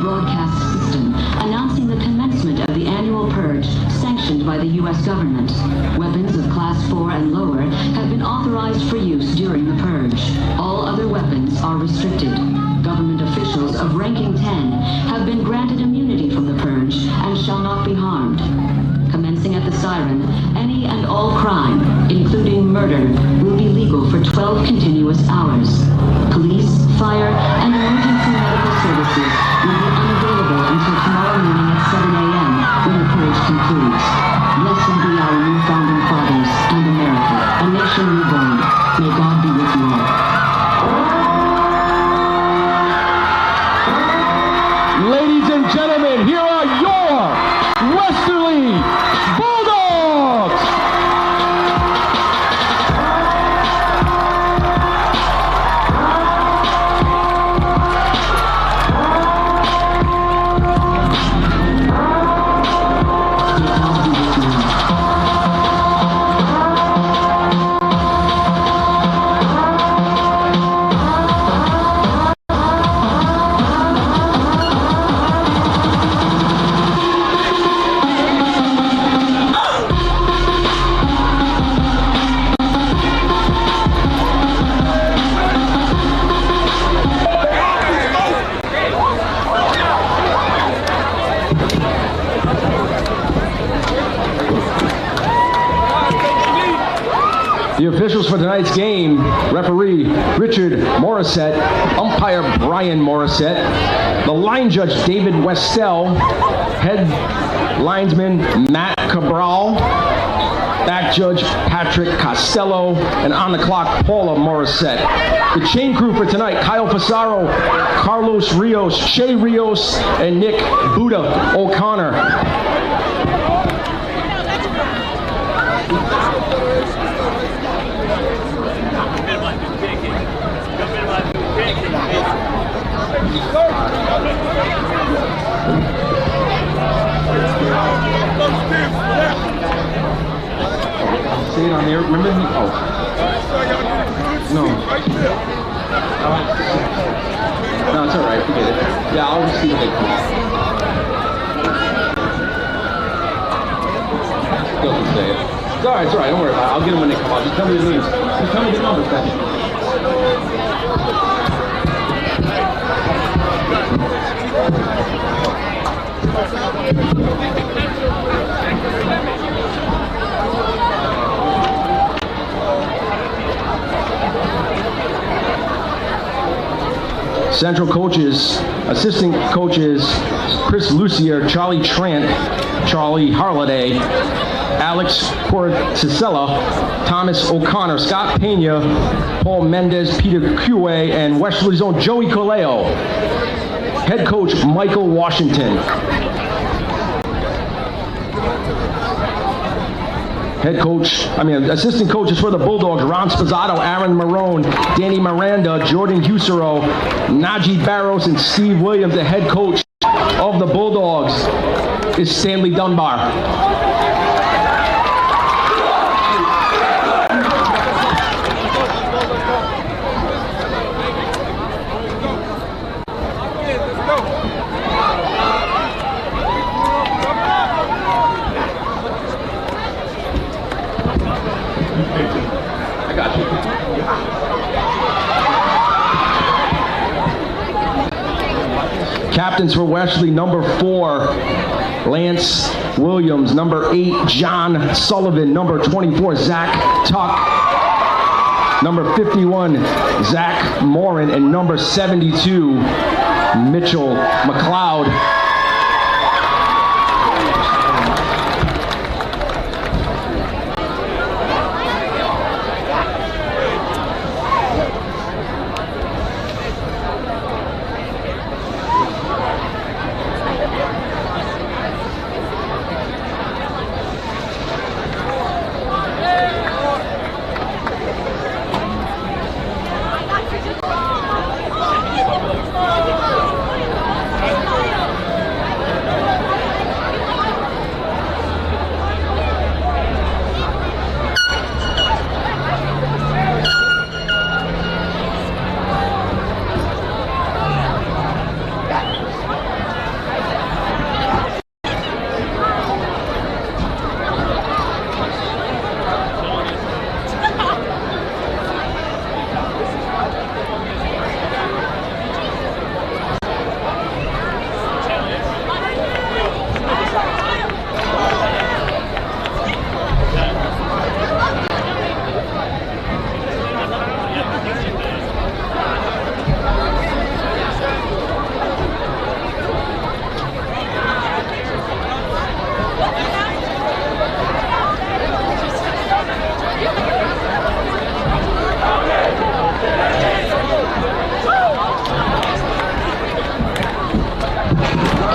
broadcast system announcing the commencement of the annual purge sanctioned by the U.S. government. Weapons of Class 4 and lower have been authorized for use during the purge. All other weapons are restricted. Government officials of ranking 10 have been granted immunity from the purge and shall not be harmed. Commencing at the siren, any and all crime, including murder, will be legal for 12 continuous hours. Police, fire, and emergency medical services will be unavailable until tomorrow morning at 7 a.m. when the purge concludes. Blessed be our new founding fathers and America, a nation reborn. May God be with you all. Ladies and gentlemen, here are your Westerly Bulldogs! The officials for tonight's game: referee Richard Morissette, umpire Brian Morissette, the line judge David Westell, head linesman Matt Cabral, back judge Patrick Costello, and on the clock Paula Morissette. The chain crew for tonight: Kyle Fasaro, Carlos Rios, Shay Rios, and Nick Buddha O'Connor. See it on there. Remember the no. No, it's all right. Forget it. Yeah, I'll just see what they come up. Doesn't say it. It's all right. It's all right. Don't worry about it. I'll get them when they come out. Just tell me the names. Just tell me the numbers, then. Central coaches, assistant coaches, Chris Lucier, Charlie Trant, Charlie Harladay, Alex Corticella, Thomas O'Connor, Scott Pena, Paul Mendez, Peter Cue, and Westerly's own Joey Coleo. Head coach Michael Washington. Assistant coaches for the Bulldogs: Ron Spazzato, Aaron Marone, Danny Miranda, Jordan Husero, Najee Barros, and Steve Williams. The head coach of the Bulldogs is Stanley Dunbar. I got you. Captains for Westerly: number 4, Lance Williams; number 8, John Sullivan; number 24, Zach Tuck; number 51, Zach Morin; and number 72, Mitchell McLeod.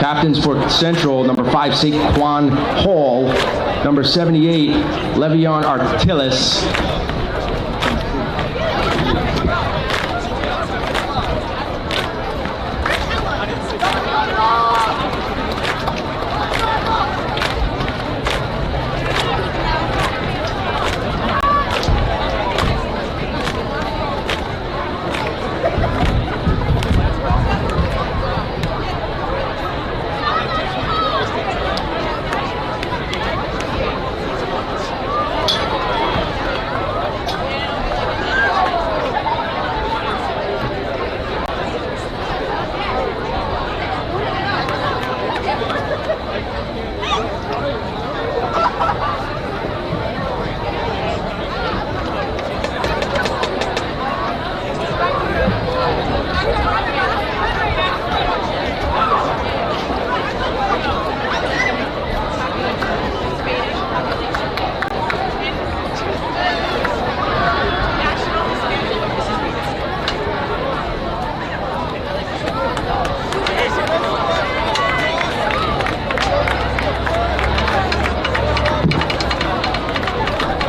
Captains for Central, number 5, Saquon Hall. Number 78, Le'Veon Artillis.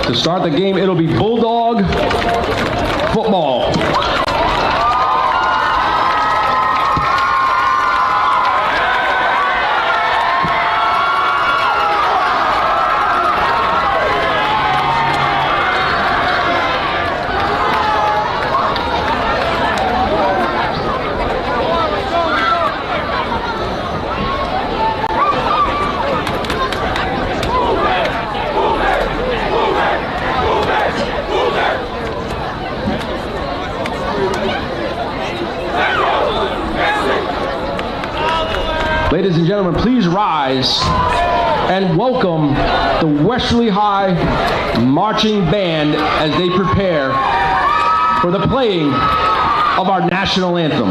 To start the game, it'll be Bulldog football. Ladies and gentlemen, please rise and welcome the Westerly High Marching Band as they prepare for the playing of our national anthem.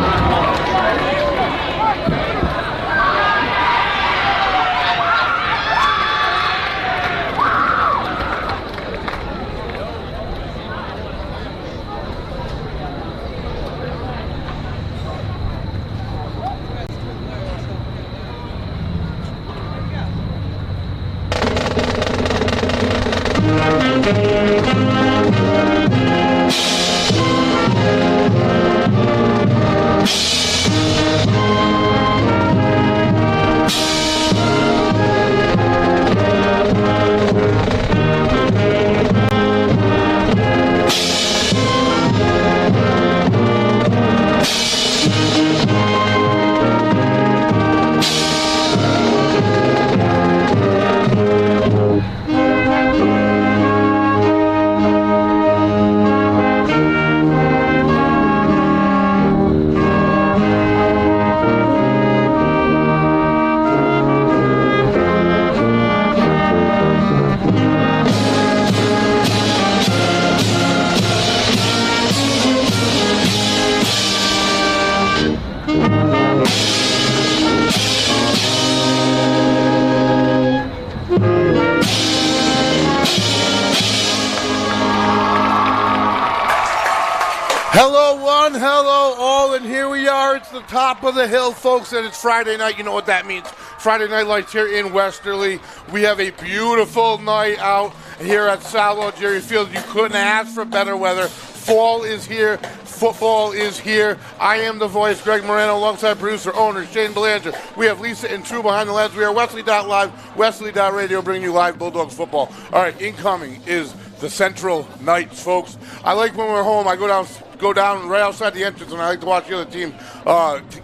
Hello one, hello all, and here we are. It's the top of the hill, folks, and it's Friday night. You know what that means. Friday Night Lights here in Westerly. We have a beautiful night out here at Salvo Jerry Field. You couldn't ask for better weather. Fall is here. Football is here. I am the voice, Greg Moreno, alongside producer, owner, Shane Belanger. We have Lisa and True behind the lens. We are Wesley.live, Wesley.radio, bringing you live Bulldogs football. All right, incoming is the Central Knights, folks. I like when we're home, I go down right outside the entrance, and I like to watch the other team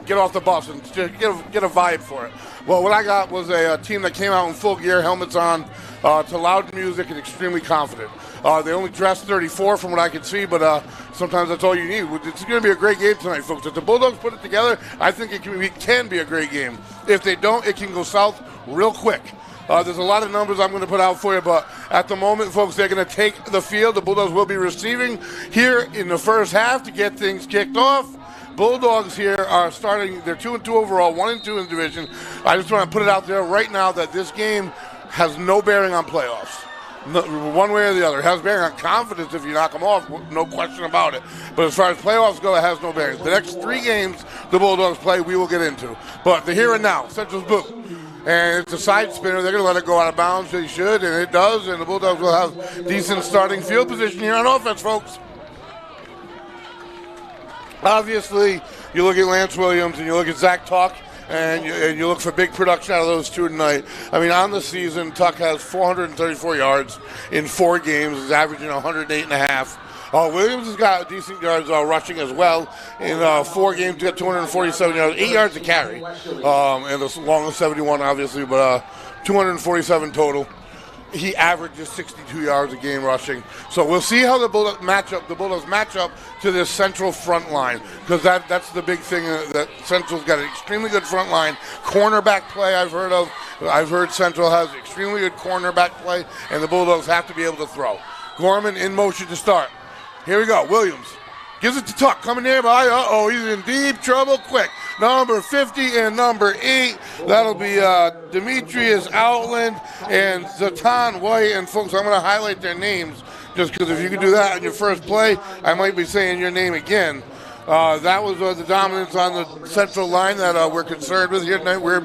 get off the bus and get a vibe for it. Well, what I got was a team that came out in full gear, helmets on, to loud music and extremely confident. They only dressed 34 from what I could see, but sometimes that's all you need. It's going to be a great game tonight, folks. If the Bulldogs put it together, I think it can be a great game. If they don't, it can go south real quick. There's a lot of numbers I'm going to put out for you, but at the moment, folks, they're going to take the field. The Bulldogs will be receiving here in the first half to get things kicked off. Bulldogs here are starting, they're 2-2 overall, 1-2 in the division. I just want to put it out there right now that this game has no bearing on playoffs. No, one way or the other. It has bearing on confidence if you knock them off, no question about it. But as far as playoffs go, it has no bearing. The next 3 games the Bulldogs play, we will get into. But the here and now, Central's boot. And it's a side spinner. They're going to let it go out of bounds. They should, and it does. And the Bulldogs will have decent starting field position here on offense, folks. Obviously, you look at Lance Williams and you look at Zach Tuck, and you look for big production out of those two tonight. I mean, on the season, Tuck has 434 yards in 4 games. He's averaging 108.5. Williams has got decent yards rushing as well. In 4 games, he got 247 yards, 8 yards to carry. And the longest 71, obviously, but 247 total. He averages 62 yards a game rushing. So we'll see how the Bulldogs match up to this Central front line, because that's the big thing, that Central's got an extremely good front line. Cornerback play I've heard of. I've heard Central has extremely good cornerback play, and the Bulldogs have to be able to throw. Gorman in motion to start. Here we go. Williams gives it to Tuck, coming nearby. He's in deep trouble. Quick. Number 50 and number 8. That'll be Demetrius Outland and Zatan White. And folks, I'm going to highlight their names just because if you can do that on your first play, I might be saying your name again. That was the dominance on the Central line that we're concerned with here tonight. We're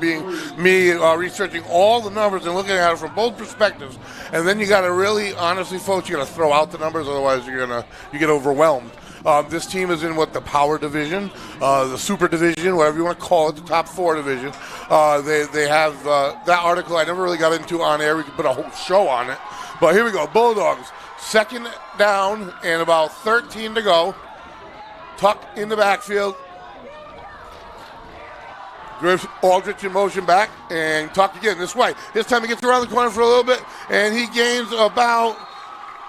researching all the numbers and looking at it from both perspectives. And then you got to really, honestly, folks, you got to throw out the numbers, otherwise you get overwhelmed. This team is in the power division, the super division, whatever you want to call it, the top 4 division. They have that article I never really got into on air. We could put a whole show on it. But here we go. Bulldogs, 2nd down and about 13 to go. Tuck in the backfield. Griff Aldrich in motion back, and Tuck again this way. This time he gets around the corner for a little bit, and he gains about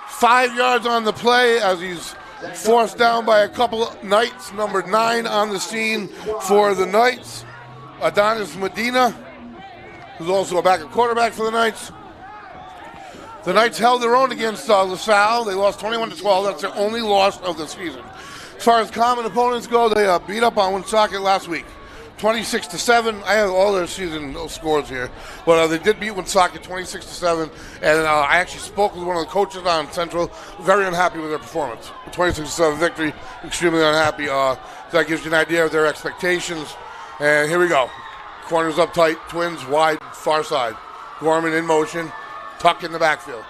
5 yards on the play as he's forced down by a couple of Knights. Number 9 on the scene for the Knights, Adonis Medina, who's also a backup quarterback for the Knights. The Knights held their own against LaSalle. They lost 21-12. That's their only loss of the season. As far as common opponents go, they beat up on Woonsocket last week, 26-7. I have all their season scores here, but they did beat Woonsocket 26-7. And I actually spoke with one of the coaches on Central, very unhappy with their performance. 26-7 victory, extremely unhappy. That gives you an idea of their expectations. And here we go. Corners up tight, Twins wide, far side. Gorman in motion, Tuck in the backfield.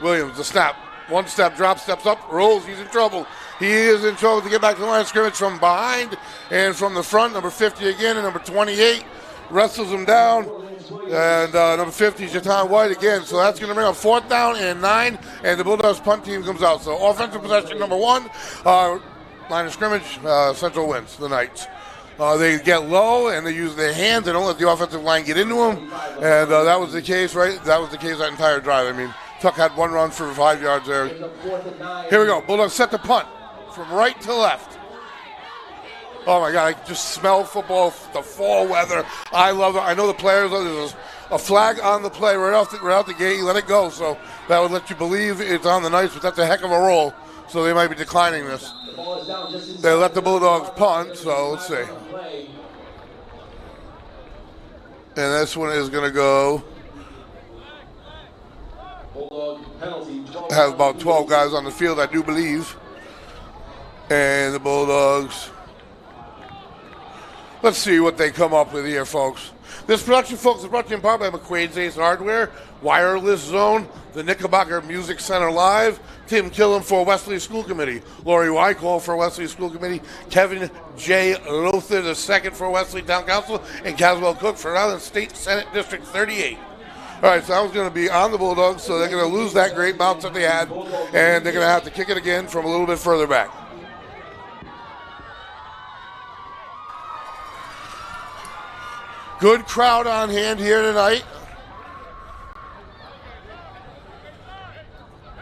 Williams, the snap. 1 step, drop, steps up, rolls, he's in trouble. He is in trouble to get back to the line of scrimmage from behind and from the front. Number 50 again and number 28 wrestles him down. And number 50 is Jatan White again. So that's going to bring up 4th down and 9. And the Bulldogs punt team comes out. So offensive possession number 1, line of scrimmage, Central wins, the Knights. They get low and they use their hands. They don't let the offensive line get into them. And that was the case, right? That was the case that entire drive. I mean, Tuck had 1 run for 5 yards there. Here we go. Bulldogs set the punt from right to left. Oh, my God. I just smell football, the fall weather. I love it. I know the players. There's a flag on the play right out the gate. You let it go. So that would let you believe it's on the Knights, but that's a heck of a roll. So they might be declining this. They let the Bulldogs punt, so let's see. And this one is going to go. Have about 12 guys on the field, I do believe. And the Bulldogs. Let's see what they come up with here, folks. This production, folks, is brought to you in part by McQuaid's Ace Hardware, Wireless Zone, the Knickerbocker Music Center Live, Tim Killam for Westerly School Committee, Lori Wyckoff for Westerly School Committee, Kevin J. Luther II for Westerly Town Council, and Caswell Cook for Island State Senate District 38. All right, so that was going to be on the Bulldogs, so they're going to lose that great bounce that they had, and they're going to have to kick it again from a little bit further back. Good crowd on hand here tonight.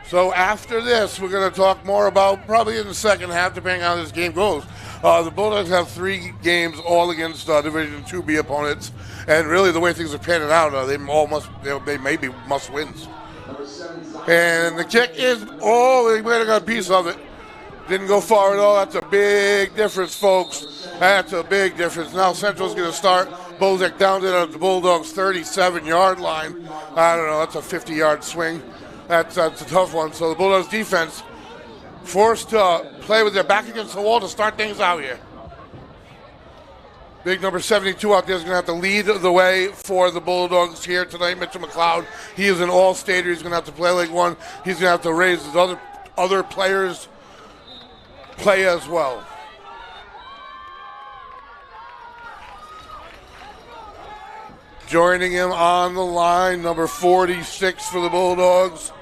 So after this, we're going to talk more about, probably in the second half, depending on how this game goes. The Bulldogs have 3 games all against Division 2B opponents, and really the way things are panning out, they may be must-wins. And the kick is, they might have got a piece of it. Didn't go far at all. That's a big difference, folks. That's a big difference. Now Central's going to start. Bozek down to the Bulldogs' 37-yard line. I don't know. That's a 50-yard swing. That's a tough one. So the Bulldogs defense forced to play with their back against the wall to start things out here. Big number 72 out there is going to have to lead the way for the Bulldogs here tonight. Mitchell McLeod, he is an all-stater. He's going to have to play like one. He's going to have to raise his other players' play as well. Joining him on the line, number 46 for the Bulldogs,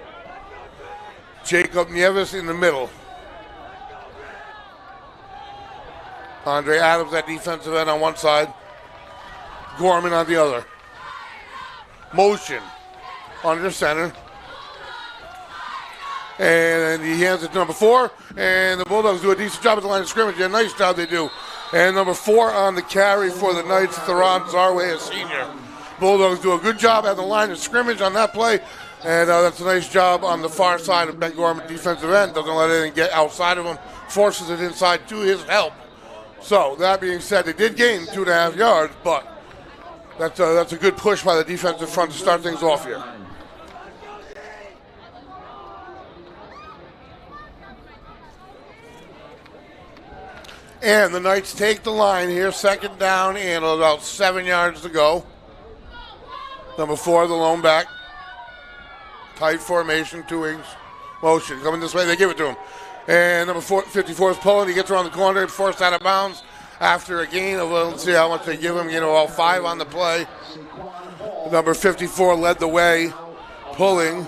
Jacob Nieves in the middle. Andre Adams at defensive end on one side. Gorman on the other. Motion under center. And he hands it to number 4. And the Bulldogs do a decent job at the line of scrimmage. A nice job they do. And number 4 on the carry for the Knights, Theron Zarway, a senior. Bulldogs do a good job at the line of scrimmage on that play. And that's a nice job on the far side of Ben Gorman, defensive end. Doesn't let anything get outside of him. Forces it inside to his help. So, that being said, they did gain 2.5 yards, but that's a good push by the defensive front to start things off here. And the Knights take the line here, second down and about 7 yards to go. Number 4, the lone back. Tight formation, 2 wings. Motion, coming this way, they give it to him. And number 54 is pulling. He gets around the corner, forced out of bounds after a gain of, let's see how much they give him, about 5 on the play. Number 54 led the way, pulling,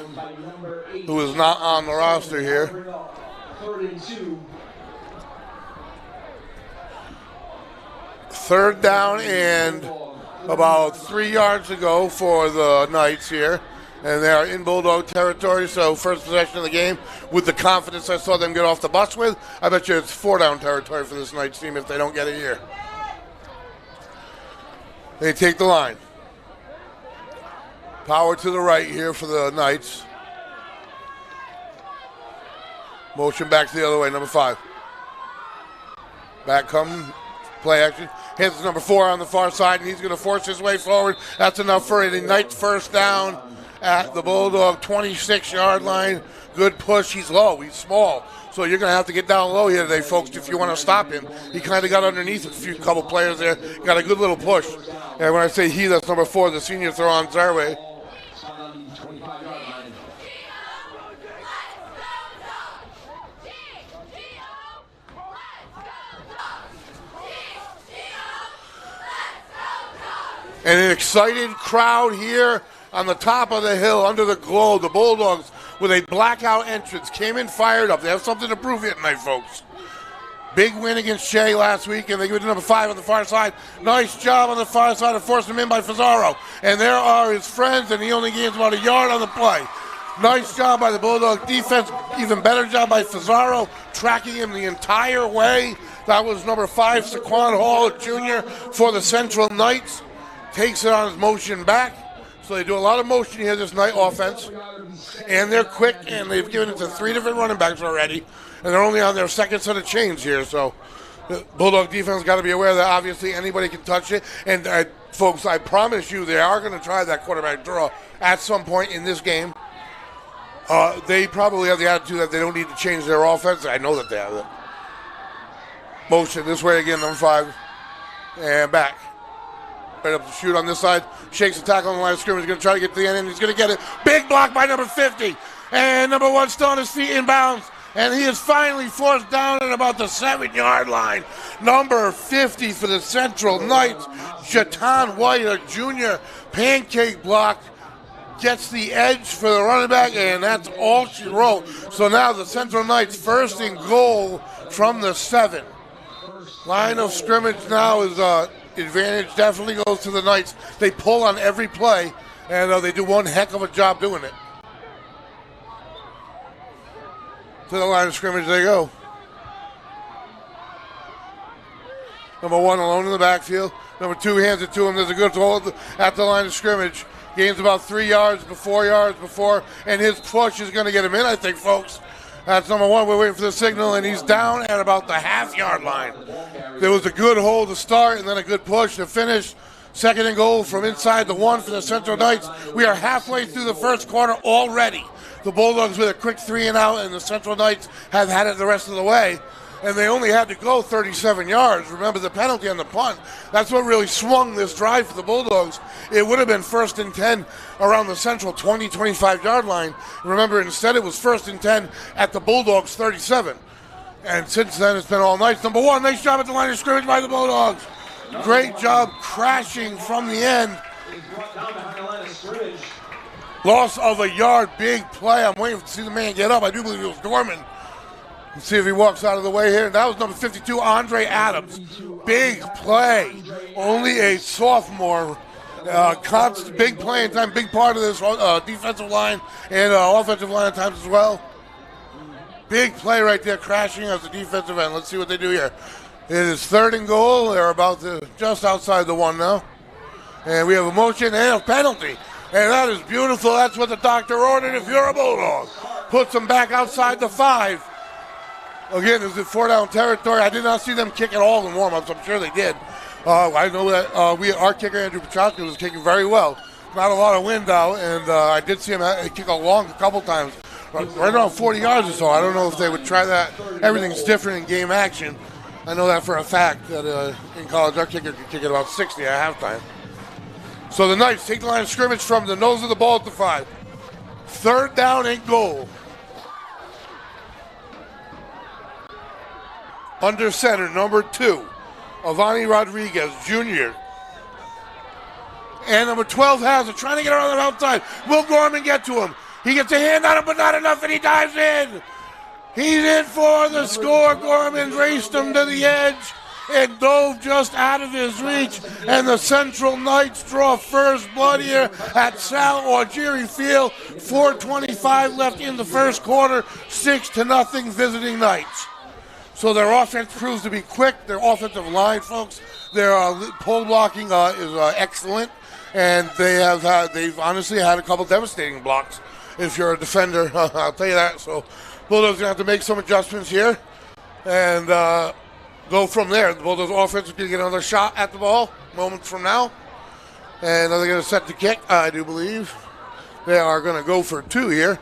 who is not on the roster here. Third down and about 3 yards to go for the Knights here. And they are in Bulldog territory, so first possession of the game with the confidence I saw them get off the bus with. I bet you it's 4-down territory for this Knights team if they don't get it here. They take the line. Power to the right here for the Knights. Motion back to the other way, number 5. Back come, play action. Hits number 4 on the far side, and he's going to force his way forward. That's enough for a Knights first down at the Bulldog 26-yard line. Good push. He's low. He's small. So you're going to have to get down low here today, folks, if you want to stop him. He kind of got underneath a couple players there. Got a good little push. And when I say he, that's number 4, the senior throw on Zarway. And an excited crowd here on the top of the hill under the glow. The Bulldogs with a blackout entrance came in fired up. They have something to prove here tonight, folks. Big win against Shea last week, and they give it to number 5 on the far side. Nice job on the far side of forcing him in by Fazaro. And there are his friends, and he only gains about a yard on the play. Nice job by the Bulldog defense. Even better job by Fazaro, tracking him the entire way. That was number 5, Saquon Hall, Jr. for the Central Knights. Takes it on his motion back. So they do a lot of motion here this night offense. And they're quick, and they've given it to 3 different running backs already. And they're only on their second set of chains here. So the Bulldog defense got to be aware that obviously anybody can touch it. And folks, I promise you they are going to try that quarterback draw at some point in this game. They probably have the attitude that they don't need to change their offense. I know that they have it. Motion this way again, number 5. And back. Right up to shoot on this side. Shakes the tackle on the line of scrimmage. He's going to try to get to the end, and he's going to get it. Big block by number 50. And number 1 still on his feet inbounds. And he is finally forced down at about the 7-yard line. Number 50 for the Central Knights, Jatan White, a junior pancake block. Gets the edge for the running back, and that's all she wrote. So now the Central Knights first and goal from the 7. Line of scrimmage now is advantage definitely goes to the Knights. They pull on every play, and they do one heck of a job doing it. To the line of scrimmage they go. Number 1 alone in the backfield. Number 2 hands it to him. There's a good hold at the line of scrimmage. Gains about 3 yards, 4 yards before, and his push is going to get him in, I think, folks. That's number 1. We're waiting for the signal, and he's down at about the half-yard line. There was a good hold to start and then a good push to finish. Second and goal from inside the 1 for the Central Knights. We are halfway through the first quarter already. The Bulldogs with a quick 3 and out, and the Central Knights have had it the rest of the way. And they only had to go 37 yards. Remember the penalty on the punt. That's what really swung this drive for the Bulldogs. It would have been 1st and 10 around the Central 20, 25-yard line. Remember, instead it was 1st and 10 at the Bulldogs 37. And since then, it's been all Knights. Number 1, nice job at the line of scrimmage by the Bulldogs. Great job crashing from the end. Loss of a yard, big play. I'm waiting to see the man get up. I do believe it was Gorman. Let's see if he walks out of the way here. That was number 52, Andre Adams. Big play. Only a sophomore. Big playing time, big part of this defensive line and offensive line at times as well. Big play right there, crashing as the defensive end. Let's see what they do here. It is 3rd and goal. They're about to just outside the 1 now. And we have a motion and a penalty. And that is beautiful. That's what the doctor ordered if you're a Bulldog. Puts them back outside the 5. Again, this is 4-down territory. I did not see them kick at all in warm-ups. I'm sure they did. I know that our kicker, Andrew Petrowski, was kicking very well. Not a lot of wind out, and I did see him kick a couple times. Right around 40 yards or so. I don't know if they would try that. Everything's different in game action. I know that for a fact that in college our kicker could kick at about 60 at halftime. So the Knights take the line of scrimmage from the nose of the ball at the 5. 3rd down and goal. Under center, number 2, Avani Rodriguez, Jr. And number 12 has it, trying to get around the outside. Will Gorman get to him? He gets a hand on him, but not enough, and he dives in. He's in for the score. Gorman raced him to the edge and dove just out of his reach. And the Central Knights draw first blood here at Sal Augeri Field. 4:25 left in the first quarter. 6-0 visiting Knights. So their offense proves to be quick. Their offensive line, folks, their pole blocking is excellent. And they've honestly had a couple devastating blocks. If you're a defender, I'll tell you that. So Bulldogs going to have to make some adjustments here and go from there. The Bulldogs offense is going to get another shot at the ball moments from now. And they're going to set the kick, I do believe. They are going to go for 2 here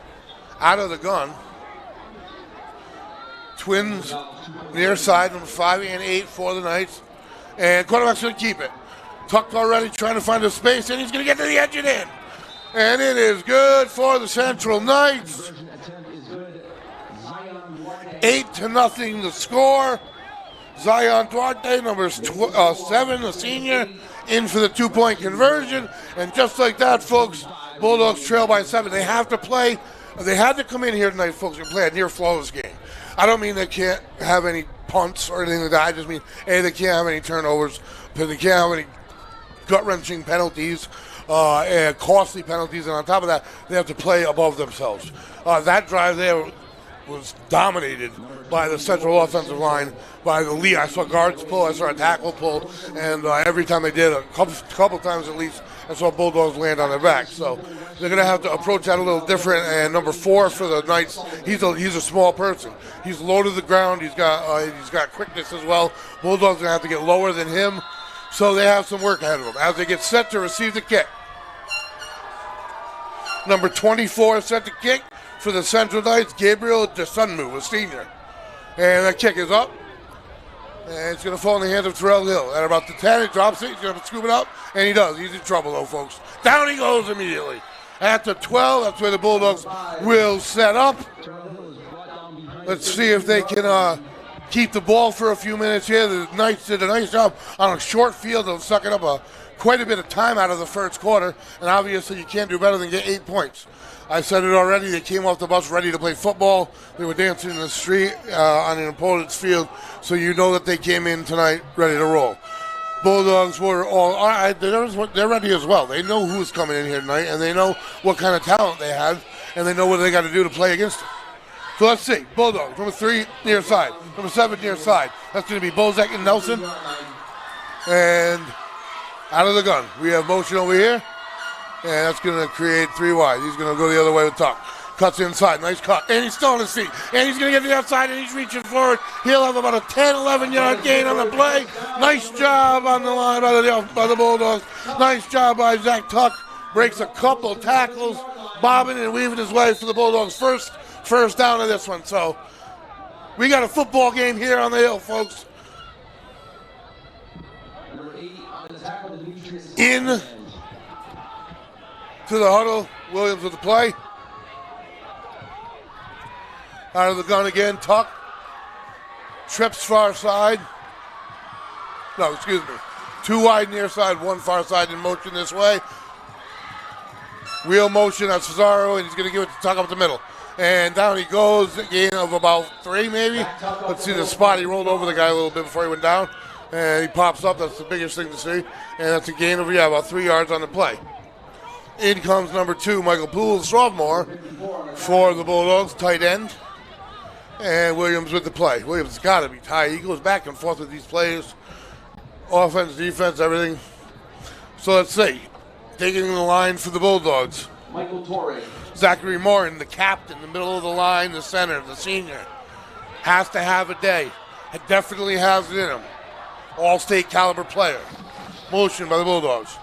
out of the gun. Twins near side, number 5 and 8 for the Knights. And quarterback's going to keep it. Tucked already, trying to find a space, and he's going to get to the edge and in. And it is good for the Central Knights. 8-0 the score. Zion Duarte, number 7, the senior, in for the 2-point conversion. And just like that, folks, Bulldogs trail by 7. They have to play. They had to come in here tonight, folks, and play a near flawless game. I don't mean they can't have any punts or anything like that. I just mean, A, they can't have any turnovers, because they can't have any gut-wrenching penalties, and costly penalties, and on top of that, they have to play above themselves. That drive there was dominated by the Central offensive line, by the lead. I saw guards pull, I saw a tackle pull, and every time they did, a couple times at least, I saw Bulldogs land on their back. So they're going to have to approach that a little different. And number 4 for the Knights, he's a small person. He's low to the ground. He's got quickness as well. Bulldogs going to have to get lower than him. So they have some work ahead of them as they get set to receive the kick. Number 24 set the kick for the Central Knights, Gabriel DeSunmu, a senior. And that kick is up. And it's going to fall in the hands of Terrell Hill. At about the 10, he drops it. He's going to scoop it up. And he does. He's in trouble, though, folks. Down he goes immediately. At the 12, that's where the Bulldogs will set up. Let's see if they can keep the ball for a few minutes here. The Knights did a nice job on a short field of sucking up quite a bit of time out of the first quarter. And obviously you can't do better than get 8 points. I said it already. They came off the bus ready to play football. They were dancing in the street on an opponent's field. So you know that they came in tonight ready to roll. Bulldogs were they're ready as well. They know who's coming in here tonight, and they know what kind of talent they have, and they know what they got to do to play against them. So let's see. Bulldogs, number 3 near side. Number 7 near side. That's going to be Bozak and Nelson. And out of the gun. We have motion over here. And that's going to create 3 wide. He's going to go the other way with Tuck. Cuts inside. Nice cut. And he's still on his feet. And he's going to get to the outside, and he's reaching forward. He'll have about a 10, 11-yard gain on the play. Nice job on the line by the Bulldogs. Nice job by Zach Tuck. Breaks a couple tackles. bobbing and weaving his way for the Bulldogs. First down of this one. So we got a football game here on the hill, folks. In to the huddle. Williams with the play. Out of the gun again. Tuck. Trips far side. No, excuse me. 2 wide near side, 1 far side in motion this way. Wheel motion on Cesaro, and he's going to give it to Tuck up the middle. And down he goes, a gain of about 3 maybe. Let's see the spot. He rolled over the guy a little bit before he went down. And he pops up. That's the biggest thing to see. And that's a gain of, about 3 yards on the play. In comes number 2, Michael Poole, sophomore, for the Bulldogs, tight end. And Williams with the play. Williams has got to be tight. He goes back and forth with these plays. Offense, defense, everything. So let's see. Taking the line for the Bulldogs. Michael Torre. Zachary Morton, the captain, the middle of the line, the center, the senior. Has to have a day. It definitely has it in him. All-state caliber player. Motion by the Bulldogs.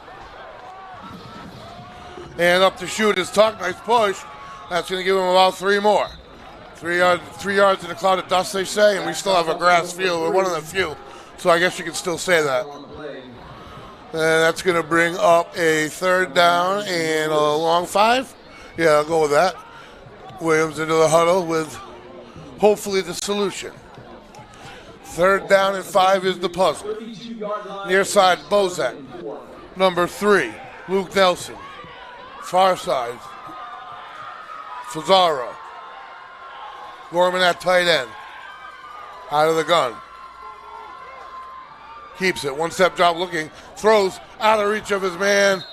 And up to shoot is Tuck. Nice push. That's going to give him about 3 more. 3 yards in a cloud of dust, they say, and we still have a grass field. We're one of the few. So I guess you can still say that. And that's going to bring up a 3rd down and a long 5. Yeah, I'll go with that. Williams into the huddle with hopefully the solution. 3rd down and 5 is the puzzle. Near side, Bozak. Number 3, Luke Nelson. Far side, Fazaro. Gorman at tight end. Out of the gun. Keeps it. 1-step drop looking. Throws out of reach of his man.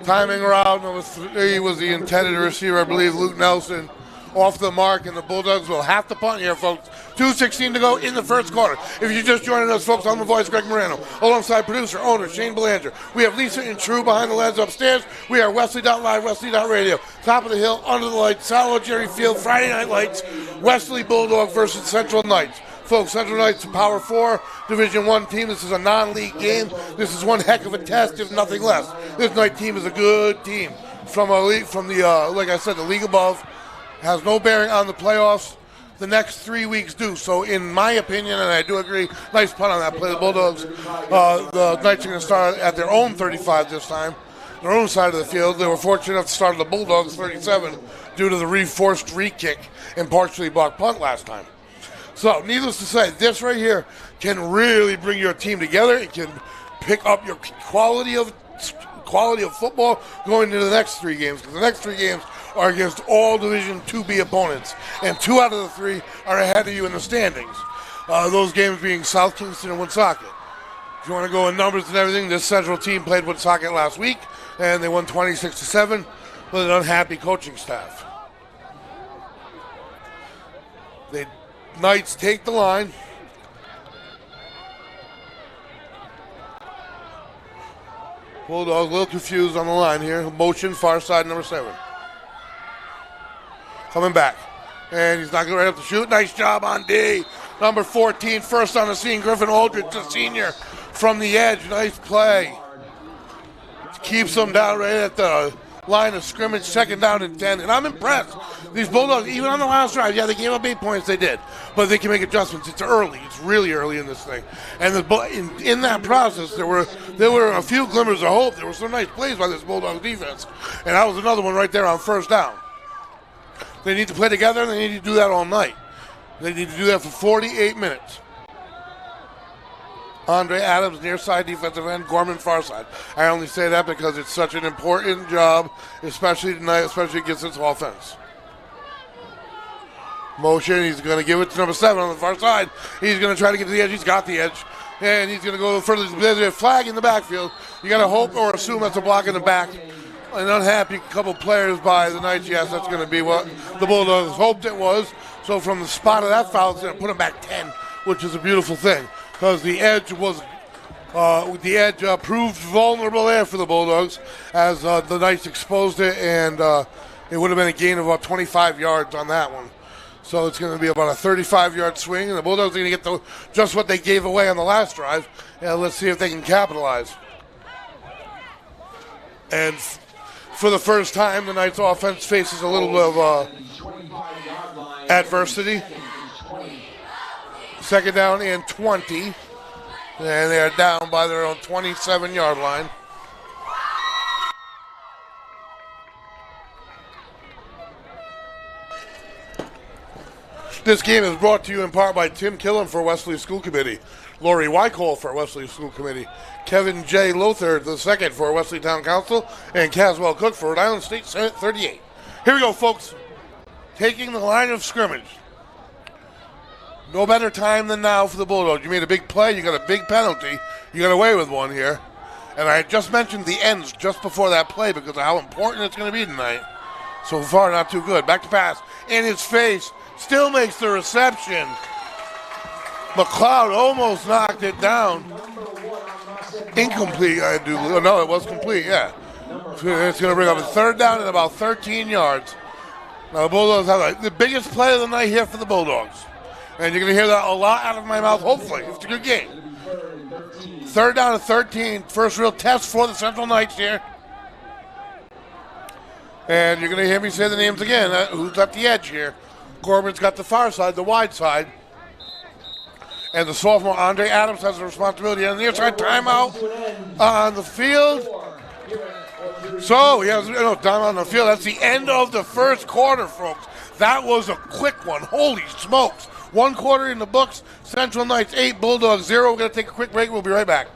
Timing route. Number 3 was the intended receiver, I believe, Luke Nelson. Off the mark, and the Bulldogs will have to punt here, folks. 2:16 to go in the first quarter. If you're just joining us, folks, I'm the voice, Greg Morano, alongside producer, owner, Shane Belanger. We have Lisa and True behind the lens upstairs. We are Wesley.live, Wesley.radio. Top of the hill, under the lights, Salo Jerry Field, Friday Night Lights, Westerly Bulldog versus Central Knights. Folks, Central Knights, Power 4, Division 1 team. This is a non-league game. This is one heck of a test, if nothing less. This Knight team is a good team. Like I said, the league above. Has no bearing on the playoffs. The next 3 weeks do. So, in my opinion, and I do agree, nice punt on that play. The Bulldogs, the Knights are going to start at their own 35 this time, their own side of the field. They were fortunate enough to start at the Bulldogs 37 due to the forced re-kick and partially blocked punt last time. So, needless to say, this right here can really bring your team together. It can pick up your quality of football going into the next 3 games, because the next 3 games are against all Division 2B opponents, and 2 out of the 3 are ahead of you in the standings. Those games being South Kingston and Woonsocket. If you want to go in numbers and everything, this Central team played Woonsocket last week, and they won 26-7 with an unhappy coaching staff. The Knights take the line. Bulldogs a little confused on the line here. Motion, far side, number 7. Coming back. And he's not going right up to shoot. Nice job on D. Number 14, first on the scene, Griffin Aldridge, the senior, from the edge. Nice play. Keeps them down right at the line of scrimmage, 2nd down and 10. And I'm impressed. These Bulldogs, even on the last drive, yeah, they gave up 8 points, they did. But they can make adjustments. It's early. It's really early in this thing. And in that process, there were a few glimmers of hope. There were some nice plays by this Bulldog defense. And that was another one right there on 1st down. They need to play together, and they need to do that all night. They need to do that for 48 minutes. Andre Adams, near side defensive end, Gorman far side. I only say that because it's such an important job, especially tonight, especially against this offense. Motion, he's going to give it to number 7 on the far side. He's going to try to get to the edge. He's got the edge. And he's going to go a little further. There's a flag in the backfield. You got to hope or assume that's a block in the back. An unhappy couple players by the Knights. Yes, that's going to be what the Bulldogs hoped it was. So from the spot of that foul, it's going to put them back 10, which is a beautiful thing, because the edge proved vulnerable there for the Bulldogs as the Knights exposed it, and it would have been a gain of about 25 yards on that one. So it's going to be about a 35-yard swing, and the Bulldogs are going to get just what they gave away on the last drive. And let's see if they can capitalize. And For the first time, the Knights offense faces a little bit of adversity. Second down and 20. And they are down by their own 27-yard line. This game is brought to you in part by Tim Killen for Westerly School Committee, Lori Wycole for Westerly School Committee, Kevin J. Lothar II for Westerly Town Council, and Caswell Cook for Rhode Island State Senate 38. Here we go, folks. Taking the line of scrimmage. No better time than now for the Bulldogs. You made a big play. You got a big penalty. You got away with one here. And I just mentioned the ends just before that play because of how important it's going to be tonight. So far, not too good. Back to pass. In his face. Still makes the reception. McLeod almost knocked it down. Incomplete, I do. No, it was complete, yeah. It's going to bring up a third down and about 13 yards. Now, the Bulldogs have the biggest play of the night here for the Bulldogs. And you're going to hear that a lot out of my mouth, hopefully. It's a good game. Third down and 13. First real test for the Central Knights here. And you're going to hear me say the names again. Who's at the edge here? Corbin's got the far side, the wide side. And the sophomore, Andre Adams, has the responsibility on the near side. Timeout on the field. So, he has down on the field. That's the end of the first quarter, folks. That was a quick one. Holy smokes. 1 quarter in the books. Central Knights 8, Bulldogs 0. We're going to take a quick break. We'll be right back.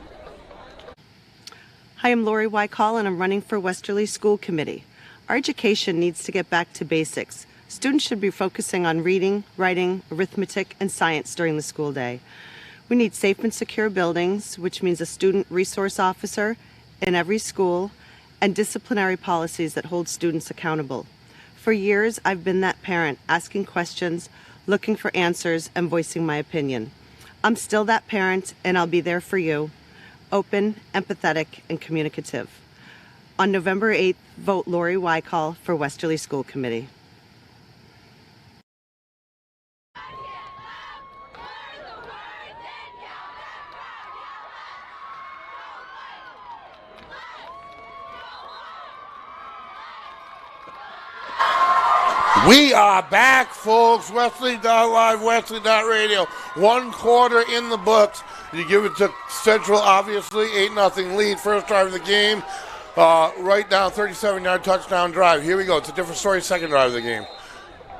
Hi, I'm Lori Wycall, and I'm running for Westerly School Committee. Our education needs to get back to basics. Students should be focusing on reading, writing, arithmetic, and science during the school day. We need safe and secure buildings, which means a student resource officer in every school, and disciplinary policies that hold students accountable. For years, I've been that parent, asking questions, looking for answers, and voicing my opinion. I'm still that parent, and I'll be there for you, open, empathetic, and communicative. On November 8th, vote Lori Wycall for Westerly School Committee. We are back, folks. Westerly.live, Westerly.radio. 1 quarter in the books. You give it to Central, obviously. 8-0 lead. First drive of the game. Right down, 37-yard touchdown drive. Here we go. It's a different story. Second drive of the game.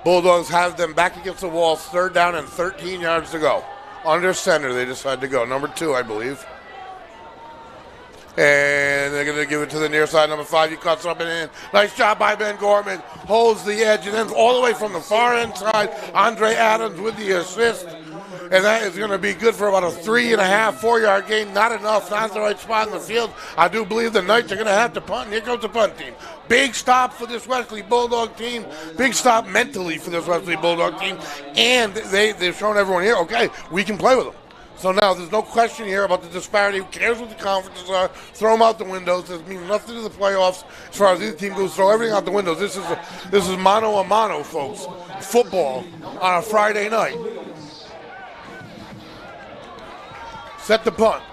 Bulldogs have them back against the wall. Third down and 13 yards to go. Under center, they decide to go. Number 2, I believe. And they're going to give it to the near side, number 5. He cuts up and in. Nice job by Ben Gorman. Holds the edge. And then all the way from the far end side, Andre Adams with the assist. And that is going to be good for about a 3.5, 4-yard gain. Not enough. Not the right spot in the field. I do believe the Knights are going to have to punt. And here comes the punt team. Big stop for this Westerly Bulldog team. Big stop mentally for this Westerly Bulldog team. And they've shown everyone here, okay, we can play with them. So now there's no question here about the disparity. Who cares what the conferences are? Throw them out the windows. This means nothing to the playoffs as far as either team goes. Throw everything out the windows. This is mano a mano, folks. Football on a Friday night. Set the punt.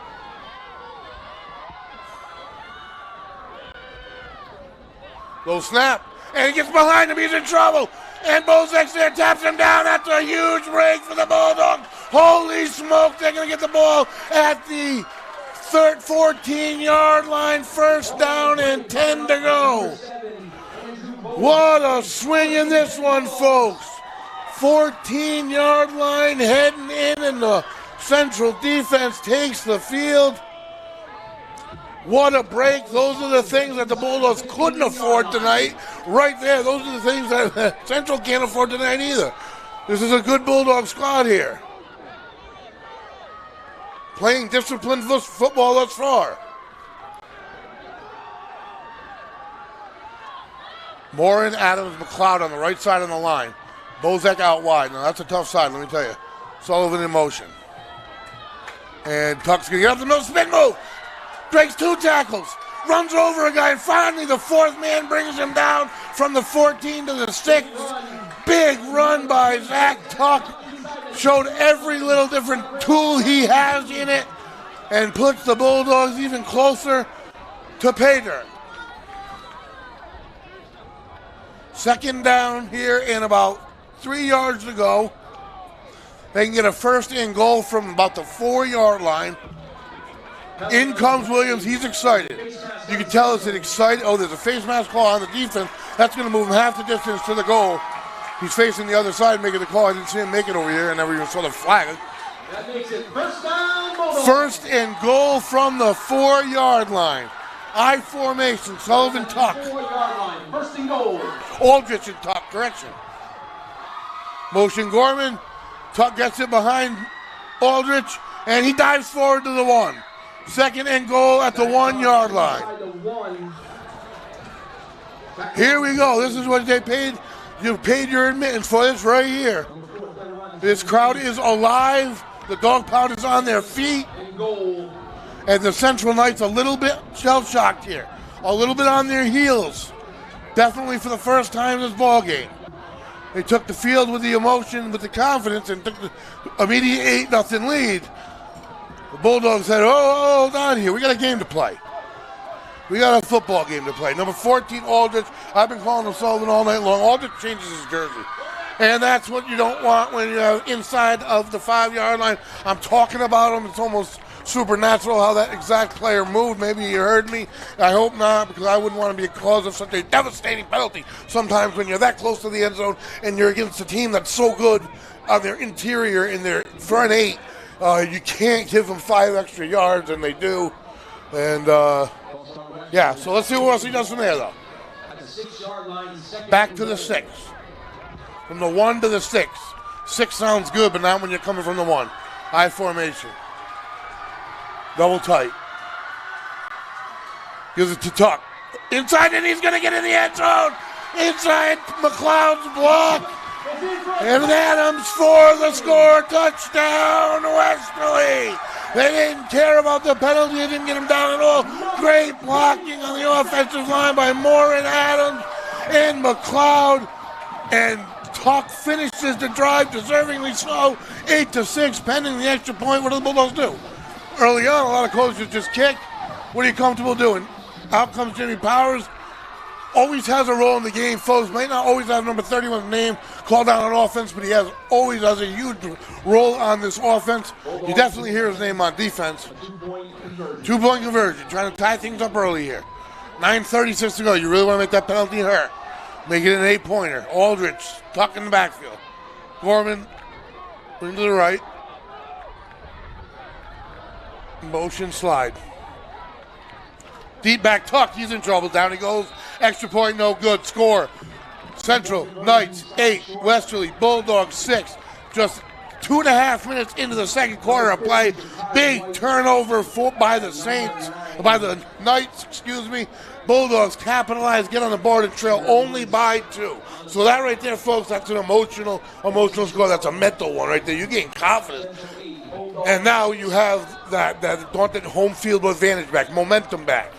Low snap. And he gets behind him. He's in trouble. And Bozek's there, taps him down. That's a huge break for the Bulldogs. Holy smoke, they're going to get the ball at the 14-yard line. First down and 10 to go. What a swing in this one, folks. 14-yard line heading in, and the Central defense takes the field. What a break. Those are the things that the Bulldogs couldn't afford tonight. Right there, those are the things that Central can't afford tonight either. This is a good Bulldog squad here. Playing disciplined football thus far. Morin, Adams, McLeod on the right side of the line. Bozek out wide. Now that's a tough side, let me tell you. Sullivan in motion. And Tuck's going to get up the middle, spin move. Breaks 2 tackles. Runs over a guy, and finally the 4th man brings him down from the 14 to the 6. Big run by Zach Tuck. Showed every little different tool he has in it and puts the Bulldogs even closer to pay dirt. Second down here and about 3 yards to go. They can get a first and goal from about the 4-yard line. In comes Williams. He's excited. You can tell it's an excited. Oh, there's a face mask call on the defense. That's going to move him half the distance to the goal. He's facing the other side, making the call. I didn't see him make it over here. I never even saw the flag. That makes it first down, Bulldogs. First and goal from the 4-yard line. I formation. Sullivan tuck. 4-yard line. First and goal. Aldrich and tuck. Correction. Motion Gorman. Tuck gets it behind Aldrich, and he dives forward to the 1. Second and goal at the 1-yard line. Here we go. This is what they paid. You paid your admittance for this right here. This crowd is alive. The dog pound is on their feet. And the Central Knights a little bit shell-shocked here. A little bit on their heels. Definitely for the first time in this ball game. They took the field with the emotion, with the confidence, and took the immediate 8-0 lead. The Bulldogs said, oh, hold on here. We got a game to play. We got a football game to play. Number 14, Aldrich. I've been calling him Sullivan all night long. Aldrich changes his jersey. And that's what you don't want when you're inside of the 5-yard line. I'm talking about him. It's almost supernatural how that exact player moved. Maybe you heard me. I hope not, because I wouldn't want to be a cause of such a devastating penalty. Sometimes when you're that close to the end zone and you're against a team that's so good on their interior in their front 8, you can't give them 5 extra yards, and they do. And, yeah, so let's see what else he does from there, though. Back to the 6. From the 1 to the 6. 6 sounds good, but not when you're coming from the 1. I formation. Double tight. Gives it to Tuck. Inside, and he's going to get in the end zone. Inside McLeod's block. And Adams for the score. Touchdown, Westerly. They didn't care about the penalty. They didn't get him down at all. Great blocking on the offensive line by Moore and Adams and McLeod. And Tuck finishes the drive deservingly so. 8-6, pending the extra point. What do the Bulldogs do? Early on, a lot of coaches just kick. What are you comfortable doing? Out comes Jimmy Powers. Always has a role in the game. Foes might not always have number 31's name called out on offense, but he always has a huge role on this offense. You definitely hear his name on defense. 2-point conversion, trying to tie things up early here. 9:36 to go. You really want to make that penalty hurt. Make it an 8-pointer. Aldrich, Tuck in the backfield. Gorman, bring to the right. Motion slide. Deep back Tuck, he's in trouble. Down he goes. Extra point, no good. Score. Central Knights 8, Westerly Bulldogs 6. Just 2.5 minutes into the second quarter of play. Big turnover by the Knights, Bulldogs capitalize, get on the board, and trail only by 2. So that right there, folks, that's an emotional score. That's a mental one right there. You gain confidence. And now you have that daunted home field advantage back, momentum back.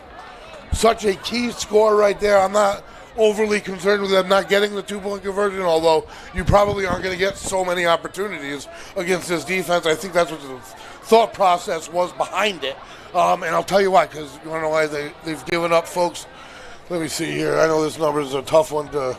Such a key score right there. I'm not overly concerned with them not getting the 2-point conversion, although you probably aren't going to get so many opportunities against this defense. I think that's what the thought process was behind it. And I'll tell you why, because you want to know why they've given up, folks. Let me see here. I know this number is a tough one to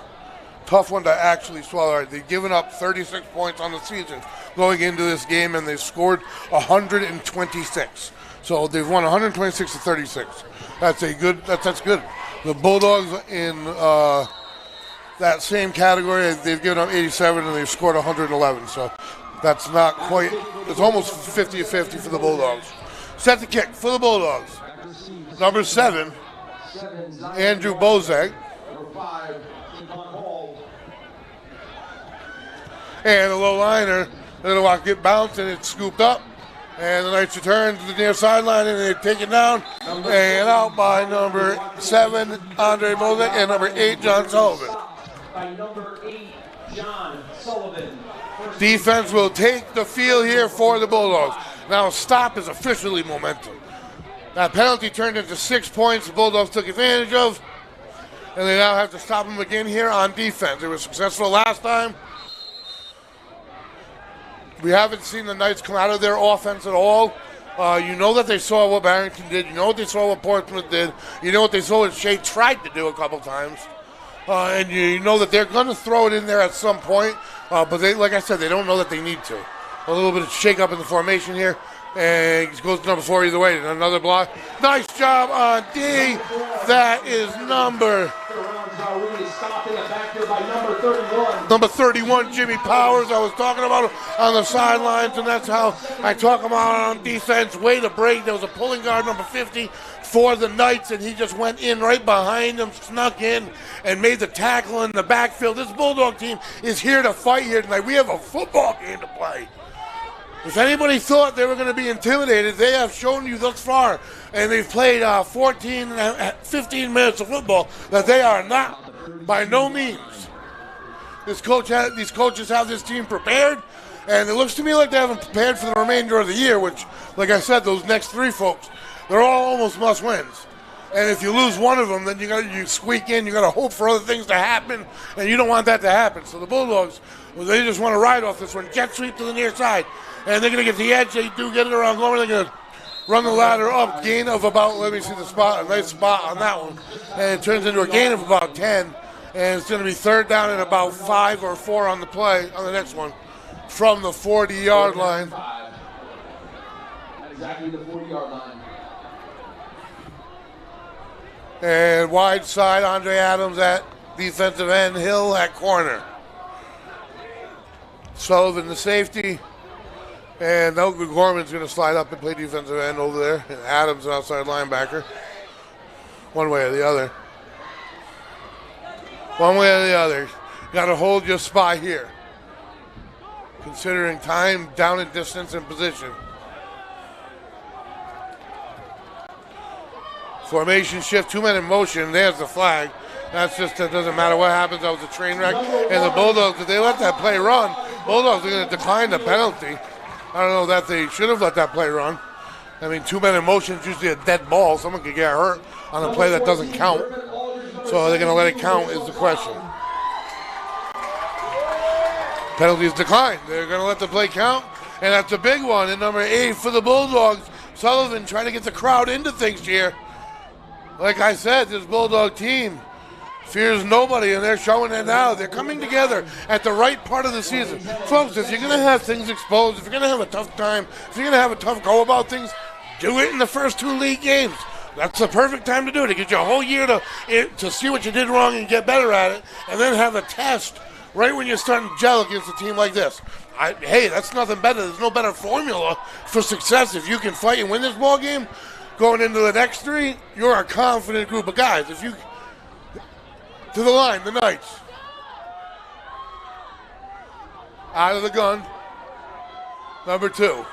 actually swallow. All right, they've given up 36 points on the season going into this game, and they've scored 126. So they've won 126-36. That's good. That's good. The Bulldogs in that same category, they've given up 87 and they've scored 111. So that's not quite. It's almost 50-50 for the Bulldogs. Set the kick for the Bulldogs. Number 7, Andrew Bozak. And the low liner, it'll get bounced and it's scooped up. And the Knights return to the near sideline and they take it down. And out by number 7, Andre Bozak, and number 8, John Sullivan. By number 8, John Sullivan. Defense will take the field here for the Bulldogs. Now stop is officially momentum. That penalty turned into 6 points the Bulldogs took advantage of. And they now have to stop them again here on defense. They were successful last time. We haven't seen the Knights come out of their offense at all. You know that they saw what Barrington did. You know what they saw what Portsmouth did. You know what they saw what Shea tried to do a couple times. and you know that they're going to throw it in there at some point, but they, like I said, they don't know that they need to. A little bit of shake up in the formation here, and it goes to number 4 either way. Another block. Nice job on D. That is number 31, Jimmy Powers. I was talking about him on the sidelines, and that's how I talk about on defense. Way to break. There was a pulling guard, number 50, for the Knights, and he just went in right behind him, snuck in, and made the tackle in the backfield. This Bulldog team is here to fight here tonight. We have a football game to play. If anybody thought they were going to be intimidated, they have shown you thus far, and they've played 15 minutes of football, that they are not, by no means. These coaches have this team prepared, and it looks to me like they haven't prepared for the remainder of the year, which, like I said, those next 3 folks, they're all almost must-wins. And if you lose one of them, then you squeak in, you got to hope for other things to happen, and you don't want that to happen. So the Bulldogs, they just want to ride off this one, jet sweep to the near side. And they're going to get the edge. They do get it around Gorman. They're going to run the ladder up. Gain of about, let me see the spot, a nice spot on that one. And it turns into a gain of about 10. And it's going to be 3rd down and about 5 or 4 on the play, on the next one, from the 40-yard line. Exactly the 40-yard line. And wide side, Andre Adams at defensive end, Hill at corner. Sullivan the safety. And Gorman's going to slide up and play defensive end over there. And Adams an outside linebacker. One way or the other. One way or the other. Got to hold your spot here. Considering time, down and distance, and position. Formation shift, 2 men in motion. There's the flag. That's just, it doesn't matter what happens. That was a train wreck. And the Bulldogs, if they let that play run, Bulldogs are going to decline the penalty. I don't know that they should have let that play run. I mean, 2 men in motion is usually a dead ball. Someone could get hurt on a play that doesn't count. So are they going to let it count is the question. Penalty is declined. They're going to let the play count. And that's a big one. And number 8 for the Bulldogs, Sullivan trying to get the crowd into things here. Like I said, this Bulldog team fears nobody, and they're showing it now. They're coming together at the right part of the season. Folks, if you're going to have things exposed, if you're going to have a tough time, if you're going to have a tough go about things, do it in the first 2 league games. That's the perfect time to do it. It gives you a whole year to see what you did wrong and get better at it, and then have a test right when you're starting to gel against a team like this. Hey, that's nothing better. There's no better formula for success. If you can fight and win this ball game, going into the next 3, you're a confident group of guys. If you to the line, the Knights. Out of the gun. Number 2.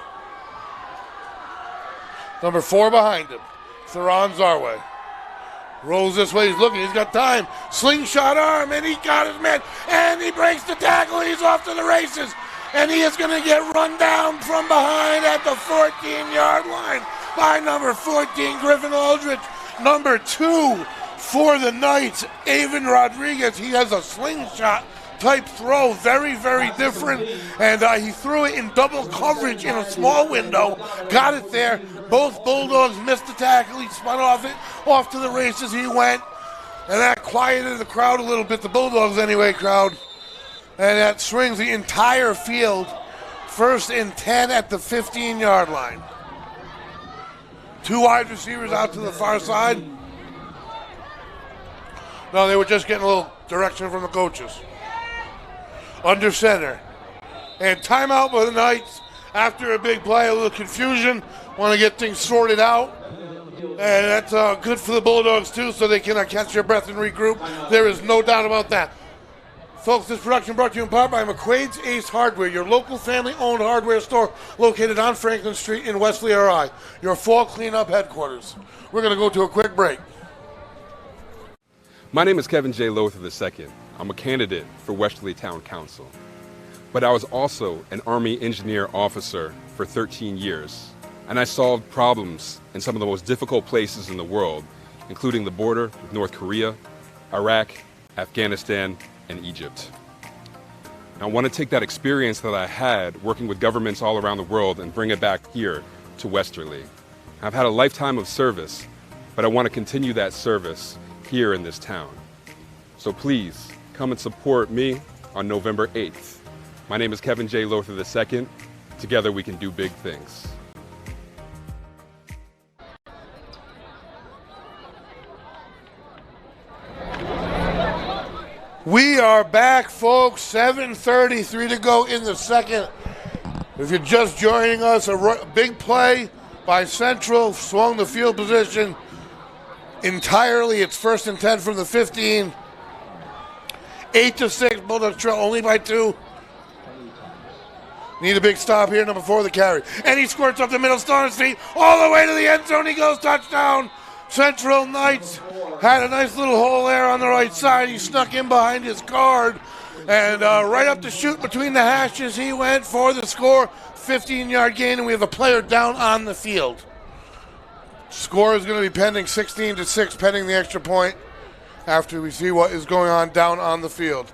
Number 4 behind him. Theron Zarway. Rolls this way, he's looking, he's got time. Slingshot arm, and he got his man. And he breaks the tackle, he's off to the races. And he is going to get run down from behind at the 14-yard line by number 14, Griffin Aldrich. Number 2 for the Knights, Avon Rodriguez. He has a slingshot type throw, very, very different. And he threw it in double coverage in a small window, got it there. Both Bulldogs missed the tackle. He spun off to the races he went. And that quieted the crowd a little bit, the Bulldogs anyway, crowd. And that swings the entire field. 1st and 10 at the 15-yard line. 2 wide receivers out to the far side. No, they were just getting a little direction from the coaches. Under center. And timeout by the Knights after a big play, a little confusion. Want to get things sorted out. And that's good for the Bulldogs, too, so they can catch their breath and regroup. There is no doubt about that. Folks, this production brought to you in part by McQuaid's Ace Hardware, your local family-owned hardware store located on Franklin Street in Westerly, RI, your fall cleanup headquarters. We're going to go to a quick break. My name is Kevin J. Lothar II. I'm a candidate for Westerly Town Council. But I was also an Army engineer officer for 13 years, and I solved problems in some of the most difficult places in the world, including the border with North Korea, Iraq, Afghanistan, and Egypt. I want to take that experience that I had working with governments all around the world and bring it back here to Westerly. I've had a lifetime of service, but I want to continue that service here in this town. So please come and support me on November 8th. My name is Kevin J. Lothar II. Together we can do big things. We are back, folks. 7:33 to go in the second. If you're just joining us, a big play by Central, swung the field position entirely. It's 1st and 10 from the 15. 8-6, Bulldogs trail only by 2. Need a big stop here, number 4, the carry. And he squirts up the middle, still on his feet, all the way to the end zone. He goes, touchdown. Central Knights had a nice little hole there on the right side. He snuck in behind his guard. And right up the chute between the hashes, he went for the score. 15-yard gain, and we have a player down on the field. Score is going to be pending 16-6, pending the extra point after we see what is going on down on the field.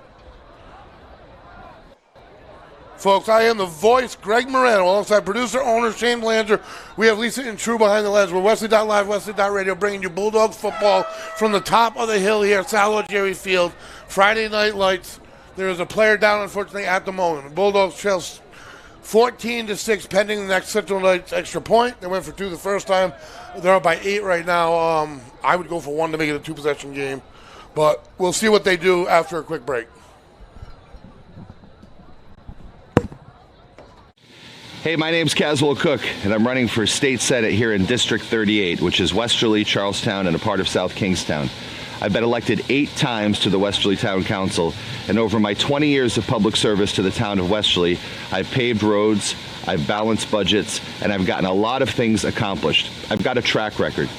Folks, I am the voice, Greg Moreno, alongside producer, owner, Shane Blanger. We have Lisa and True behind the lens. We're Wesley.live, Wesley.radio, bringing you Bulldogs football from the top of the hill here at Salvo Jerry Field. Friday Night Lights. There is a player down, unfortunately, at the moment. The Bulldogs trail 14-6, pending the next Central Knights extra point. They went for 2 the first time. They're up by 8 right now. I would go for 1 to make it a 2-possession game. But we'll see what they do after a quick break. Hey, my name's Caswell Cook, and I'm running for State Senate here in District 38, which is Westerly, Charlestown, and a part of South Kingstown. I've been elected 8 times to the Westerly Town Council, and over my 20 years of public service to the town of Westerly, I've paved roads, I've balanced budgets, and I've gotten a lot of things accomplished. I've got a track record.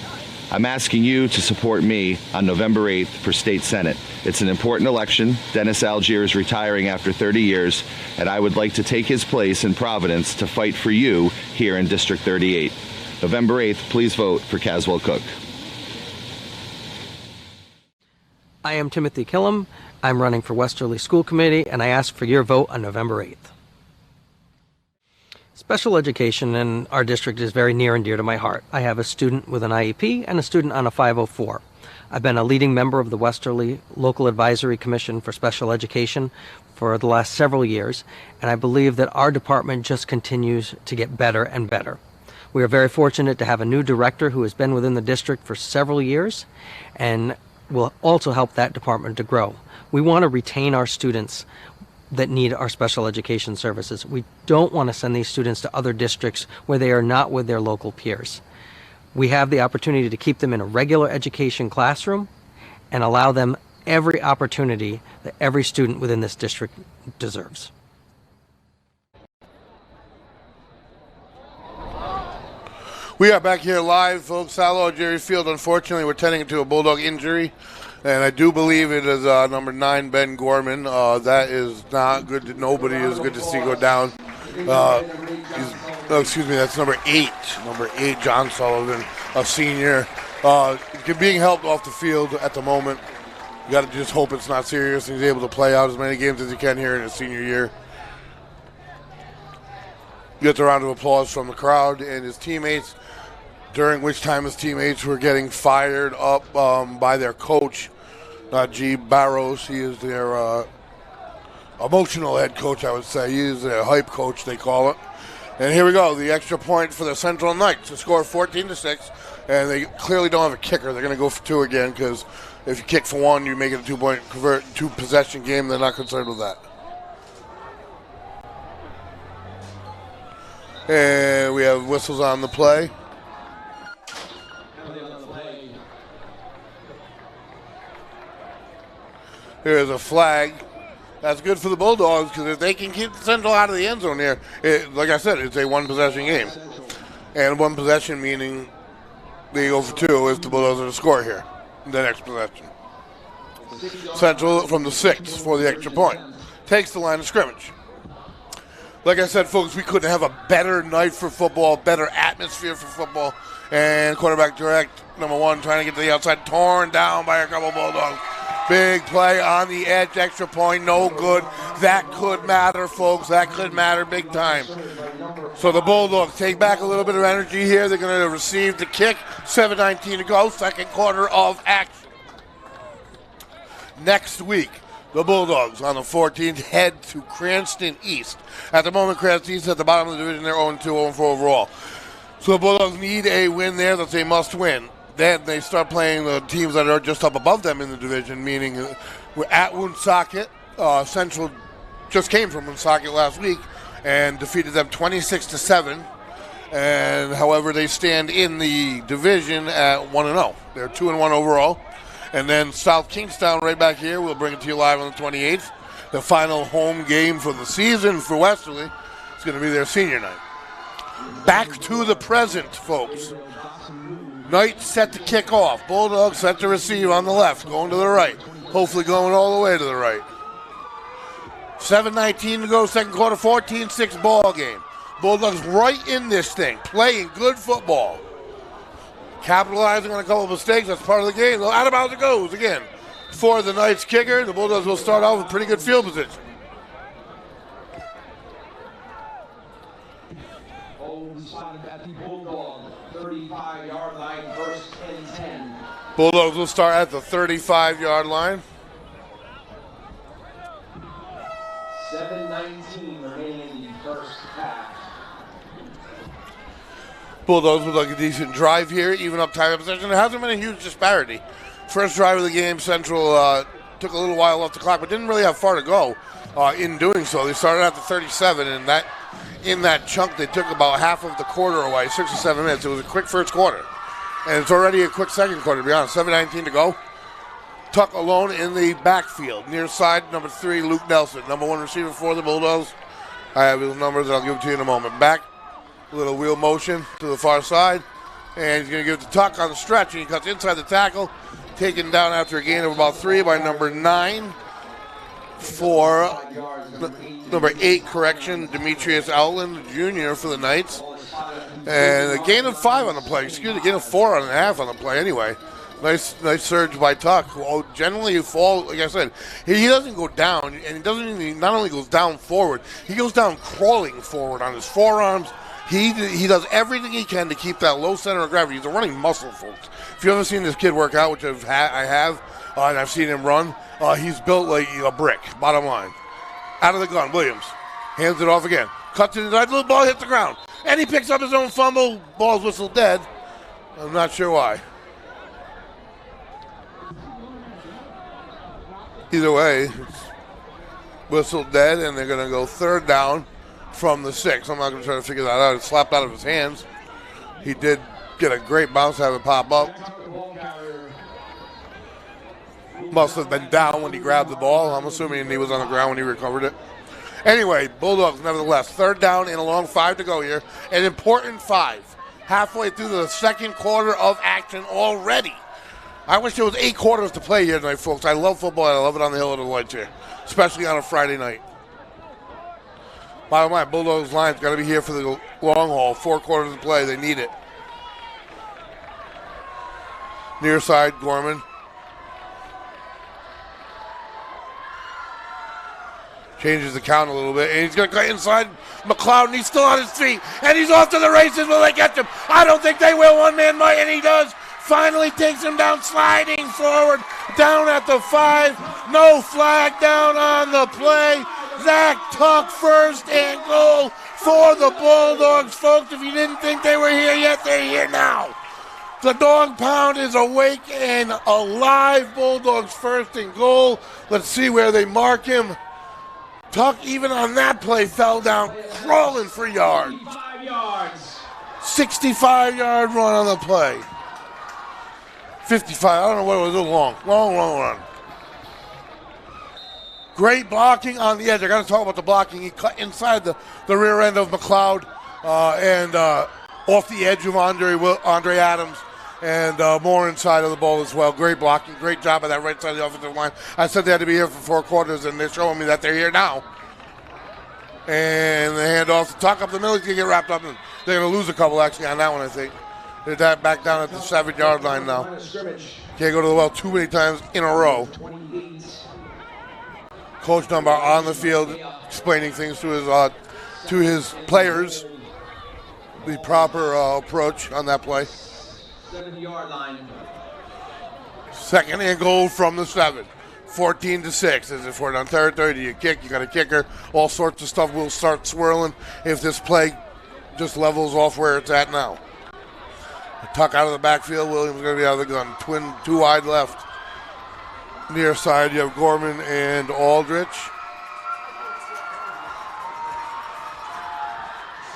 I'm asking you to support me on November 8th for State Senate. It's an important election. Dennis Algier is retiring after 30 years, and I would like to take his place in Providence to fight for you here in District 38. November 8th, please vote for Caswell Cook. I am Timothy Killam. I'm running for Westerly School Committee, and I ask for your vote on November 8th. Special education in our district is very near and dear to my heart. I have a student with an IEP and a student on a 504. I've been a leading member of the Westerly Local Advisory Commission for Special Education for the last several years, and I believe that our department just continues to get better and better. We are very fortunate to have a new director who has been within the district for several years and will also help that department to grow. We want to retain our students that need our special education services. We don't want to send these students to other districts where they are not with their local peers. We have the opportunity to keep them in a regular education classroom and allow them every opportunity that every student within this district deserves. We are back here live, folks. Salvo Jerry Field. Unfortunately, we're tending to a Bulldog injury. And I do believe it is number 9, Ben Gorman. That is not good. Nobody is good to see go down. That's number 8. Number 8, John Sullivan, a senior. Being helped off the field at the moment. You got to just hope it's not serious and he's able to play out as many games as he can here in his senior year. Gets a round of applause from the crowd and his teammates, during which time his teammates were getting fired up by their coach, G. Barrows. He is their emotional head coach, I would say. He is their hype coach, they call it. And here we go, the extra point for the Central Knights to score 14-6. And they clearly don't have a kicker. They're going to go for 2 again because if you kick for 1, you make it a 2-point convert, 2-possession game. They're not concerned with that. And we have whistles on the play. Here's a flag. That's good for the Bulldogs because if they can keep Central out of the end zone here, like I said, it's a 1-possession game. And 1 possession meaning they go for 2 if the Bulldogs are to score here in the next possession. Central from the 6 for the extra point. Takes the line of scrimmage. Like I said, folks, we couldn't have a better night for football, better atmosphere for football. And quarterback direct, number 1, trying to get to the outside, torn down by a couple Bulldogs. Big play on the edge, extra point, no good. That could matter, folks. That could matter big time. So the Bulldogs take back a little bit of energy here. They're going to receive the kick. 7:19 to go, second quarter of action. Next week, the Bulldogs on the 14th head to Cranston East. At the moment, Cranston East at the bottom of the division. They're 0-2, 0-4 overall. So the Bulldogs need a win there that they must win. Then they start playing the teams that are just up above them in the division, meaning we're at Woonsocket. Central just came from Woonsocket last week and defeated them 26-7. And however, they stand in the division at 1-0. They're 2-1 overall. And then South Kingstown right back here. We'll bring it to you live on the 28th. The final home game for the season for Westerly is going to be their senior night. Back to the present, folks. Night set to kick off. Bulldogs set to receive on the left, going to the right. Hopefully going all the way to the right. 7:19 to go, second quarter, 14-6 ball game. Bulldogs right in this thing, playing good football. Capitalizing on a couple of mistakes, that's part of the game. Out of bounds it goes again. For the Knights kicker, the Bulldogs will start off with pretty good field position. At the Bulldog 35-yard line, first and 10. Bulldogs will start at the 35-yard line. 7:19 remaining in the first half. Bulldogs with like a decent drive here, even up time of possession. There hasn't been a huge disparity. First drive of the game, Central took a little while off the clock, but didn't really have far to go in doing so. They started at the 37, and in that chunk, they took about half of the quarter away, 6 or 7 minutes. It was a quick first quarter, and it's already a quick second quarter, to be honest. 7:19 to go. Tuck alone in the backfield. Near side, number 3, Luke Nelson, number 1 receiver for the Bulldogs. I have his numbers, I'll give them to you in a moment. Back. Little wheel motion to the far side. And he's going to give it to Tuck on the stretch. And he cuts inside the tackle. Taken down after a gain of about 3 by number 9 for number 8, Demetrius Outland Jr. for the Knights. And a gain of 5 on the play. Excuse me, a gain of 4.5 on the play anyway. Nice surge by Tuck. Who generally you fall, like I said, he doesn't go down. And he not only goes down forward, he goes down crawling forward on his forearms. He does everything he can to keep that low center of gravity. He's a running muscle, folks. If you've ever seen this kid work out, which I have, and I've seen him run, he's built like a brick, bottom line. Out of the gun, Williams. Hands it off again. Cuts it inside, little ball hits the ground. And he picks up his own fumble. Ball's whistled dead. I'm not sure why. Either way, it's whistled dead, and they're going to go third down from the 6. I'm not going to try to figure that out. It slapped out of his hands. He did get a great bounce, have it pop up. Must have been down when he grabbed the ball. I'm assuming he was on the ground when he recovered it. Anyway, Bulldogs, nevertheless, third down and a long 5 to go here. An important 5. Halfway through the second quarter of action already. I wish there was 8 quarters to play here tonight, folks. I love football, and I love it on the Hill of the Lights here, especially on a Friday night. Bottom line, Bulldogs line's got to be here for the long haul. 4 quarters to play. They need it. Near side, Gorman. Changes the count a little bit. And he's going to cut inside McLeod, and he's still on his feet. And he's off to the races. Will they catch him? I don't think they will. One man might, and he does. Finally takes him down, sliding forward, down at the 5. No flag down on the play. Zach Tuck, first and goal for the Bulldogs, folks. If you didn't think they were here yet, they're here now. The dog pound is awake and alive. Bulldogs first and goal. Let's see where they mark him. Tuck, even on that play, fell down, crawling for yards. 65 yards. 65-yard run on the play. 55, I don't know what it was, a long run. Great blocking on the edge. I got to talk about the blocking. He cut inside the rear end of McLeod and off the edge of Andre Adams and more inside of the ball as well. Great blocking. Great job of that right side of the offensive line. I said they had to be here for 4 quarters, and they're showing me that they're here now. And the handoff to Tuck up the middle. He's going to get wrapped up. They're going to lose a couple, actually, on that one, I think. They're back down at the 7-yard line now. Can't go to the well too many times in a row. Coach Dunbar on the field explaining things to his players. The proper approach on that play. 70-yard line. Second and goal from the 7. 14-6. As if we're on territory, do you kick? You got a kicker. All sorts of stuff will start swirling if this play just levels off where it's at now. A tuck out of the backfield. Williams going to be out of the gun. Two wide left. Near side, you have Gorman and Aldrich.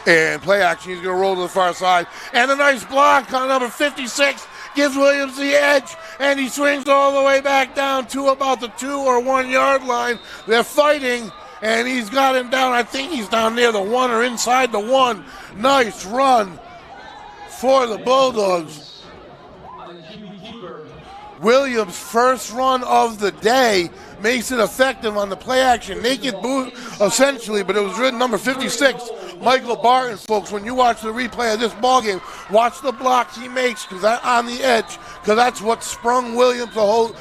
And play action, he's going to roll to the far side. And a nice block on number 56 gives Williams the edge. And he swings all the way back down to about the 2 or 1 yard line. They're fighting, and he's got him down. I think he's down near the 1 or inside the 1. Nice run for the Bulldogs. Williams' first run of the day makes it effective on the play action. Naked boot, essentially, but it was written number 56. Michael Barton, folks, when you watch the replay of this ballgame, watch the block he makes because that on the edge, because that's what sprung Williams for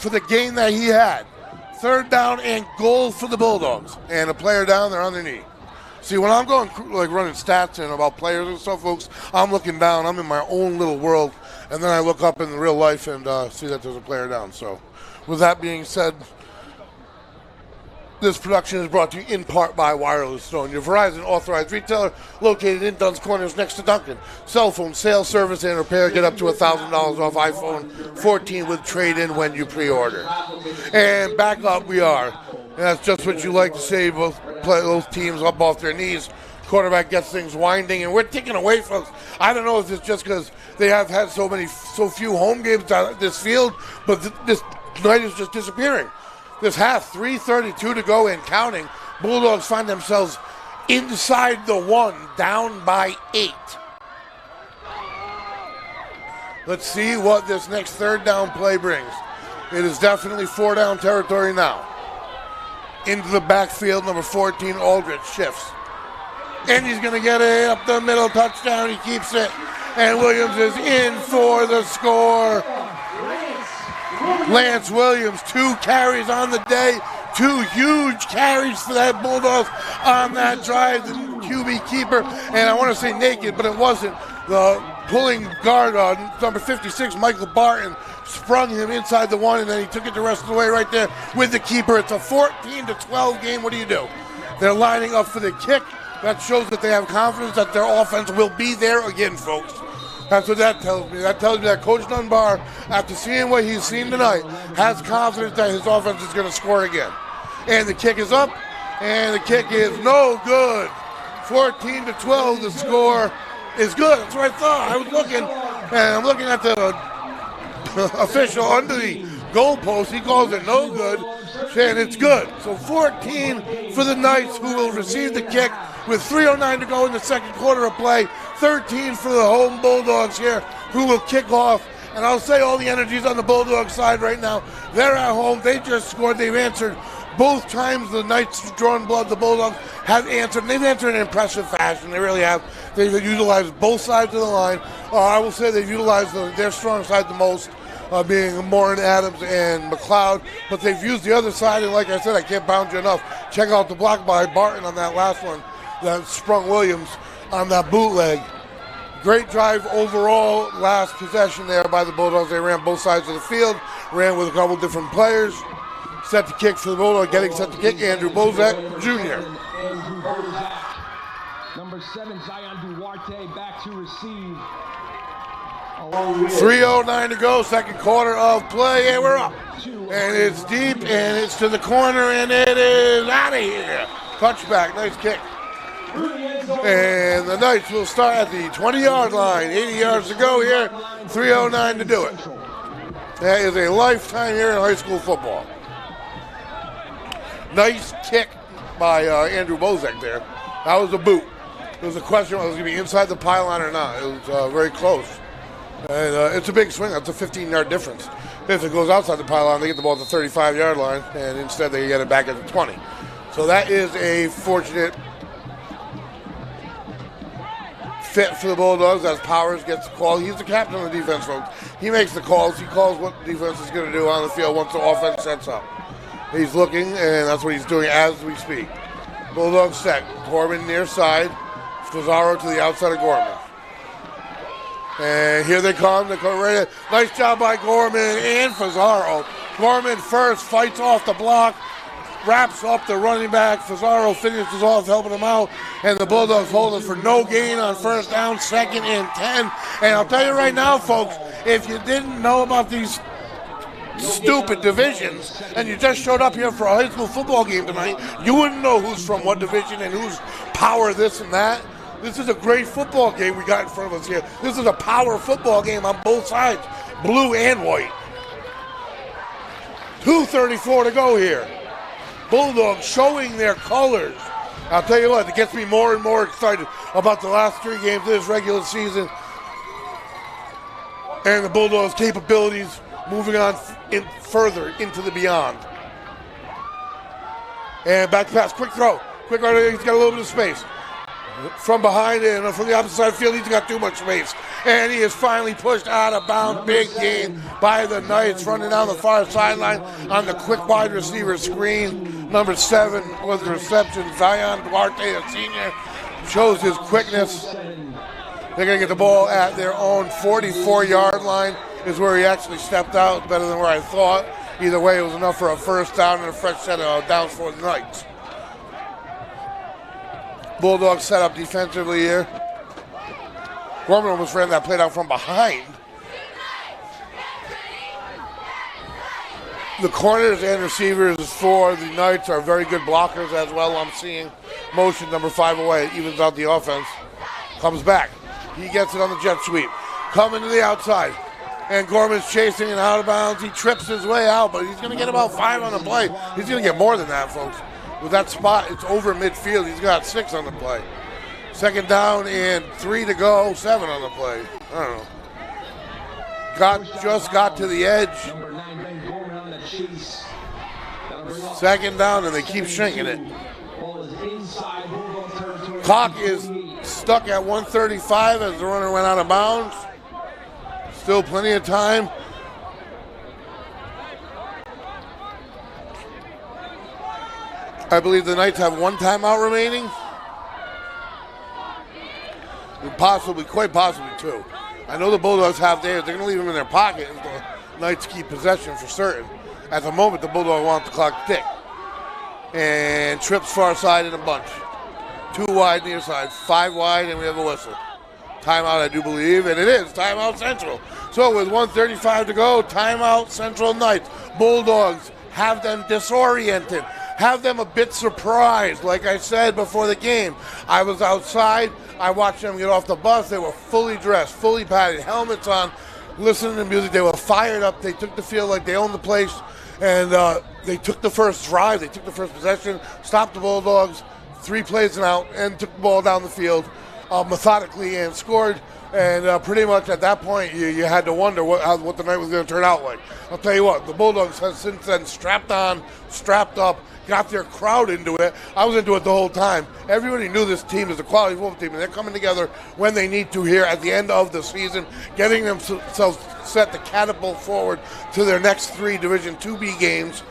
the game that he had. 3rd down and goal for the Bulldogs. And a player down there on their knee. See, when I'm going like running stats and about players and stuff, folks, I'm looking down. I'm in my own little world, and then I look up in real life and see that there's a player down. So, with that being said, this production is brought to you in part by Wireless Stone, your Verizon authorized retailer located in Dunn's Corners next to Duncan. Cell phone sales, service, and repair. Get up to $1,000 off iPhone 14 with trade-in when you pre-order. And back up we are. And that's just what you like to see, both teams up off their knees. Quarterback gets things winding, and we're ticking away, folks. I don't know if it's just because they have had so few home games on this field, but this night is just disappearing. This half, 3:32 to go and counting. Bulldogs find themselves inside the 1, down by 8. Let's see what this next 3rd down play brings. It is definitely 4-down territory now. Into the backfield, number 14, Aldrich shifts. And he's going to get it up the middle, touchdown. He keeps it. And Williams is in for the score. Lance Williams, 2 carries on the day. 2 huge carries for that Bulldogs on that drive. The QB keeper, and I want to say naked, but it wasn't. The pulling guard, number 56, Michael Barton, sprung him inside the 1, and then he took it the rest of the way right there with the keeper. It's a 14-12 game. What do? They're lining up for the kick. That shows that they have confidence that their offense will be there again, folks. That's what that tells me. That tells me that Coach Dunbar, after seeing what he's seen tonight, has confidence that his offense is going to score again. And the kick is up, and the kick is no good. 14-12, the score is good. That's what I thought. I was looking, and I'm looking at the official under the goalpost. He calls it no good, saying it's good. So 14 for the Knights, who will receive the kick with 3:09 to go in the second quarter of play. 13 for the home Bulldogs here, who will kick off. And I'll say all the energy's on the Bulldogs side right now. They're at home. They just scored. They've answered both times the Knights drawn blood. The Bulldogs have answered. And they've answered in impressive fashion. They really have. They've utilized both sides of the line. I will say they've utilized their strong side the most, being Morin, Adams, and McLeod. But they've used the other side. And like I said, I can't bound you enough. Check out the block by Barton on that last one that sprung Williams on that bootleg. Great drive overall. Last possession there by the Bulldogs. They ran both sides of the field, ran with a couple different players. Set to kick for the Bulldogs. Getting set to kick, Andrew Bozak Jr. Number 7, Zion Duarte back to receive. 3:09 to go, second quarter of play, and we're up. And it's deep, and it's to the corner, and it is out of here. Touchback, nice kick. And the Knights will start at the 20-yard line. 80 yards to go here. 3:09 to do it. That is a lifetime here in high school football. Nice kick by Andrew Bozak there. That was a boot. It was a question whether it was going to be inside the pylon or not. It was very close. And it's a big swing. That's a 15-yard difference. If it goes outside the pylon, they get the ball at the 35-yard line, and instead they get it back at the 20. So that is a fortunate fit for the Bulldogs as Powers gets the call. He's the captain of the defense, folks. He makes the calls. He calls what the defense is going to do on the field once the offense sets up. He's looking, and that's what he's doing as we speak. Bulldogs set. Gorman near side. Fazaro to the outside of Gorman. And here they come. They come right in. Nice job by Gorman and Fazaro Gorman first, fights off the block, wraps up the running back. Fazaro finishes off, helping him out, and the Bulldogs hold it for no gain on first down, 2nd and 10. And I'll tell you right now, folks, if you didn't know about these stupid divisions and you just showed up here for a high school football game tonight, you wouldn't know who's from what division and who's power this and that. This is a great football game we got in front of us here. This is a power football game on both sides, blue and white. 2:34 to go here. Bulldogs showing their colors. I'll tell you what, it gets me more and more excited about the last 3 games of this regular season and the Bulldogs' capabilities moving on further into the beyond. And back pass, quick throw. Quick throw, he's got a little bit of space. From behind and from the opposite side of the field, he's got too much space. And he is finally pushed out of bounds. Big gain by the Knights, running down the far sideline on the quick wide receiver screen. Number 7 was the reception. Zion Duarte, a senior, shows his quickness. They're going to get the ball at their own 44-yard line is where he actually stepped out. Better than where I thought. Either way, it was enough for a first down and a fresh set of downs for the Knights. Bulldogs set up defensively here. Gorman almost ran that play out from behind. The corners and receivers for the Knights are very good blockers as well. I'm seeing motion number 5 away, evens out the offense. Comes back. He gets it on the jet sweep. Coming to the outside. And Gorman's chasing and out of bounds. He trips his way out, but he's going to get about 5 on the play. He's going to get more than that, folks. With that spot, it's over midfield. He's got 6 on the play. 2nd down and 3 to go, 7 on the play. I don't know. Just got to the edge. 2nd down, and they keep shrinking it. Clock is stuck at 1:35 as the runner went out of bounds. Still plenty of time. I believe the Knights have 1 timeout remaining. And quite possibly 2. I know the Bulldogs have theirs. They're going to leave them in their pocket if the Knights keep possession for certain. At the moment, the Bulldogs want the clock to tick. And trips far side in a bunch. 2 wide near side, 5 wide, and we have a whistle. Timeout, I do believe, and it is timeout Central. So with 1:35 to go, timeout Central Knights. Bulldogs have them disoriented. Have them a bit surprised. Like I said before the game, I was outside. I watched them get off the bus. They were fully dressed, fully padded, helmets on, listening to music. They were fired up. They took the field like they owned the place. And they took the first drive. They took the first possession, stopped the Bulldogs, 3 plays and out, and took the ball down the field methodically and scored. And pretty much at that point, you had to wonder what the night was going to turn out like. I'll tell you what, the Bulldogs have since then strapped on, strapped up, got their crowd into it. I was into it the whole time. Everybody knew this team is a quality football team, and they're coming together when they need to here at the end of the season, getting themselves set to catapult forward to their next 3 Division 2B games,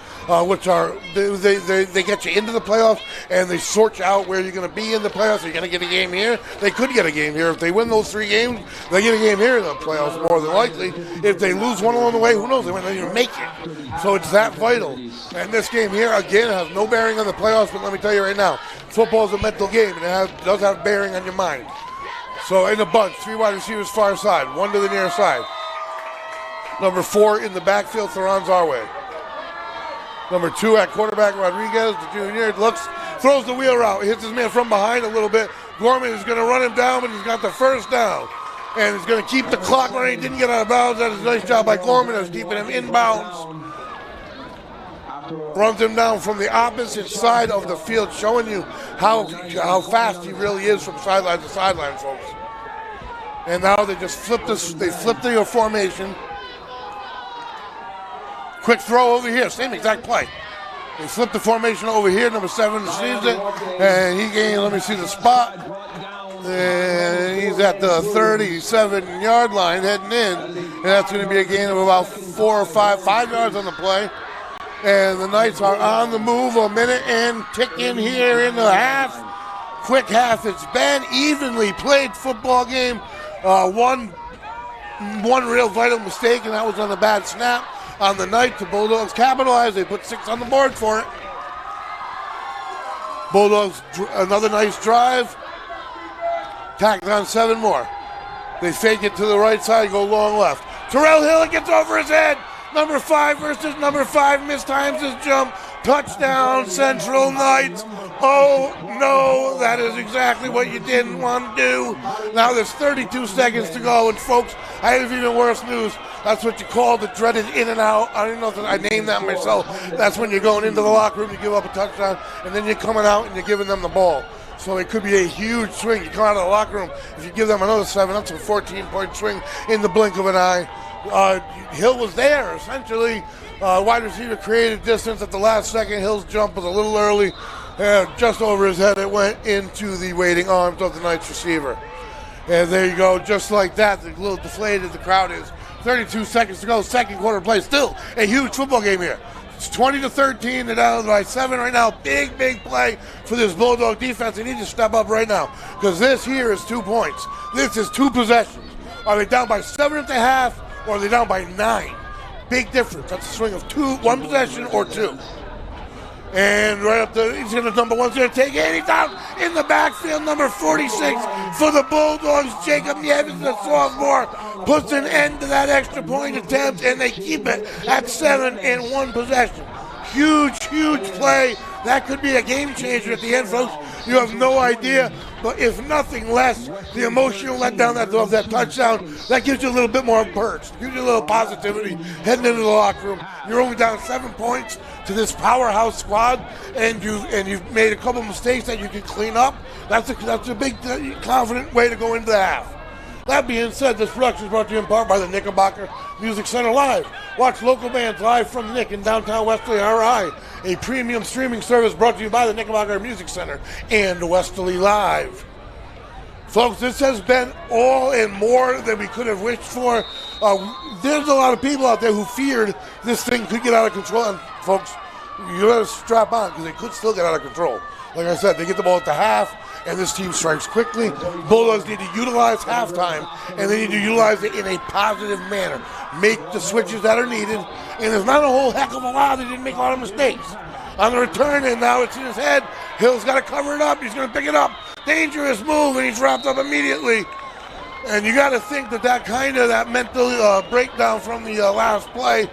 which are, they get you into the playoffs, and they sort you out where you're going to be in the playoffs. Are you going to get a game here? They could get a game here. If they win those 3 games, they get a game here in the playoffs more than likely. If they lose one along the way, who knows? They might not even make it. So it's that vital. And this game here, again, has no bearing on the playoffs, but let me tell you right now, football is a mental game, and it does have bearing on your mind. So in a bunch, 3 wide receivers far side, 1 to the near side. Number 4 in the backfield, Theron's our way. Number 2 at quarterback, Rodriguez, the junior, looks, throws the wheel route, hits his man from behind a little bit. Gorman is going to run him down, but he's got the first down. And he's going to keep the clock running. He didn't get out of bounds. That is a nice job by Gorman of keeping him inbounds. Runs him down from the opposite side of the field, showing you how fast he really is from sideline to sideline, folks. And now they just flipped the formation. Quick throw over here, same exact play. They flipped the formation over here. Number 7 receives it, and he gained, let me see the spot. And he's at the 37-yard line heading in. And that's going to be a gain of about 4 or 5 yards on the play. And the Knights are on the move, a minute and ticking here in the half. Quick half. It's been evenly played football game. One real vital mistake, and that was on the bad snap. on the night. The Bulldogs capitalized. They put 6 on the board for it. Bulldogs, another nice drive. Tacked on 7 more. They fake it to the right side, go long left. Terrell Hill, it gets over his head. Number 5 versus number 5, mistimes his jump. Touchdown, Central Knights. Oh, no, that is exactly what you didn't want to do. Now there's 32 seconds to go, and folks, I have even worse news. That's what you call the dreaded in and out. I don't know if I named that myself. That's when you're going into the locker room, you give up a touchdown, and then you're coming out and you're giving them the ball. So it could be a huge swing. You come out of the locker room, if you give them another 7, that's a 14-point swing in the blink of an eye. Hill was there, essentially. Wide receiver created distance at the last second. Hill's jump was a little early. Just over his head, it went into the waiting arms of the Knights receiver. And there you go, just like that. A little deflated the crowd is. 32 seconds to go, second quarter play. Still a huge football game here. It's 20-13. They're down by 7 right now. Big play for this Bulldog defense. They need to step up right now because this here is 2 points. This is 2 possessions. Are they down by 7 at the half or are they down by 9? Big difference. That's a swing of 1 possession or 2. And right up the, he's going to number 1's going to take it. He's down in the backfield, number 46 for the Bulldogs. Jacob Yevons, the sophomore, puts an end to that extra point attempt, and they keep it at 7 in 1 possession. Huge play. That could be a game changer at the end, folks. You have no idea. But if nothing less, the emotional letdown of that touchdown, that gives you a little bit more perch. Gives you a little positivity heading into the locker room. You're only down 7 points to this powerhouse squad, and you've made a couple mistakes that you can clean up. That's a big, confident way to go into the half. That being said, this production is brought to you in part by the Knickerbocker Music Center Live. Watch local bands live from Nick in downtown Westerly RI, a premium streaming service brought to you by the Knickerbocker Music Center and Westerly Live. Folks, this has been all and more than we could have wished for. There's a lot of people out there who feared this thing could get out of control. And folks, you better strap on because it could still get out of control. Like I said, they get the ball at the half, and this team strikes quickly. Bulldogs need to utilize halftime, and they need to utilize it in a positive manner. Make the switches that are needed, and there's not a whole heck of a lot. They didn't make a lot of mistakes. On the return, and now it's in his head. Hill's got to cover it up. He's going to pick it up. Dangerous move, and he's wrapped up immediately. And you got to think that mental breakdown from the last play,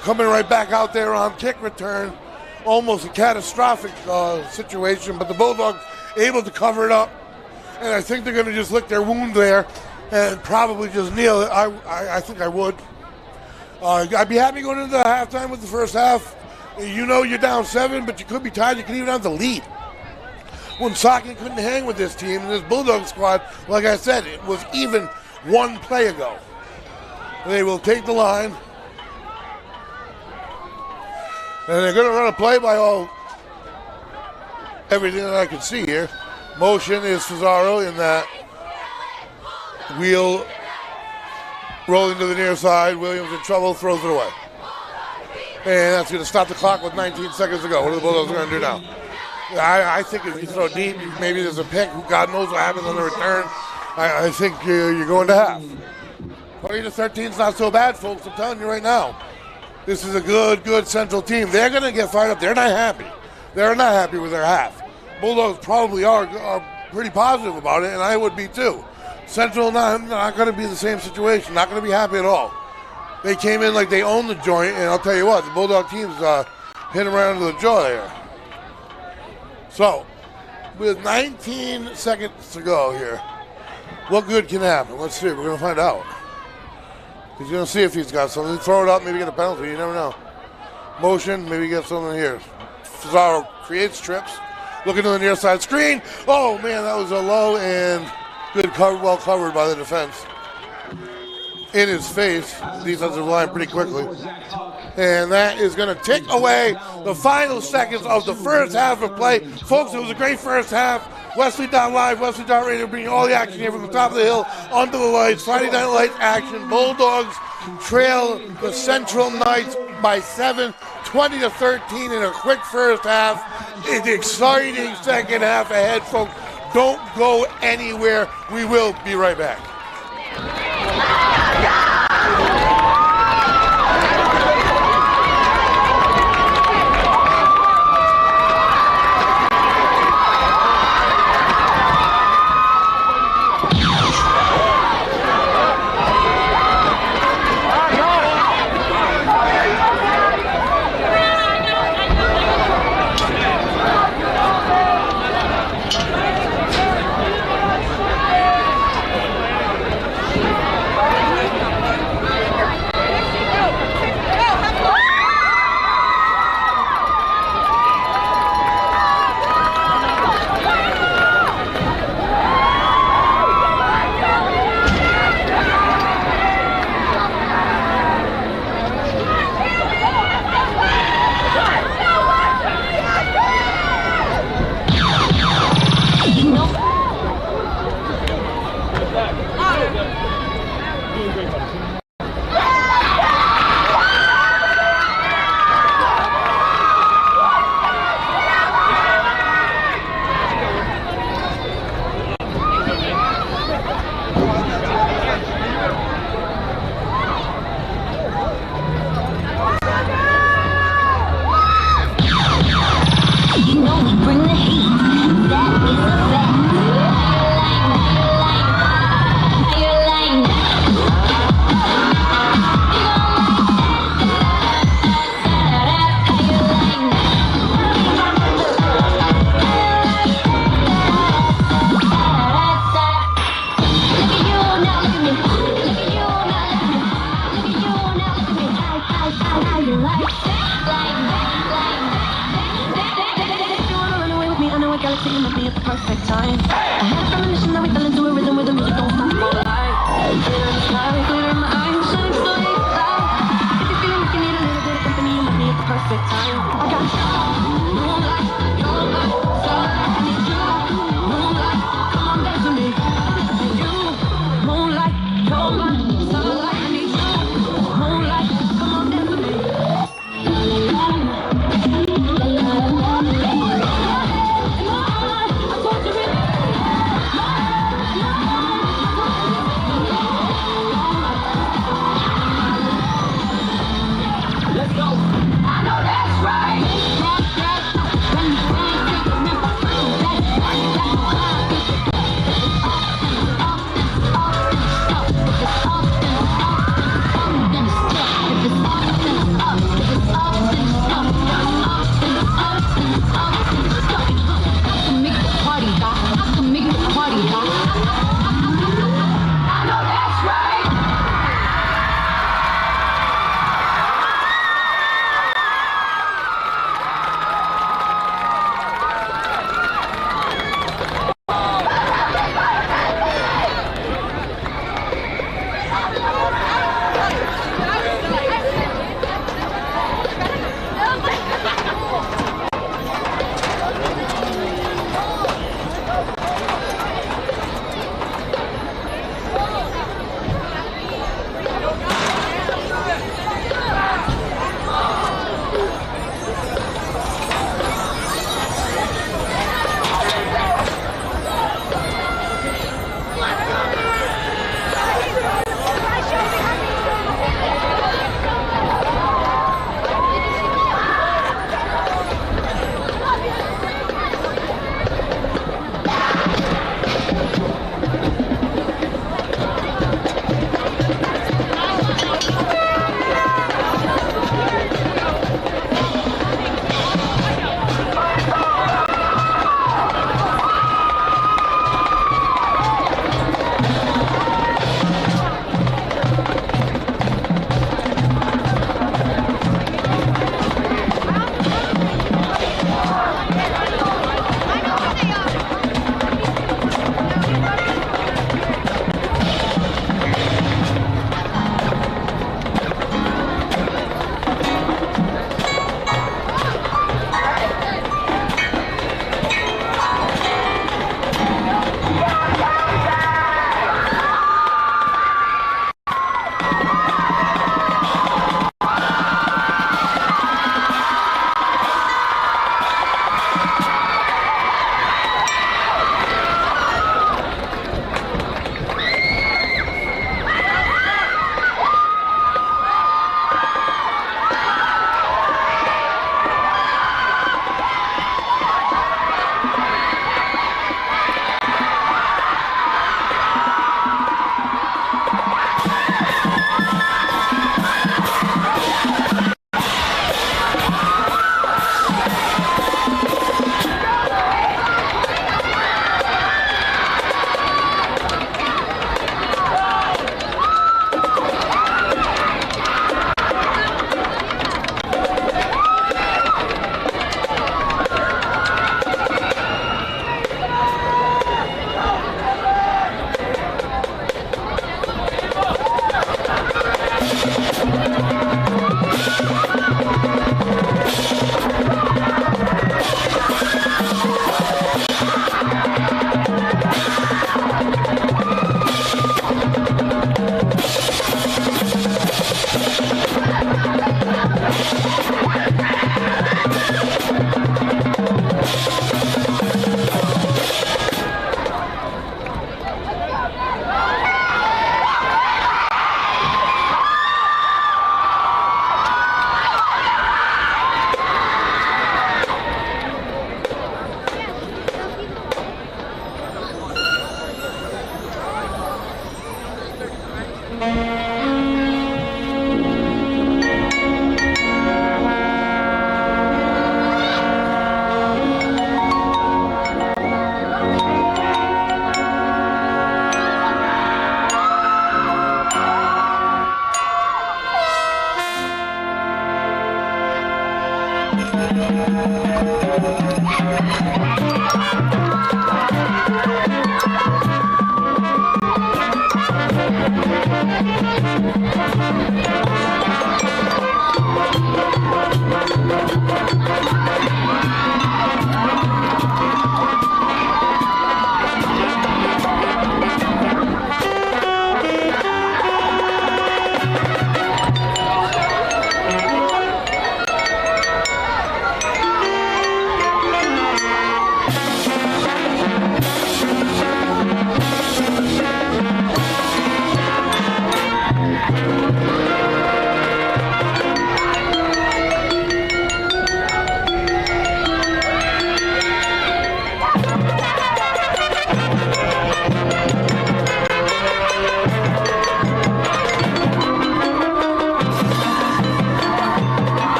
coming right back out there on kick return, almost a catastrophic situation, but the Bulldogs able to cover it up, and I think they're going to just lick their wound there and probably just kneel it. I think I would. I'd be happy going into the halftime with the first half. You know you're down 7, but you could be tied. You could even have the lead. Woonsocket couldn't hang with this team, and this Bulldog squad, like I said, it was even 1 play ago. They will take the line, and they're going to run a play by everything that I can see here. Motion is Cesaro in that wheel rolling to the near side. Williams in trouble, throws it away. And that's going to stop the clock with 19 seconds to go. What are the Bulldogs going to do now? I think if you throw deep, maybe there's a pick. God knows what happens on the return. I think you're going to half. 20-13 is not so bad, folks. I'm telling you right now. This is a good Central team. They're going to get fired up. They're not happy. They're not happy with their half. Bulldogs probably are pretty positive about it, and I would be too. Central not going to be the same situation. Not going to be happy at all. They came in like they own the joint, and I'll tell you what, the Bulldog team's hit around to the jaw here. So, with 19 seconds to go here, what good can happen? Let's see. We're going to find out. He's going to see if he's got something. Throw it up, maybe get a penalty. You never know. Motion, maybe get something here. Cesaro creates trips. Looking to the near side screen. Oh, man, that was a low and good cover, well covered by the defense. In his face, defensive line pretty quickly. And that is going to tick away the final seconds of the first half of play. Folks, it was a great first half. Westerly.live, Westerly.radio, bringing all the action here from the top of the hill onto the lights. Friday Night Lights action. Bulldogs trail the Central Knights by 7, 20-13 in a quick first half. It's an exciting second half ahead, folks. Don't go anywhere. We will be right back. Galaxy, you met me at the perfect time. I had a premonition that we fell into a rhythm where the music don't stop for life. Glitter in the sky, glitter in my eyes, shining so bright. If you're feeling like you need a little bit of company, you met me at the perfect time. I got moonlight, your light, starlight, I need you. Moonlight, come on dance with me. You, moonlight, your light, starlight, I need you. Moonlight, come on dance with me.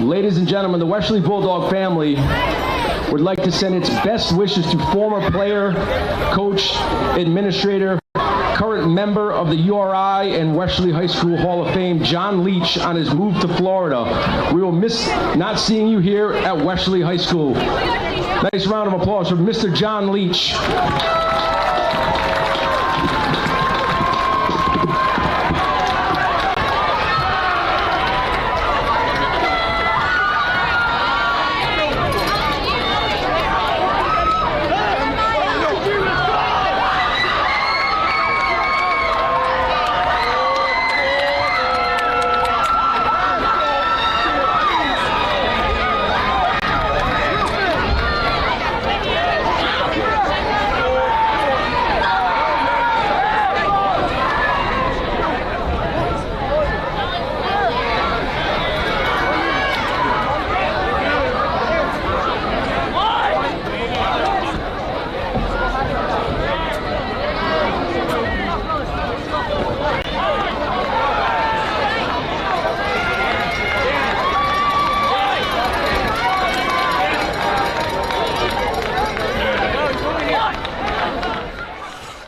Ladies and gentlemen, the Westerly Bulldog family would like to send its best wishes to former player, coach, administrator, current member of the URI and Westerly High School Hall of Fame, John Leach, on his move to Florida. We will miss not seeing you here at Westerly High School. Nice round of applause for Mr. John Leach.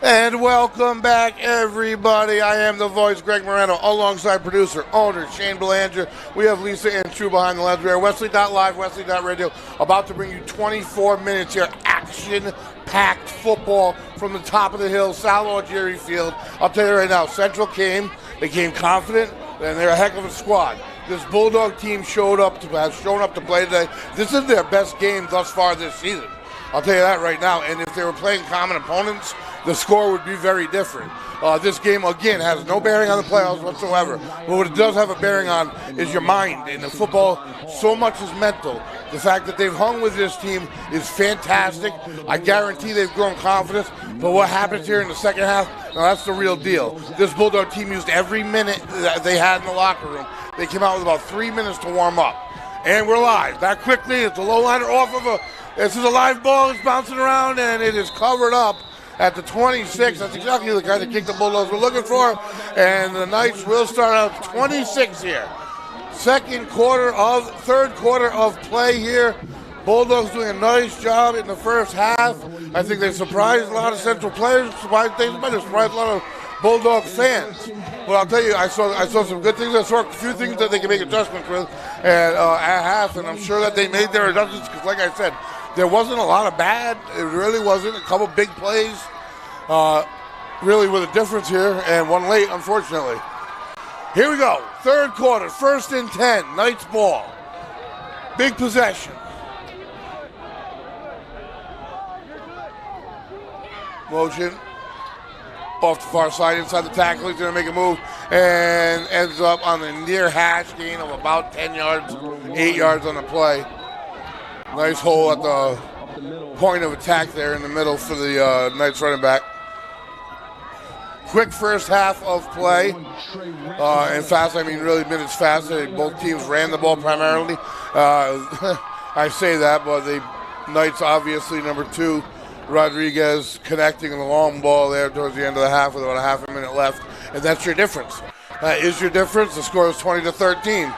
And welcome back, everybody. I am the voice, Greg Moreno, alongside producer, owner, Shane Belanger. We have Lisa and True behind the lens. We are Wesley.live, Wesley.radio, about to bring you 24 minutes here, action-packed football from the top of the hill, Sal Algieri Field. I'll tell you right now, Central came confident, and they're a heck of a squad. This Bulldog team has shown up to play today. This is their best game thus far this season. I'll tell you that right now. And if they were playing common opponents, the score would be very different. This game, again, has no bearing on the playoffs whatsoever. But what it does have a bearing on is your mind. And in football, so much is mental. The fact that they've hung with this team is fantastic. I guarantee they've grown confidence. But what happens here in the second half, now that's the real deal. This Bulldog team used every minute that they had in the locker room. They came out with about 3 minutes to warm up. And we're live. Back quickly, it's a low liner off of this is a live ball. It's bouncing around, and it is covered up at the 26. That's exactly the kind of kick the Bulldogs were looking for. And the Knights will start out 26 here. Third quarter of play here. Bulldogs doing a nice job in the first half. I think they surprised a lot of Central players. They might have surprised a lot of Bulldog fans. But I'll tell you, I saw some good things. I saw a few things that they can make adjustments with at half, and I'm sure that they made their adjustments because, like I said, there wasn't a lot of bad. It really wasn't. A couple big plays really with a difference here, and one late, unfortunately. Here we go. Third quarter, 1st and 10. Knights ball. Big possession. Motion. Off the far side, inside the tackle. He's going to make a move and ends up on the near hash gain of about 10 yards, 8 yards on the play. Nice hole at the point of attack there in the middle for the Knights running back. Quick first half of play. And fast, I mean really minutes fast. Both teams ran the ball primarily. I say that, but the Knights obviously number 2, Rodriguez connecting the long ball there towards the end of the half with about a half a minute left. And that's your difference. That is your difference. The score is 20-13.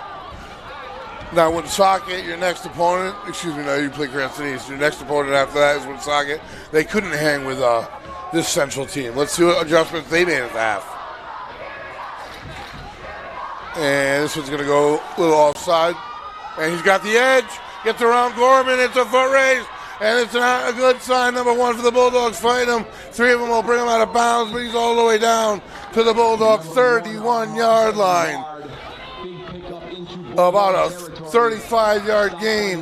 Now, Woonsocket, your next opponent, you play Cranston East. Your next opponent after that is Woonsocket. They couldn't hang with this Central team. Let's see what adjustments they made at the half. And this one's going to go a little offside. And he's got the edge. Gets around Gorman. It's a foot race. And it's not a good sign, number 1, for the Bulldogs fighting him. 3 of them will bring him out of bounds, but he's all the way down to the Bulldog 31-yard line. About a 35-yard gain.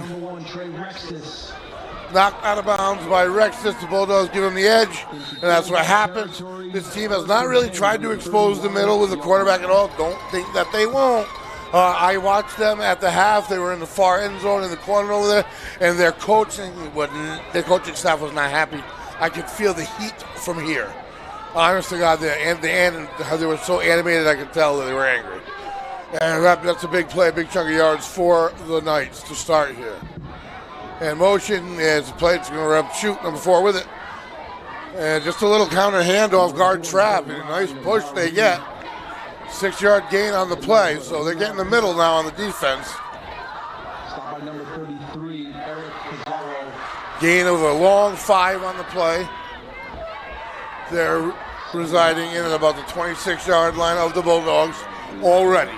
Knocked out of bounds by Rexis. The Bulldogs give him the edge, and that's what happens. This team has not really tried to expose the middle with the quarterback at all. Don't think that they won't. I watched them at the half. They were in the far end zone in the corner over there, and their coaching staff was not happy. I could feel the heat from here. Honest to God, they were so animated I could tell that they were angry. And that's a big play, a big chunk of yards for the Knights to start here. And motion is played. It's going to shoot number 4 with it. And just a little counter handoff guard trap. And a nice push they get. 6-yard gain on the play. So they're getting the middle now on the defense. Gain of a long 5 on the play. They're residing in and about the 26-yard line of the Bulldogs already.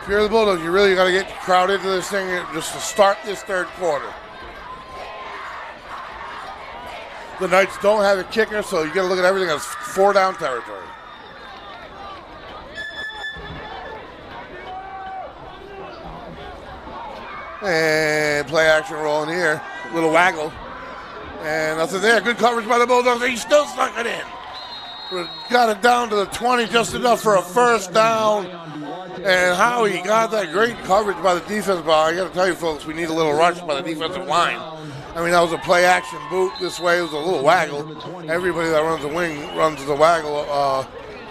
If you're the Bulldogs, you really got to get crowded into this thing just to start this third quarter. The Knights don't have a kicker, so you got to look at everything as 4-down territory. And play action rolling here. Little waggle. And nothing there. Good coverage by the Bulldogs. He still stuck it in. Got it down to the 20, just enough for a first down. And how he got that great coverage by the defense. But I got to tell you, folks, we need a little rush by the defensive line. I mean, that was a play action boot this way. It was a little waggle. Everybody that runs the wing runs the waggle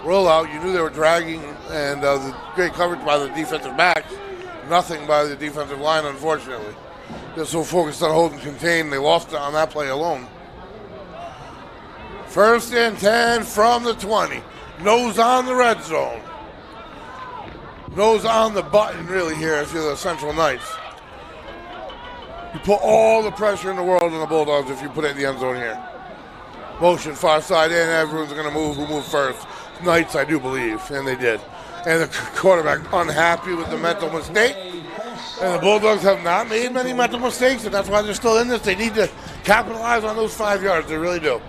rollout. You knew they were dragging, and the great coverage by the defensive backs. Nothing by the defensive line, unfortunately. They're so focused on holding contained, they lost it on that play alone. 1st and 10 from the 20. Nose on the red zone. Nose on the button, really, here if you're the Central Knights. You put all the pressure in the world on the Bulldogs if you put it in the end zone here. Motion far side in, everyone's going to move. Who moved first? Knights, I do believe, and they did. And the quarterback unhappy with the mental mistake. And the Bulldogs have not made many mental mistakes, and that's why they're still in this. They need to capitalize on those 5 yards. They really do.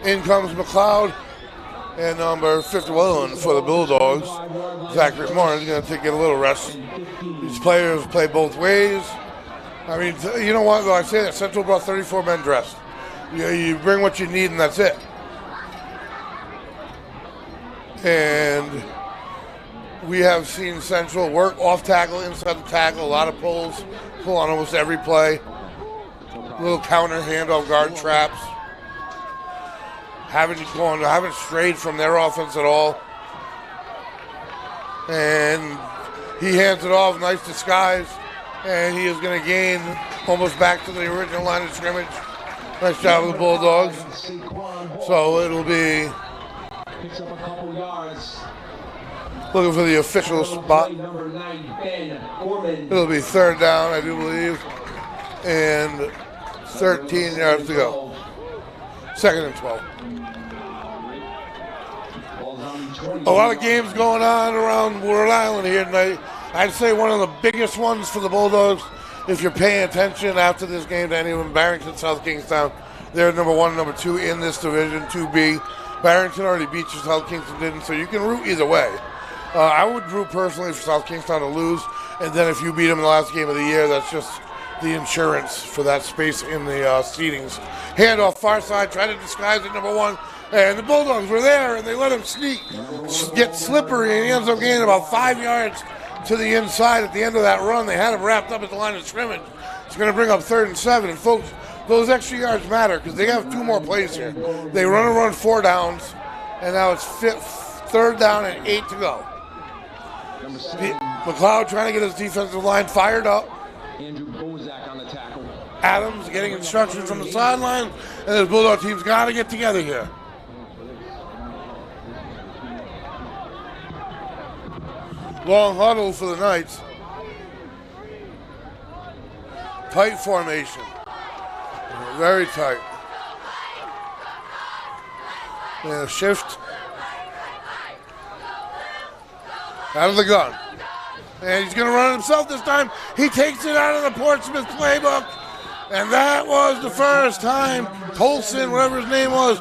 In comes McLeod and number 51 for the Bulldogs. Zachary Moore is going to get a little rest. These players play both ways. I mean, you know what? Though I say that Central brought 34 men dressed. You bring what you need, and that's it. And we have seen Central work off tackle, inside the tackle, a lot of pulls, pull on almost every play. Little counter handoff guard traps. Haven't strayed from their offense at all. And he hands it off, nice disguise. And he is going to gain almost back to the original line of scrimmage. Nice job of the Bulldogs. So it'll be Picks up a couple yards. Looking for the official spot. It'll be 3rd down, I do believe. And 13 yards to go. 2nd and 12. A lot of games going on around Rhode Island here tonight. I'd say one of the biggest ones for the Bulldogs, if you're paying attention after this game to anyone, Barrington, South Kingstown. They're number 1 and number 2 in this division, 2B. Barrington already beat you, South Kingston didn't, so you can root either way. I would root personally for South Kingstown to lose, and then if you beat them in the last game of the year, that's just the insurance for that space in the seedings. Handoff far side, try to disguise it, number 1, and the Bulldogs were there, and they let him sneak, get slippery, and he ends up gaining about 5 yards to the inside at the end of that run. They had him wrapped up at the line of scrimmage. It's going to bring up 3rd and 7, and folks, those extra yards matter because they have 2 more plays here. They run 4 downs, and now it's 3rd down and 8 to go. McLeod trying to get his defensive line fired up. Andrew Bozak on the tackle. Adams getting instructions from the sideline, and the Bulldog team's got to get together here. Long huddle for the Knights. Tight formation. Very tight. And a shift. Out of the gun. And he's going to run it himself this time. He takes it out of the Portsmouth playbook. And that was the first time Tolson, whatever his name was,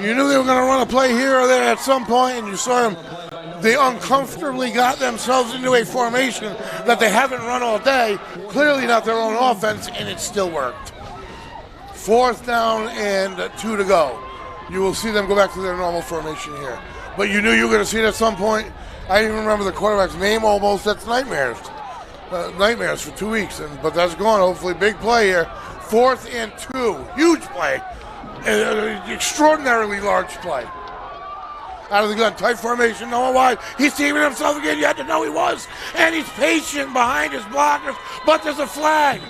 you knew they were going to run a play here or there at some point, and you saw him. They uncomfortably got themselves into a formation that they haven't run all day. Clearly not their own offense, and it still worked. 4th down and 2 to go. You will see them go back to their normal formation here. But you knew you were going to see it at some point. I didn't even remember the quarterback's name almost. That's nightmares. Nightmares for 2 weeks. But that's gone. Hopefully big play here. 4th and 2. Huge play. Extraordinarily large play. Out of the gun. Tight formation. No one wide. He's teaming himself again. You had to know he was. And he's patient behind his blockers. But there's a flag.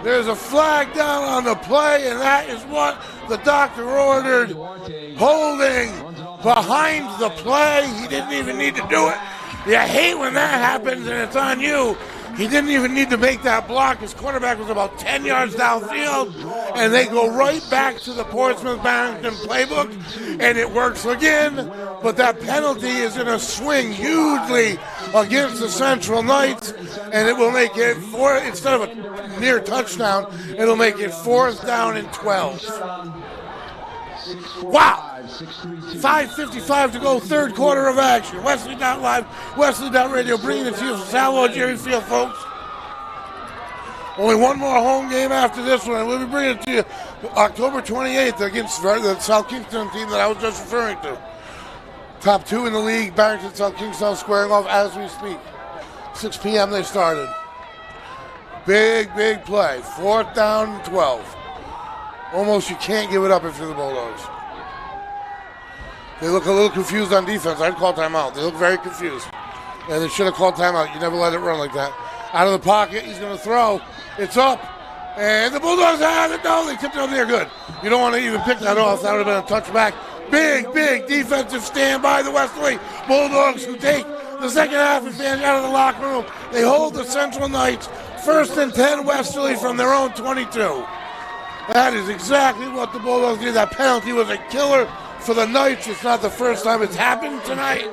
There's a flag down on the play, and that is what the doctor ordered. Holding behind the play. He didn't even need to do it. You hate when that happens and it's on you. He didn't even need to make that block. His quarterback was about 10 yards downfield, and they go right back to the Portsmouth-Barrington playbook, and it works again. But that penalty is going to swing hugely against the Central Knights, and it will make it instead of a near touchdown, it'll make it 4th down and 12. Wow! 5:55 to go, third quarter of action. Westerly.live, Westerly.radio, bringing it to you from Salvo Jerry Field, folks. Only one more home game after this one, and we'll be bringing it to you October 28th against the South Kingston team that I was just referring to. Top 2 in the league, Barrington, South Kingston squaring off as we speak. 6 p.m. they started. Big play. 4th down and 12. Almost you can't give it up if you're the Bulldogs. They look a little confused on defense. I'd call timeout. They look very confused. And they should have called timeout. You never let it run like that. Out of the pocket, he's going to throw. It's up. And the Bulldogs have it. No, they tipped it over there. Good. You don't want to even pick that off. That would have been a touchback. Big defensive stand by the Westerly Bulldogs, who take the second half advantage out of the locker room. They hold the Central Knights 1st and 10 Westerly from their own 22. That is exactly what the Bulldogs did. That penalty was a killer for the Knights. It's not the first time it's happened tonight.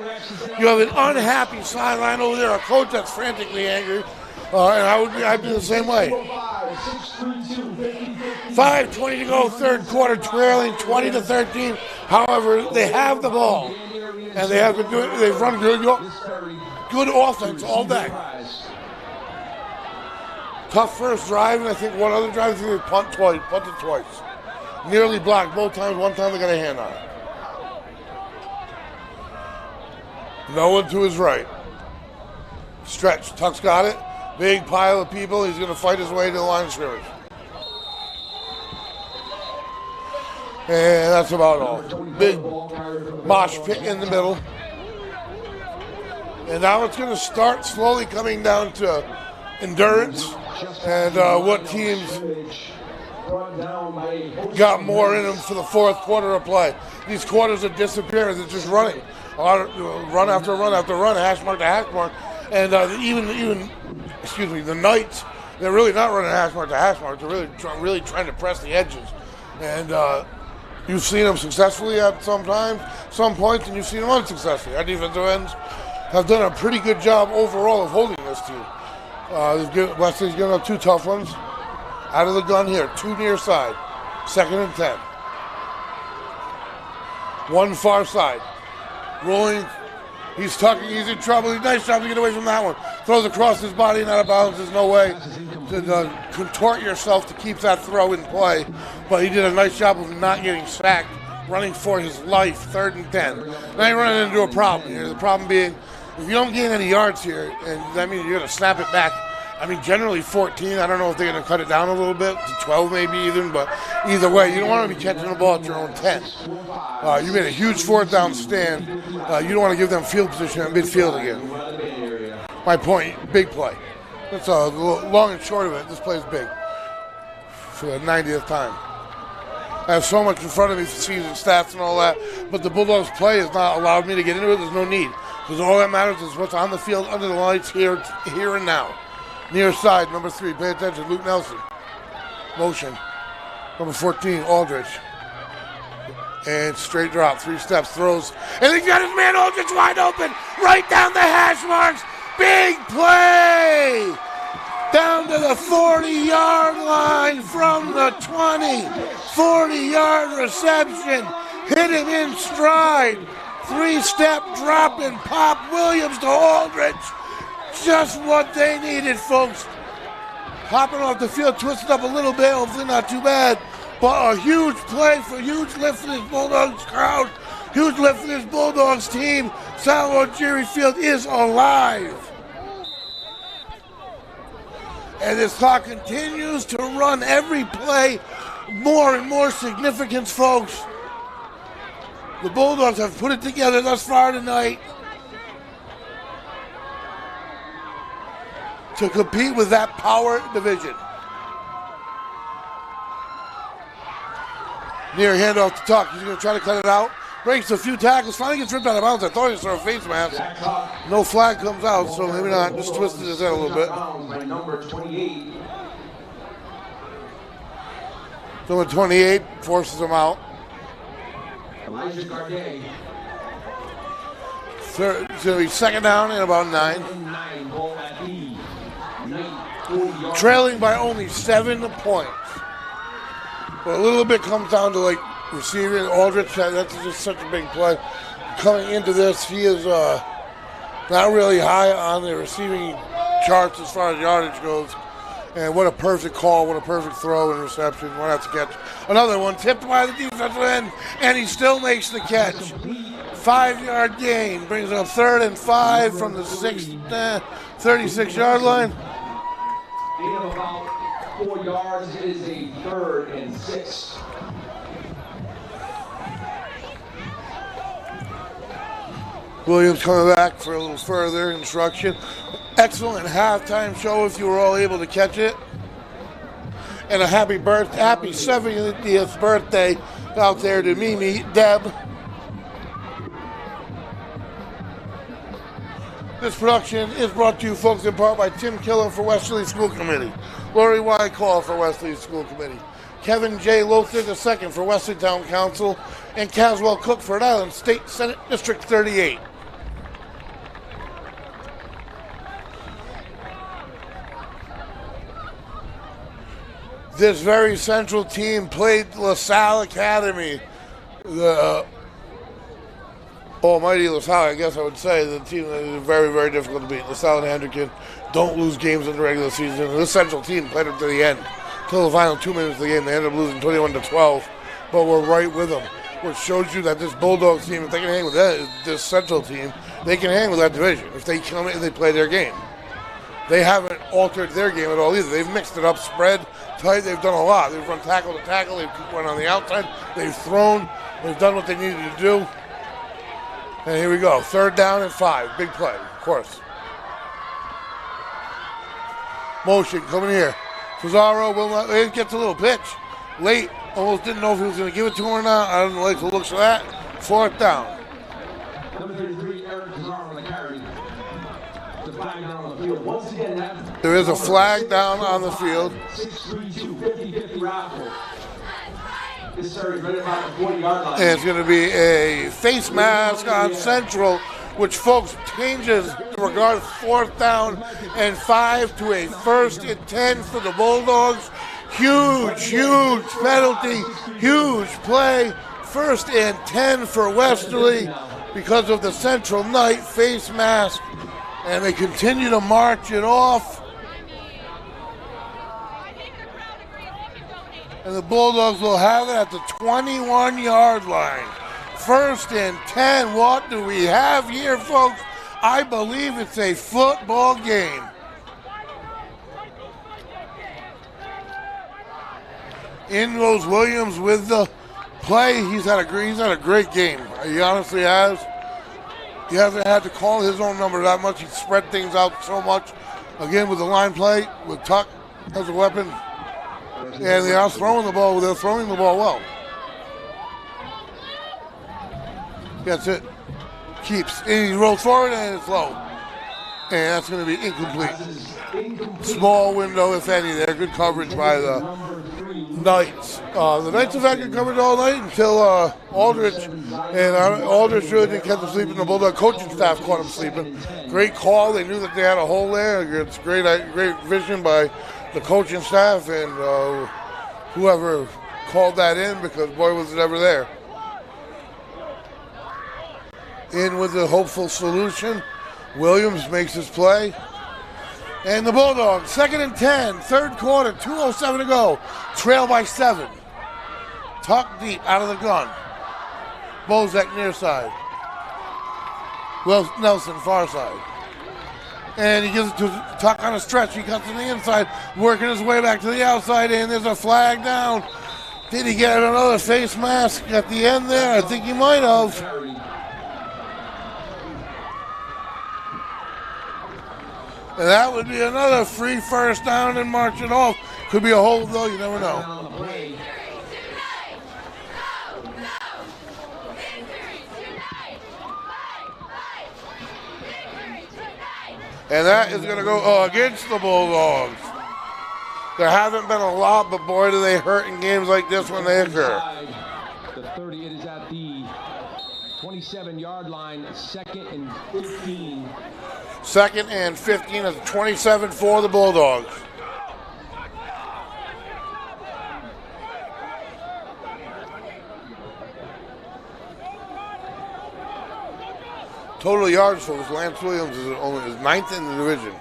You have an unhappy sideline over there, a coach that's frantically angry, and I'd be the same way. 5:20 to go, third quarter, trailing 20-13. However, they have the ball, and they have been doing. They've run good offense all day. Tough first drive, and I think one other drive, they punted twice. Nearly blocked both times. One time they got a hand on it. No one to his right. Stretch. Tuck's got it. Big pile of people. He's going to fight his way to the line of scrimmage. And that's about all. Big mosh pit in the middle. And now it's going to start slowly coming down to endurance and what teams got more in them for the fourth quarter of play. These quarters are disappearing. They're just running. Run after run after run, hash mark to hash mark. And the Knights, they're really not running hash mark to hash mark. They're really trying to press the edges. And you've seen them successfully at some points, and you've seen them unsuccessfully. Our defensive ends have done a pretty good job overall of holding this team. Wesley's given up 2 tough ones. Out of the gun here, 2 near side. 2nd and 10. 1 far side. Rolling. He's tucking. He's in trouble. Nice job to get away from that one. Throws across his body and out of bounds. There's no way to contort yourself to keep that throw in play. But he did a nice job of not getting sacked, running for his life. 3rd and 10. Now you're running into a problem here. The problem being, if you don't gain any yards here, and that means you're going to snap it back. I mean, generally 14. I don't know if they're going to cut it down a little bit to 12 maybe even, but either way, you don't want to be catching the ball at your own 10. You made a huge 4th down stand. You don't want to give them field position at midfield again. My point, big play. That's long and short of it. This play is big for the 90th time. I have so much in front of me for season stats and all that, but the Bulldogs play has not allowed me to get into it. There's no need. Because all that matters is what's on the field under the lights here and now. Near side, number 3, pay attention, Luke Nelson. Motion. Number 14, Aldrich. And straight drop, 3 steps, throws. And he's got his man Aldrich wide open, right down the hash marks. Big play! Down to the 40-yard line from the 20. 40-yard reception. Hit him in stride. 3-step drop and pop Williams to Aldrich. Just what they needed, folks. Hopping off the field, twisted up a little bit, hopefully not too bad. But a huge play for huge lift for this Bulldogs crowd. Huge lift for this Bulldogs team. Salvo Jerry Field is alive. And this clock continues to run every play. More and more significance, folks. The Bulldogs have put it together thus far tonight to compete with that power division. Near handoff to Tuck. He's going to try to cut it out. breaks a few tackles, finally gets ripped out of bounds. I thought he saw a face mask. No flag comes out, so maybe not. Just twisted his head a little bit. Number 28. Number 28 forces him out. Elijah Gardet. Third, it's going to be second down and about 9. Trailing by only 7 points. But a little bit comes down to like receiving. Aldrich, that's just such a big play. Coming into this, he is not really high on the receiving charts as far as yardage goes. And what a perfect call, what a perfect throw and reception. One has to catch. Another one tipped by the defensive end, and he still makes the catch. 5-yard gain brings up 3rd and 5 from the 36-yard line. Gain of about 4 yards. It is a 3rd and 6. Williams coming back for a little further instruction. Excellent halftime show if you were all able to catch it. And a happy 70th birthday out there to Mimi, Deb. This production is brought to you folks in part by Tim Killen for Westerly School Committee, Lori Wycall for Westerly School Committee, Kevin J. Lothar II for Westerly Town Council, and Caswell Cook for Rhode Island State Senate District 38. This very central team played LaSalle Academy, the almighty LaSalle, I guess I would say. The team that is very, very difficult to beat. LaSalle and Hendricken don't lose games in the regular season. And this central team played them to the end, till the final 2 minutes of the game. They ended up losing 21-12, but we're right with them, which shows you that this Bulldogs team, if they can hang with this central team, they can hang with that division if they come in and they play their game. They haven't altered their game at all either. They've mixed it up, spread, tight. They've done a lot. They've run tackle to tackle. They've run on the outside. They've thrown. They've done what they needed to do. And here we go. 3rd down and 5. Big play, of course. Motion coming here. Pizarro will not. It gets a little pitch. Late. Almost didn't know if he was going to give it to him or not. I didn't like the looks of that. 4th down. Number 33, Eric Pizarro on the carry. The flag down on the field. Once again, there is a flag down on the field. 6-3-2, 50-50 raffle. This is right about the 40-yard line. And it's going to be a face mask on Central, which, folks, changes in regard to 4th down and 5 to a 1st and 10 for the Bulldogs. Huge, huge penalty, huge play. 1st and 10 for Westerly because of the Central Knight face mask. And they continue to march it off. And the Bulldogs will have it at the 21-yard line. 1st and 10. What do we have here, folks? I believe it's a football game. In goes Williams with the play. He's had a great game. He honestly has. He hasn't had to call his own number that much. He's spread things out so much. Again, with the line play, with Tuck as a weapon. And they are throwing the ball. They're throwing the ball well. That's it. Keeps. And he rolls forward and it's low. And that's going to be incomplete. Small window, if any, there. Good coverage by the Knights. The Knights have had good coverage all night until Aldrich. And Aldrich really didn't catch him sleeping. The Bulldog coaching staff caught him sleeping. Great call. They knew that they had a hole there. It's great vision by the coaching staff and whoever called that in, because boy was it ever there. In with the hopeful solution. Williams makes his play. And the Bulldogs, 2nd and 10, 3rd quarter, 2:07 to go. Trail by 7. Tuck deep out of the gun. Bozak near side. Nelson far side. And he gives it to Tuck on a stretch. He cuts to the inside, working his way back to the outside, and there's a flag down. Did he get another face mask at the end there? I think he might have. And that would be another free 1st down and march it off. Could be a hold, though. You never know. And that is going to go against the Bulldogs. There haven't been a lot, but boy, do they hurt in games like this when they occur. The 30, it is at the 27-yard line, 2nd and 15. 2nd and 15 at the 27 for the Bulldogs. Total yards, folks. Lance Williams is only 9th in the division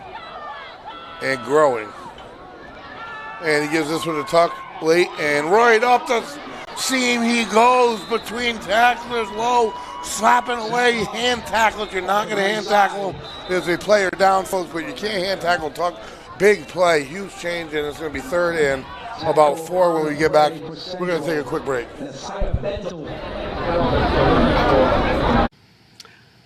and growing. And he gives this one a tuck late, and right up the seam he goes between tacklers, low, slapping away, hand tackle. You're not going to hand tackle him. There's a player down, folks, but you can't hand tackle tuck. Big play, huge change, and it's going to be 3rd and about 4 when we get back. We're going to take a quick break.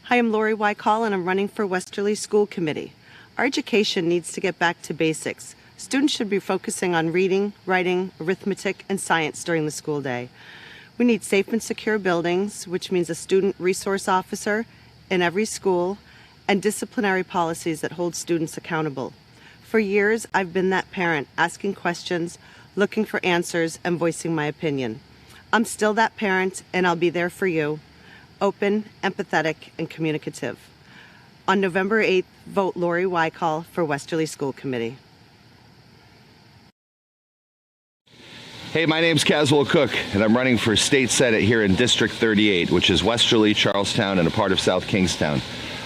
Hi, I'm Lori Wycall, and I'm running for Westerly School Committee. Our education needs to get back to basics. Students should be focusing on reading, writing, arithmetic, and science during the school day. We need safe and secure buildings, which means a student resource officer in every school, and disciplinary policies that hold students accountable. For years, I've been that parent, asking questions, looking for answers, and voicing my opinion. I'm still that parent, and I'll be there for you. Open, empathetic, and communicative. On November 8th, vote Lori Wycall for Westerly School Committee. Hey, my name's Caswell Cook, and I'm running for State Senate here in District 38, which is Westerly, Charlestown, and a part of South Kingstown.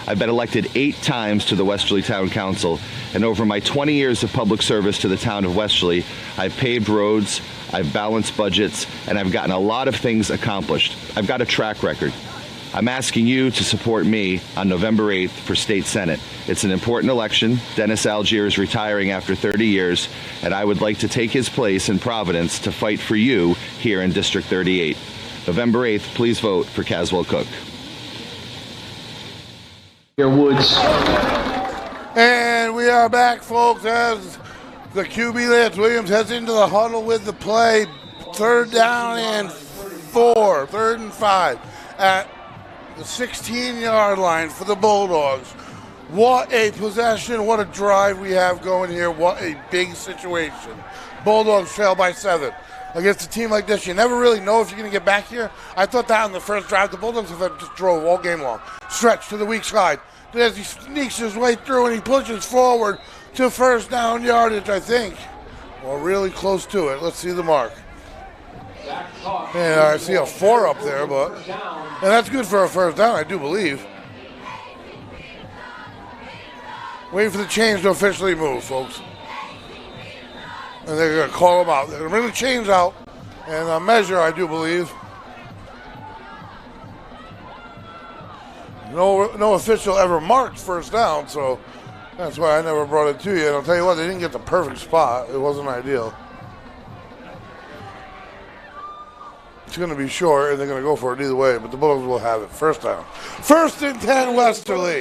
I've been elected 8 times to the Westerly Town Council, and over my 20 years of public service to the town of Westerly, I've paved roads, I've balanced budgets, and I've gotten a lot of things accomplished. I've got a track record. I'm asking you to support me on November 8th for State Senate. It's an important election. Dennis Algier is retiring after 30 years, and I would like to take his place in Providence to fight for you here in District 38. November 8th, please vote for Caswell Cook. Woods. And we are back, folks, as the QB Lance Williams heads into the huddle with the play. 3rd down and 4, 3rd and 5 at the 16-yard line for the Bulldogs. What a possession, what a drive we have going here. What a big situation. Bulldogs trail by 7. Against a team like this, you never really know if you're going to get back here. I thought that on the first drive. The Bulldogs have just drove all game long. Stretch to the weak side. As he sneaks his way through and he pushes forward to 1st down yardage, I think. Well, really close to it. Let's see the mark. And I see a 4 up there, and that's good for a 1st down, I do believe. Waiting for the chains to officially move, folks. And they're going to call them out. They're going to bring the chains out and measure, I do believe. No official ever marked 1st down, so that's why I never brought it to you. And I'll tell you what, they didn't get the perfect spot. It wasn't ideal. It's going to be short, and they're going to go for it either way, but the Bulldogs will have it. 1st down. 1st and 10, Westerly.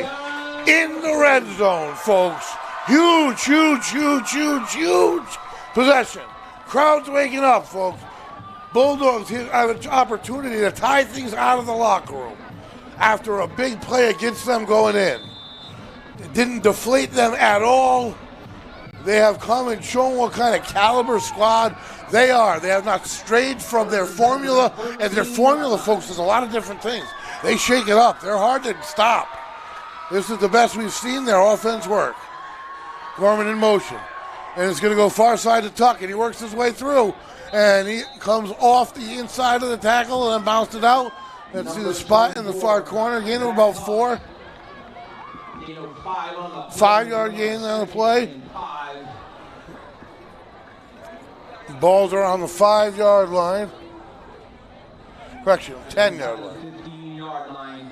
In the red zone, folks. Huge, huge, huge, huge, huge possession. Crowd's waking up, folks. Bulldogs have an opportunity to tie things out of the locker room after a big play against them going in. It didn't deflate them at all. They have come and shown what kind of caliber squad they are. They have not strayed from their formula, and their formula, folks, is a lot of different things. They shake it up. They're hard to stop. This is the best we've seen their offense work. Gorman in motion. And it's going to go far side to Tuck, and he works his way through. And he comes off the inside of the tackle and then bounced it out. Let's see the spot in the far corner. Gain of about 4. 5-yard gain on the play. Balls are on the 5-yard line. Correction, 10-yard line. 15-yard line.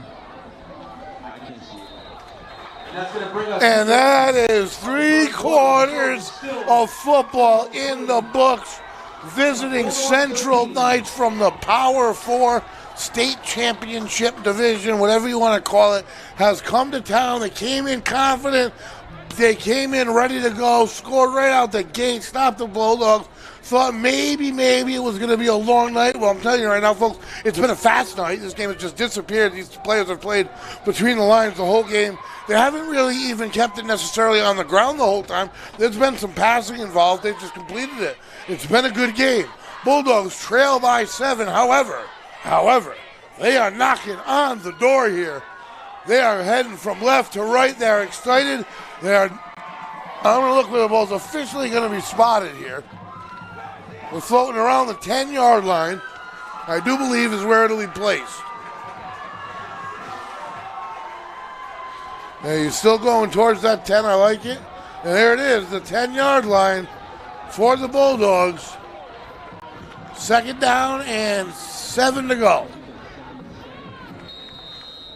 And that is 3/4 of football in the books. Visiting Central Knights from the Power 4 State Championship Division, whatever you want to call it, has come to town. They came in confident. they came in ready to go, scored right out the gate, stopped the Bulldogs. Thought maybe it was going to be a long night. Well, I'm telling you right now, folks, it's been a fast night. This game has just disappeared. These players have played between the lines the whole game. They haven't really even kept it necessarily on the ground the whole time. There's been some passing involved. They've just completed it. It's been a good game. Bulldogs trail by 7. However, they are knocking on the door here. They are heading from left to right. They are excited. I'm going to look where the ball's officially going to be spotted here. We're floating around the 10-yard line. I do believe is where it'll be placed. Now you're still going towards that 10. I like it. And there it is, the 10-yard line for the Bulldogs. Second down and 7 to go.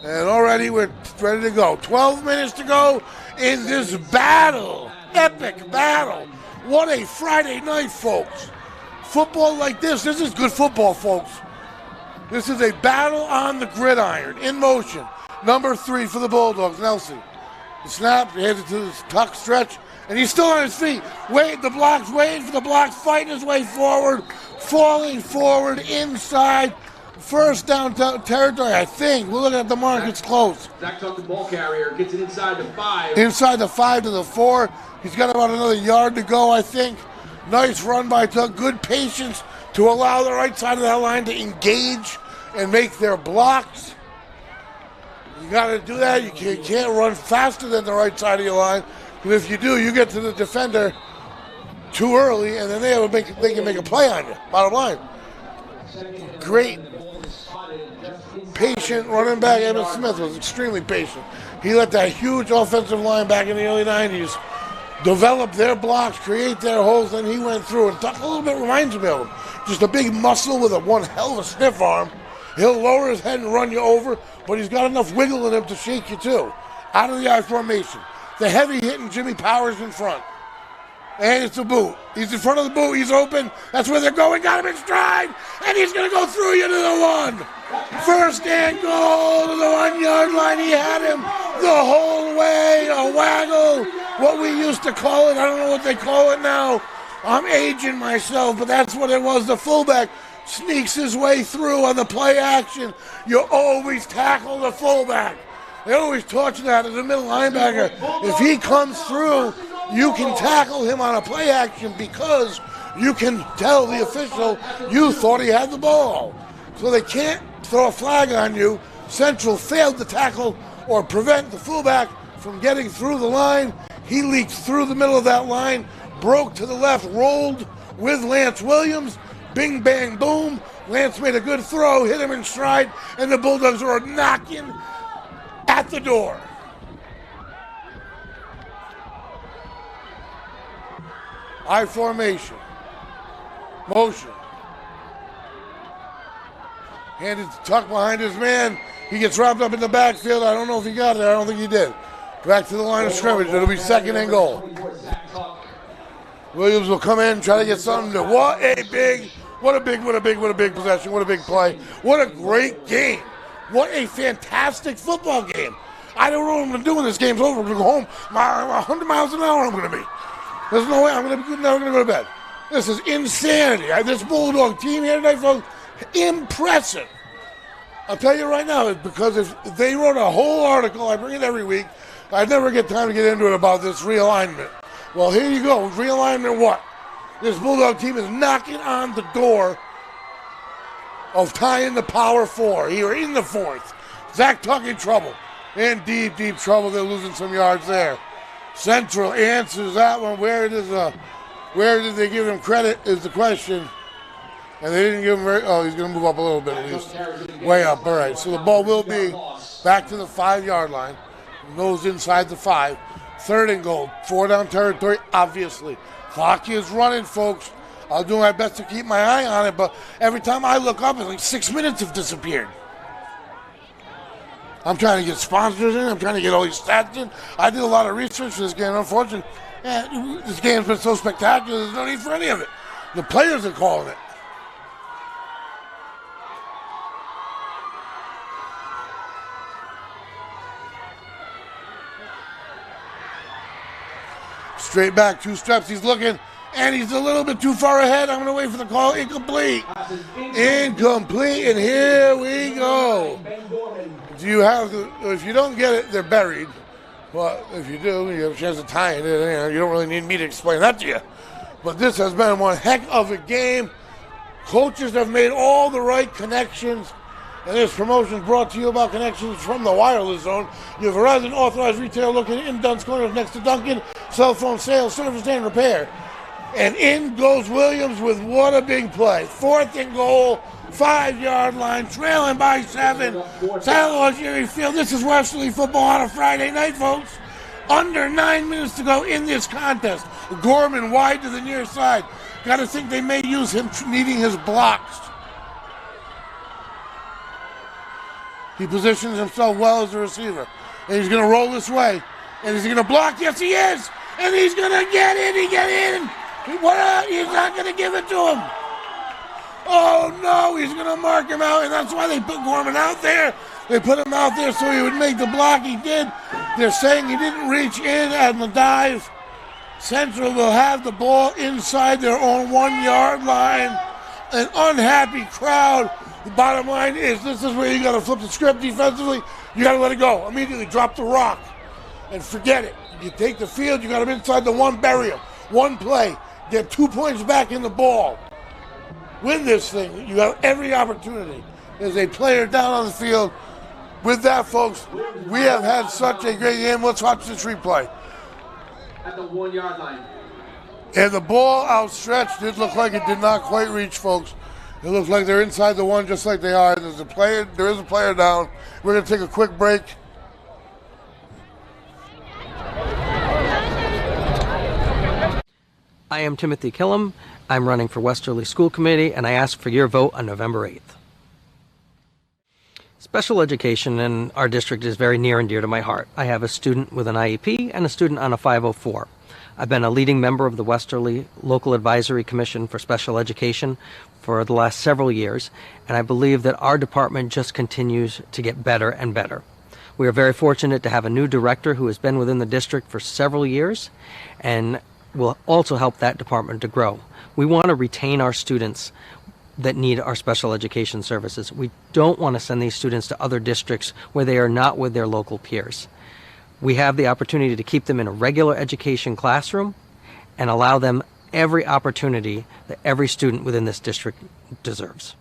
And already we're ready to go. 12 minutes to go in this battle. Epic battle. What a Friday night, folks. Football like this is good football, folks. This is a battle on the gridiron, in motion. Number 3 for the Bulldogs, Nelson. The snap, he heads it to the tuck stretch, and he's still on his feet. Waiting for the blocks, fighting his way forward, falling forward inside. First down territory, I think. We're looking at the mark, it's close. Zach Tuck, the ball carrier, gets it inside the 5. Inside the 5 to the 4. He's got about another yard to go, I think. Nice run by Tuck. Good patience to allow the right side of that line to engage and make their blocks. You got to do that. You can't run faster than the right side of your line. Because if you do, you get to the defender too early, and then they can make a play on you. Bottom line. Great, patient running back. Emmitt Smith was extremely patient. He let that huge offensive line back in the early 90s develop their blocks, create their holes, and he went through. And Tuck a little bit reminds me of him. Just a big muscle with one hell of a stiff arm. He'll lower his head and run you over, but he's got enough wiggle in him to shake you too. Out of the I formation. The heavy hitting Jimmy Powers in front. And it's a boot. He's in front of the boot. He's open. That's where they're going. Got him in stride. And he's going to go through you to the 1. First and goal to the 1-yard line. He had him the whole way. A waggle. What we used to call it. I don't know what they call it now. I'm aging myself, but that's what it was. The fullback sneaks his way through on the play action. You always tackle the fullback. They always taught you that as a middle linebacker. If he comes through, you can tackle him on a play action because you can tell the official you thought he had the ball. So they can't throw a flag on you. Central failed to tackle or prevent the fullback from getting through the line. He leaked through the middle of that line, broke to the left, rolled with Lance Williams. Bing, bang, boom. Lance made a good throw, hit him in stride, and the Bulldogs were knocking at the door. I formation. Motion. Handed to Tuck behind his man. He gets wrapped up in the backfield. I don't know if he got there. I don't think he did. Back to the line of scrimmage. It'll be second and goal. Williams will come in, try to get something to. What a big possession. What a big play. What a great game. What a fantastic football game. I don't know what I'm going to do when this game's over. I'm going to go home. 100 miles an hour I'm going to be. There's no way I'm never going to go to bed. This is insanity. This Bulldog team here tonight, folks, impressive. I'll tell you right now, because if they wrote a whole article, I bring it every week, I'd never get time to get into it about this realignment. Well, here you go. Realignment what? This Bulldog team is knocking on the door of tying the Power 4 here in the 4th. Zach Tuck in trouble. In deep, deep trouble. They're losing some yards there. Central answers that one. Where did they give him credit is the question. And they didn't give him he's going to move up a little bit at least. Way up. All right. So the ball will be back to the 5-yard line. Nose inside the 5. Third and goal. 4 down territory, obviously. Clock is running, folks. I'll do my best to keep my eye on it, but every time I look up, it's like 6 minutes have disappeared. I'm trying to get sponsors in. I'm trying to get all these stats in. I did a lot of research for this game. Unfortunately, this game's been so spectacular, there's no need for any of it. The players are calling it. Straight back, 2 steps, he's looking, and he's a little bit too far ahead. I'm going to wait for the call. Incomplete. Incomplete, and here we go. Do you have the, if you don't get it, they're buried. Well, if you do, you have a chance of tying it. You don't really need me to explain that to you. But this has been one heck of a game. Coaches have made all the right connections. And this promotion is brought to you about connections from the wireless zone. You have Verizon authorized retailer located in Dunn's Corners next to Duncan. Cell phone sales, service, and repair. And in goes Williams with what a big play. 4th and goal, 5-yard line, trailing by 7. St. Louis Field. This is Westerly football on a Friday night, folks. Under 9 minutes to go in this contest. Gorman wide to the near side. Got to think they may use him needing his blocks. He positions himself well as a receiver. And he's going to roll this way. And is he going to block? Yes, he is. And he's going to get in. He get in. What? He's not going to give it to him. Oh, no. He's going to mark him out. And that's why they put Gorman out there. They put him out there so he would make the block. He did. They're saying he didn't reach in on the dive. Central will have the ball inside their own 1-yard line. An unhappy crowd. The bottom line is this is where you got to flip the script defensively. You got to let it go. Immediately drop the rock and forget it. You take the field, you got him inside the 1, bury him. 1 play, get 2 points back in the ball. Win this thing. You have every opportunity. There's a player down on the field. With that, folks, we have had such a great game. Let's watch this replay. At the 1-yard line. And the ball outstretched, it looked like it did not quite reach, folks. It looks like they're inside the 1 just like they are. There is a player down. We're going to take a quick break. I am Timothy Killam. I'm running for Westerly School Committee, and I ask for your vote on November 8th. Special education in our district is very near and dear to my heart. I have a student with an IEP and a student on a 504. I've been a leading member of the Westerly Local Advisory Commission for Special Education for the last several years, and I believe that our department just continues to get better and better. We are very fortunate to have a new director who has been within the district for several years and will also help that department to grow. We want to retain our students that need our special education services. We don't want to send these students to other districts where they are not with their local peers. We have the opportunity to keep them in a regular education classroom and allow them every opportunity that every student within this district deserves.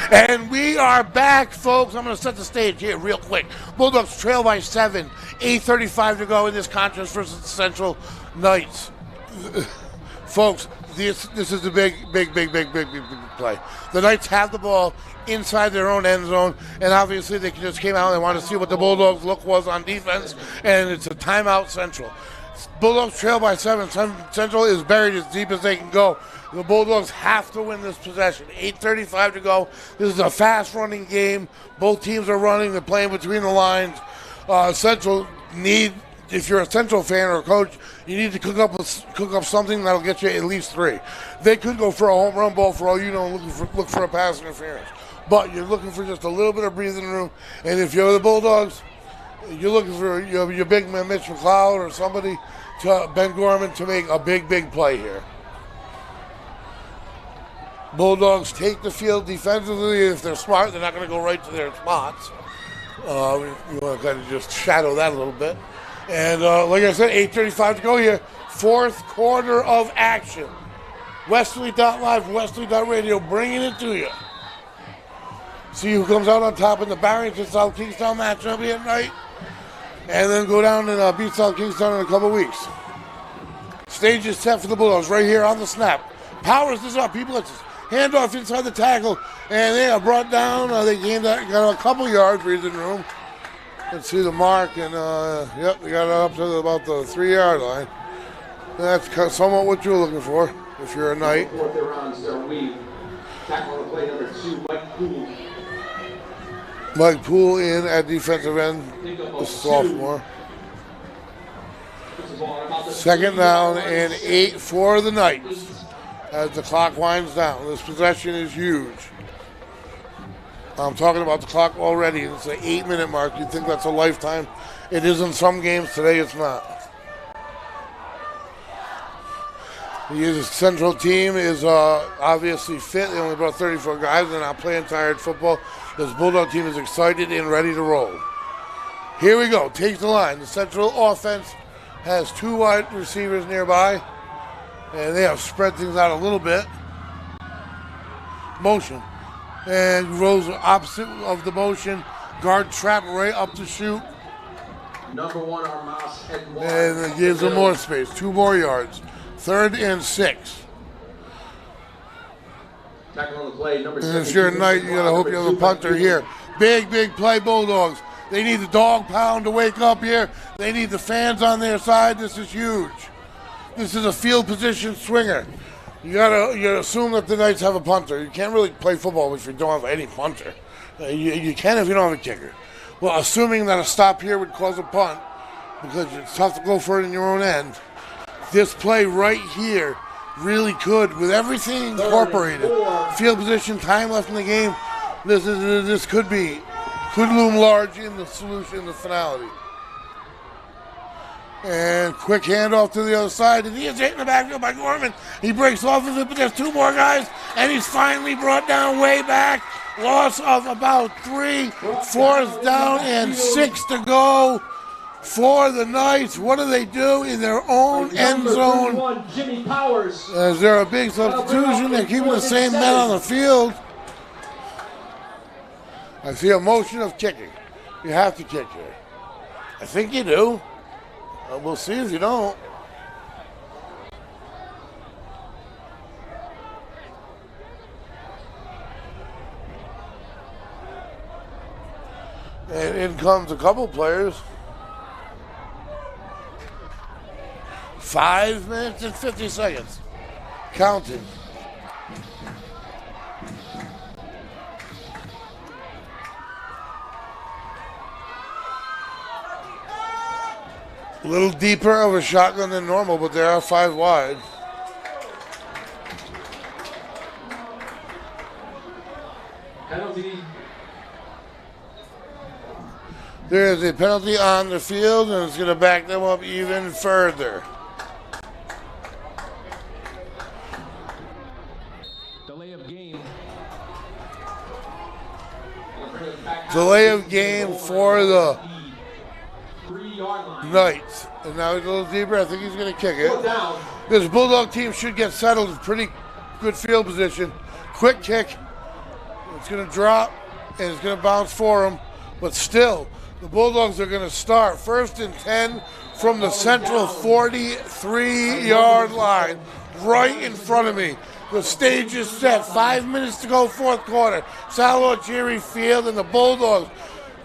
And we are back, folks. I'm going to set the stage here real quick. Bulldogs trail by 7, 8:35 to go in this contest versus the Central Knights. Folks, this is a big play. The Knights have the ball inside their own end zone, and obviously they just came out and wanted to see what the Bulldogs' look was on defense, and it's a timeout Central. Bulldogs trail by 7. Central is buried as deep as they can go. The Bulldogs have to win this possession. 8:35 to go. This is a fast-running game. Both teams are running. They're playing between the lines. Central need, if you're a Central fan or a coach, you need to cook up something that'll get you at least 3. They could go for a home run ball for all you know, look for a pass interference. But you're looking for just a little bit of breathing room. And if you're the Bulldogs, you're looking for your big man Mitch McLeod or somebody, to Ben Gorman, to make a big play here. Bulldogs take the field defensively. If they're smart, they're not going to go right to their spots. You want to kind of just shadow that a little bit. And like I said, 8:35 to go here. 4th quarter of action. Westerly.live, Westerly.radio, bringing it to you. See who comes out on top in the Barrington South Kingstown matchup here tonight. And then go down and beat South Kingstown in a couple weeks. Stage is set for the Bulldogs right here on the snap. Powers this up. He blitzes. Handoff inside the tackle. And they are brought down. They got a couple yards breathing room. Let's see the mark. And, yep, they got it up to about the 3-yard line. That's somewhat what you're looking for if you're a Knight. Tackle on play number 2, Mike Poole. Mike Poole in at defensive end, the sophomore. 2nd down and 8 for the Knights as the clock winds down. This possession is huge. I'm talking about the clock already. It's an 8-minute mark. You'd think that's a lifetime. It is in some games. Today it's not. The Central team is obviously fit. They only brought 34 guys. They're not playing tired football. This Bulldog team is excited and ready to roll. Here we go. Takes the line. The Central offense has 2 wide receivers nearby, and they have spread things out a little bit. Motion. And rolls opposite of the motion. Guard trap right up to shoot. Number 1, Armas, and it gives them more space. 2 more yards. 3rd and 6. Tackle on the play, number and if you're a Knight, you gotta hope you have a punter here. Big play, Bulldogs. They need the dog pound to wake up here. They need the fans on their side. This is huge. This is a field position swinger. You gotta assume that the Knights have a punter. You can't really play football if you don't have any punter. You can if you don't have a kicker. Well, assuming that a stop here would cause a punt, because it's tough to go for it in your own end, this play right here really could, with everything incorporated, field position, time left in the game, this could loom large in the solution, the finality. And quick handoff to the other side, and he is hit in the backfield by Gorman. He breaks off of it, but there's 2 more guys, and he's finally brought down way back. Loss of about 3, 4th down and 6 to go for the Knights. What do they do in their own end zone? Jimmy Powers. Is there a big substitution? They're keeping the same men on the field. I see a motion of kicking. You have to kick here. I think you do. We'll see if you don't. And in comes a couple players. 5 minutes and 50 seconds. Counting. A little deeper of a shotgun than normal, but they are 5 wide. Penalty. There is a penalty on the field, and it's going to back them up even further. Delay of game. Delay of game for the 3-yard line. Knights. And now he's a little deeper. I think he's going to kick it. This Bulldog team should get settled in pretty good field position. Quick kick. It's going to drop, and it's going to bounce for him. But still, the Bulldogs are going to start 1st and 10 from the Central 43-yard line right in front of me. The stage is set. 5 minutes to go, 4th quarter. Sal Algieri Field, and the Bulldogs,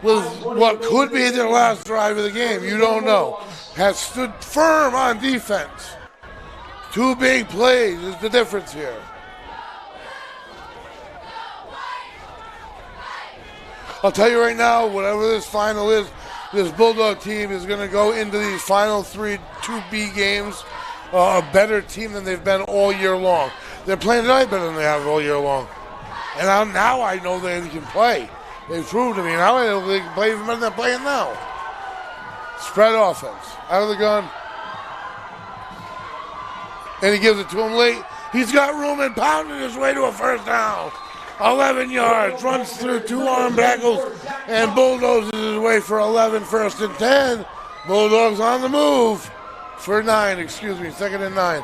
with what could be their last drive of the game, you don't know, has stood firm on defense. 2 big plays is the difference here. I'll tell you right now, whatever this final is, this Bulldog team is going to go into these final 2B games a better team than they've been all year long. They're playing tonight better than they have all year long. And now I know they can play. They've proved to me. Now I know they can play even better than they're playing now. Spread offense. Out of the gun. And he gives it to him late. He's got room and pounding his way to a 1st down. 11 yards. Runs through 2 arm tackles and bulldozes his way for 11, 1st and 10. Bulldogs on the move for 9, 2nd and 9.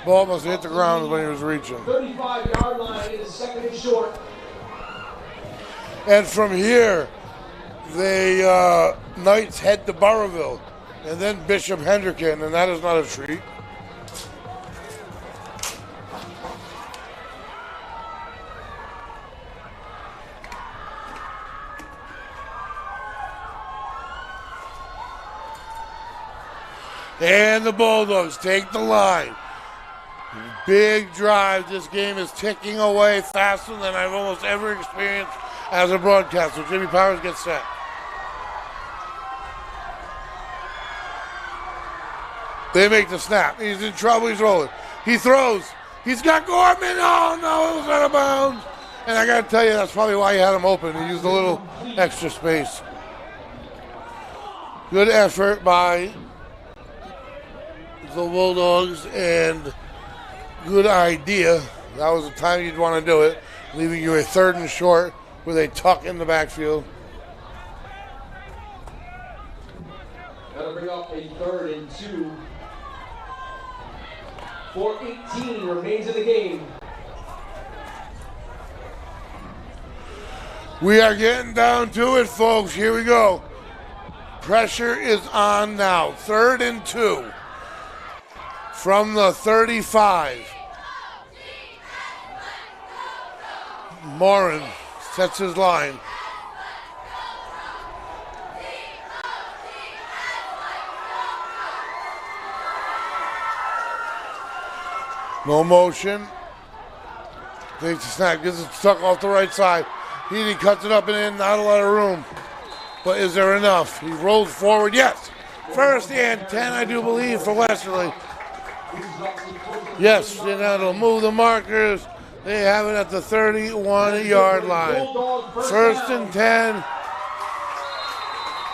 Ball must have hit the ground when he was reaching. 35-yard line is 2nd and short. And from here, the Knights head to Burrowville and then Bishop Hendricken, and that is not a treat. And the Bulldogs take the line. Big drive. This game is ticking away faster than I've almost ever experienced as a broadcaster. Jimmy Powers gets set. They make the snap. He's in trouble. He's rolling. He throws. He's got Gorman. Oh, no, it was out of bounds. And I got to tell you, that's probably why he had him open. He used a little extra space. Good effort by the Bulldogs and good idea. That was the time you'd want to do it, leaving you a 3rd and short with a tuck in the backfield. That'll bring up a 3rd and 2. 4:18 remains in the game. We are getting down to it, folks. Here we go. Pressure is on now. 3rd and 2 from the 35. Morin sets his line. No motion. Takes a snap, gets it stuck off the right side. He cuts it up and in, not a lot of room. But is there enough? He rolls forward, yes. 1st and 10, I do believe, for Westerly. Yes, and that'll move the markers. They have it at the 31-yard line. 1st and 10.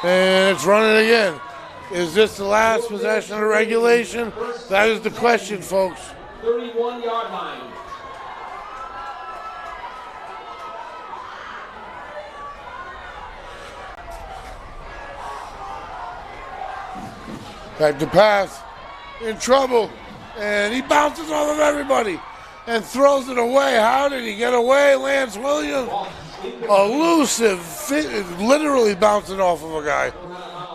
And it's running again. Is this the last possession of regulation? That is the question, folks. 31-yard line. Back to pass. In trouble. And he bounces off of everybody and throws it away. How did he get away? Lance Williams. Elusive. Literally bouncing off of a guy.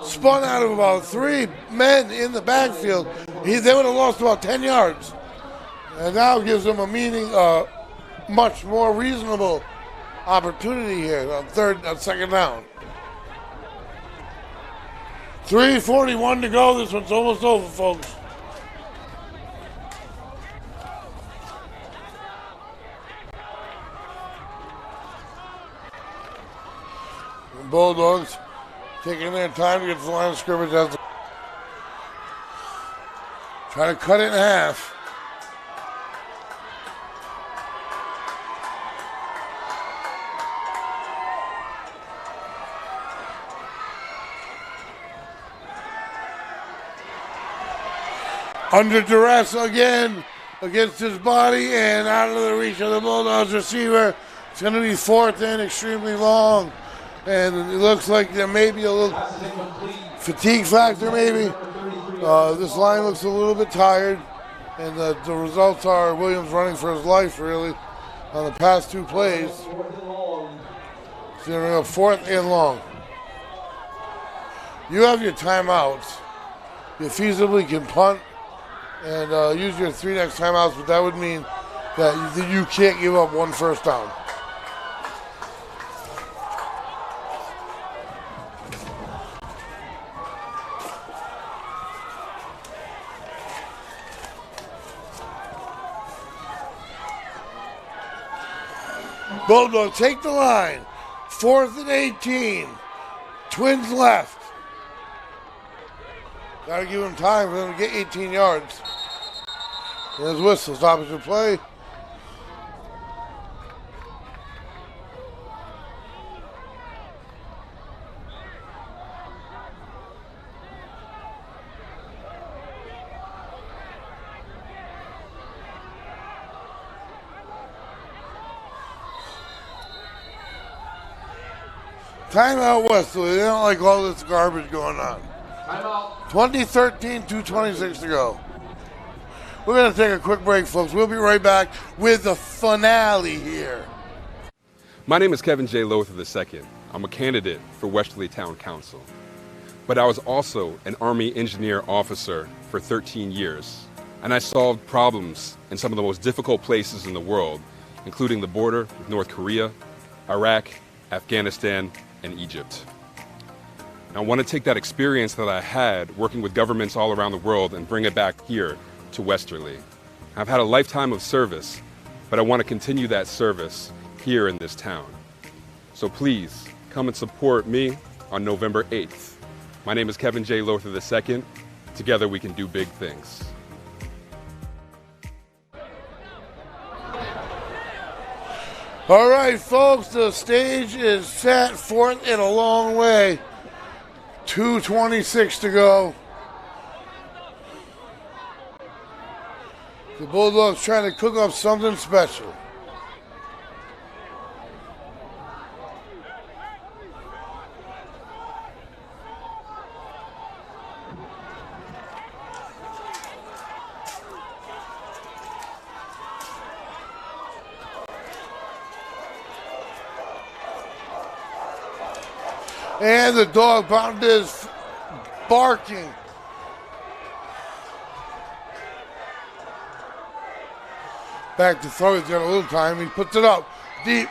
Spun out of about 3 men in the backfield. They would have lost about 10 yards. And now gives them a much more reasonable opportunity here on 2nd down. 3:41 to go. This one's almost over, folks. The Bulldogs taking their time to get to the line of scrimmage. Try to cut it in half. Under duress again against his body and out of the reach of the Bulldogs receiver. It's going to be 4th and extremely long. And it looks like there may be a little fatigue factor maybe. This line looks a little bit tired. And the results are Williams running for his life really on the past 2 plays. So they're going to go 4th and long. You have your timeouts. You feasibly can punt and use your 3 next timeouts, but that would mean that you can't give up 1 first down. Bulldog take the line. 4th and 18. Twins left. Got to give him time for them to get 18 yards. There's whistle, stoppage of play. Timeout Westerly. They don't like all this garbage going on. Timeout. 2013, 2:26 to go. We're going to take a quick break, folks. We'll be right back with the finale here. My name is Kevin J. Lothar II. I'm a candidate for Westerly Town Council. But I was also an Army engineer officer for 13 years. And I solved problems in some of the most difficult places in the world, including the border with North Korea, Iraq, Afghanistan, and Egypt. And I want to take that experience that I had working with governments all around the world and bring it back here to Westerly. I've had a lifetime of service, but I want to continue that service here in this town. So please, come and support me on November 8th. My name is Kevin J. Lothar II. Together we can do big things. All right, folks, the stage is set. Fourth and a long way. 2:26 to go. The Bulldogs trying to cook up something special. And the dog pound is barking. Back to throw. He's got a little time. He puts it up deep.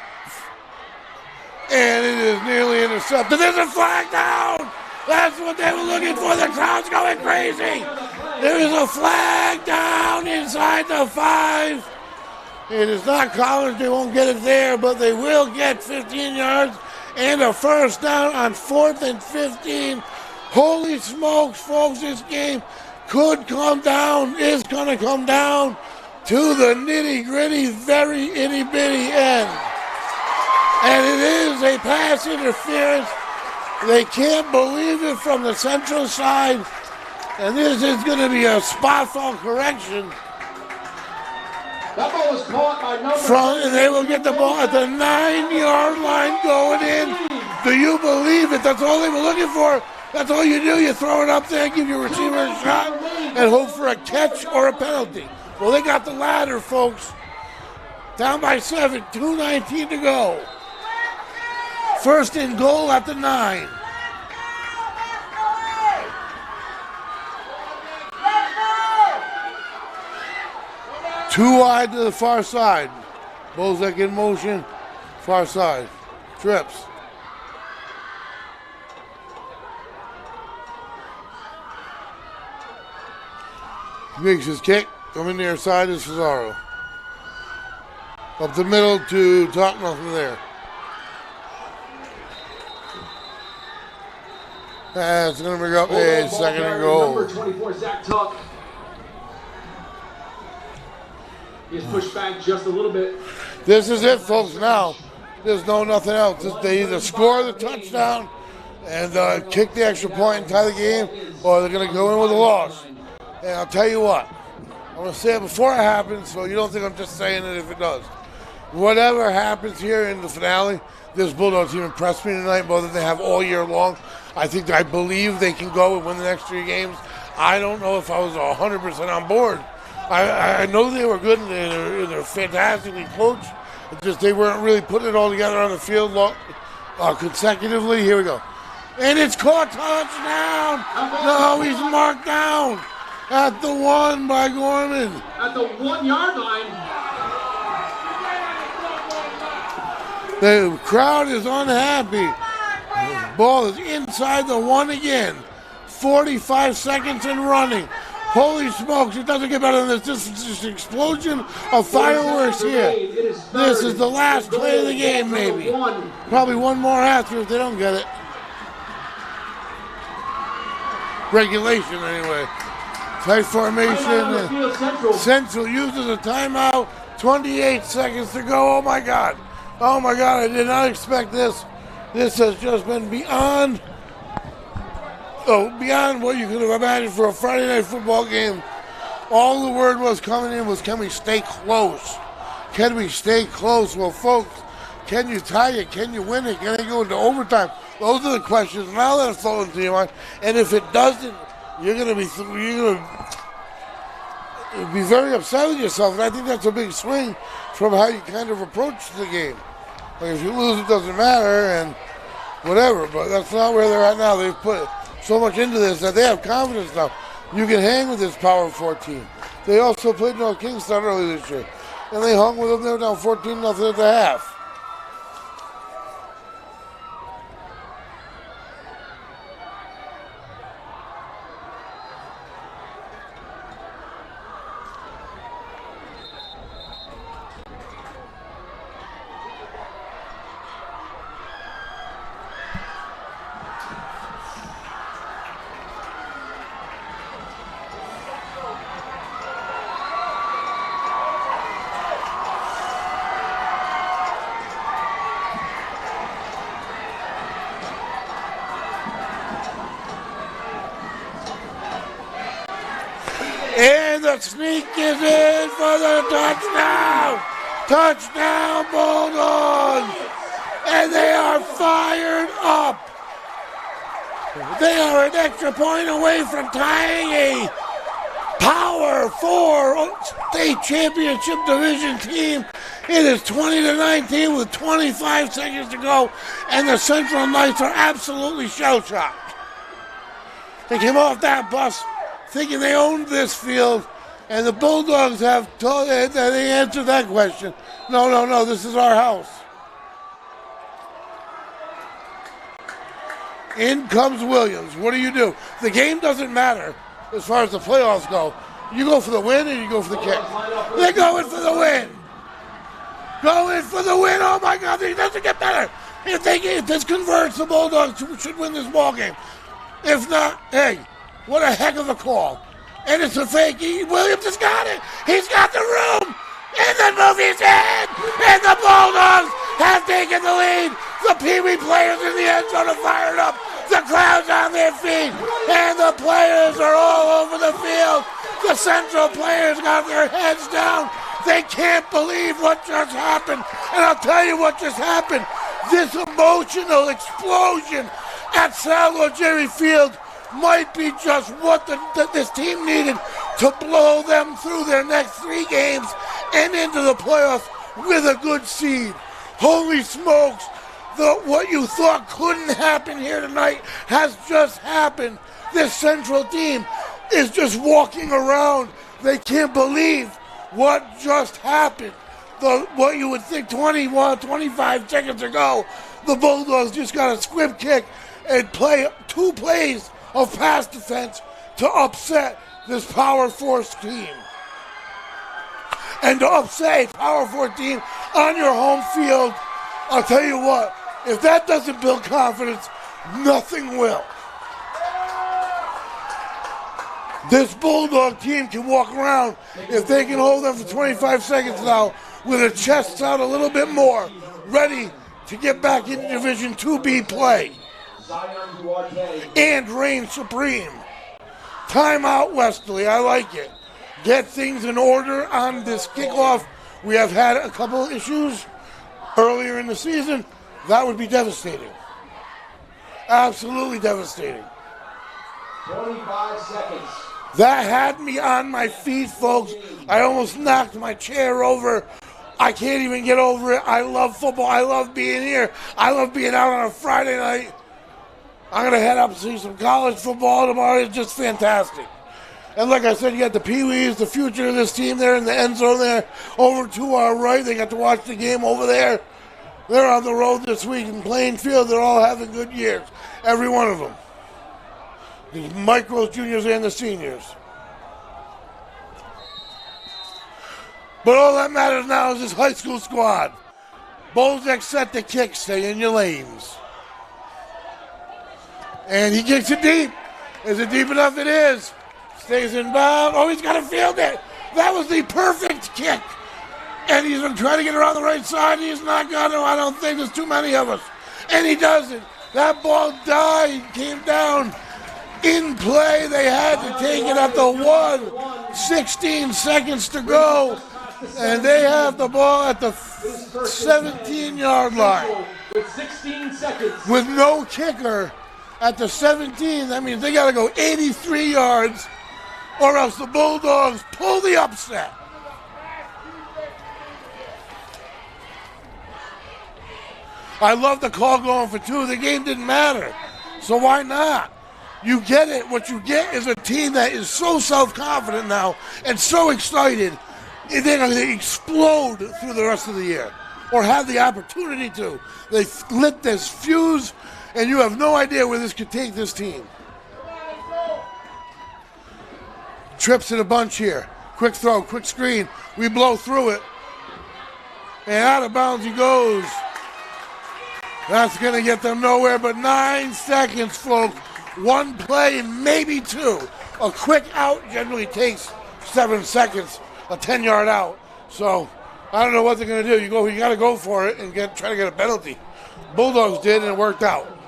And it is nearly intercepted. There's a flag down. That's what they were looking for. The crowd's going crazy. There is a flag down inside the 5. It is not college. They won't get it there, but they will get 15 yards. And a first down on 4th and 15. Holy smokes, folks, this game could come down, is going to come down to the nitty-gritty, very itty-bitty end. And it is a pass interference. They can't believe it from the central side. And this is going to be a spot foul correction. That ball was caught by number And they will get the ball at the 9-yard line going in. Do you believe it? That's all they were looking for. That's all you do. You throw it up there, give your receiver a shot, and hope for a catch or a penalty. Well, they got the ladder, folks. Down by 7, 2:19 to go. First and goal at the 9. Too wide to the far side. Bozak in motion, far side. Trips. Makes his kick. Coming near side is Cesaro. Up the middle to Talk nothing there. It's going to bring up a second and goal. Number 24, Zach Tuck. He's pushed back just a little bit. This is it, folks, now. There's nothing else. They either score the touchdown and kick the extra point and tie the game, or they're going to go in with a loss. And I'll tell you what. I'm going to say it before it happens, so you don't think I'm just saying it if it does. Whatever happens here in the finale, this Bulldogs team impressed me tonight more than they have all year long. I believe they can go and win the next 3 games. I don't know if I was 100% on board. I know they were good and they're fantastically coached. It's just they weren't really putting it all together on the field consecutively. Here we go. And it's caught, touchdown. No, he's marked down at the 1 by Gorman. At the 1-yard line. The crowd is unhappy. The ball is inside the 1 again. 45 seconds and running. Holy smokes, it doesn't get better than this. This is just an explosion of fireworks here. This is the last play of the game, maybe. Probably one more after if they don't get it. Regulation, anyway. Tight formation. Central uses a timeout. 28 seconds to go. Oh, my God. Oh, my God, I did not expect this. This has just been beyond what you could have imagined for a Friday night football game. All the word was coming in was, can we stay close? Can we stay close? Well, folks, can you tie it? Can you win it? Can they go into overtime? Those are the questions. Now that it's flowing to your mind. And if it doesn't, you're going to be very upset with yourself. And I think that's a big swing from how you kind of approach the game. Like if you lose, it doesn't matter and whatever. But that's not where they're at now. They've put so much into this that they have confidence now. You can hang with this Power 14. They also played North Kingstown early this year. And they hung with them. They were down 14-0 at the half. the sneak is in for the touchdown. Touchdown, Bulldogs. And they are fired up. They are an extra point away from tying a Power 4 state championship division team. It is 20-19 with 25 seconds to go, and the Central Knights are absolutely shell-shocked. They came off that bus thinking they owned this field, and the Bulldogs have told that they answered that question. No, this is our house. In comes Williams. What do? The game doesn't matter as far as the playoffs go. You go for the win and you go for the kick. They're going for the win. Going for the win. Oh my God, it doesn't get better. If this converts, the Bulldogs should win this ball game. If not, hey, what a heck of a call. And it's a fake. Williams has got it. He's got the room. And the movie's in. And the Bulldogs have taken the lead. The Pee Wee players in the end zone are fired up. The crowd's on their feet. And the players are all over the field. The Central players got their heads down. They can't believe what just happened. And I'll tell you what just happened. This emotional explosion at Salvo Jerry Field might be just what this team needed to blow them through their next 3 games and into the playoffs with a good seed. Holy smokes, what you thought couldn't happen here tonight has just happened. This Central team is just walking around. They can't believe what just happened. What you would think 25 seconds ago, the Bulldogs just got a squib kick and play 2 plays of pass defense to upset this Power 4 team. And to upset a Power 4 team on your home field, I'll tell you what, if that doesn't build confidence, nothing will. This Bulldog team can walk around, if they can hold them for 25 seconds now, with their chests out a little bit more, ready to get back into Division 2B play. And reign supreme. Timeout, Westerly. I like it. Get things in order on this kickoff. We have had a couple of issues earlier in the season. That would be devastating. Absolutely devastating. 25 seconds. That had me on my feet, folks. I almost knocked my chair over. I can't even get over it. I love football. I love being here. I love being out on a Friday night. I'm going to head up and see some college football tomorrow. It's just fantastic. And like I said, you got the Pee-wees, the future of this team there in the end zone there. Over to our right, they got to watch the game over there. They're on the road this week in Plainfield. They're all having good years. Every one of them. The micros, juniors, and the seniors. But all that matters now is this high school squad. Bozek set the kick. Stay in your lanes. And he kicks it deep. Is it deep enough? It is. Stays in bounds. Oh, he's got to field it. That was the perfect kick. And he's going to try to get around the right side. He's not going to. I don't think there's too many of us. And he doesn't. That ball died, came down in play. They had to take it at the 1. 16 seconds to go. And they have the ball at the 17-yard line. With 16 seconds. With no kicker at the 17. That means they got to go 83 yards or else the Bulldogs pull the upset. I love the call going for 2. The game didn't matter. So why not? You get it. What you get is a team that is so self-confident now and so excited. They're going to explode through the rest of the year, or have the opportunity to. They lit this fuse, and you have no idea where this could take this team. Trips in a bunch here. Quick throw, quick screen. We blow through it. And out of bounds he goes. That's going to get them nowhere but 9 seconds, folks. 1 play, maybe 2. A quick out generally takes 7 seconds. A 10-yard out. So I don't know what they're going to do. You got to go for it and try to get a penalty. Bulldogs did, and it worked out.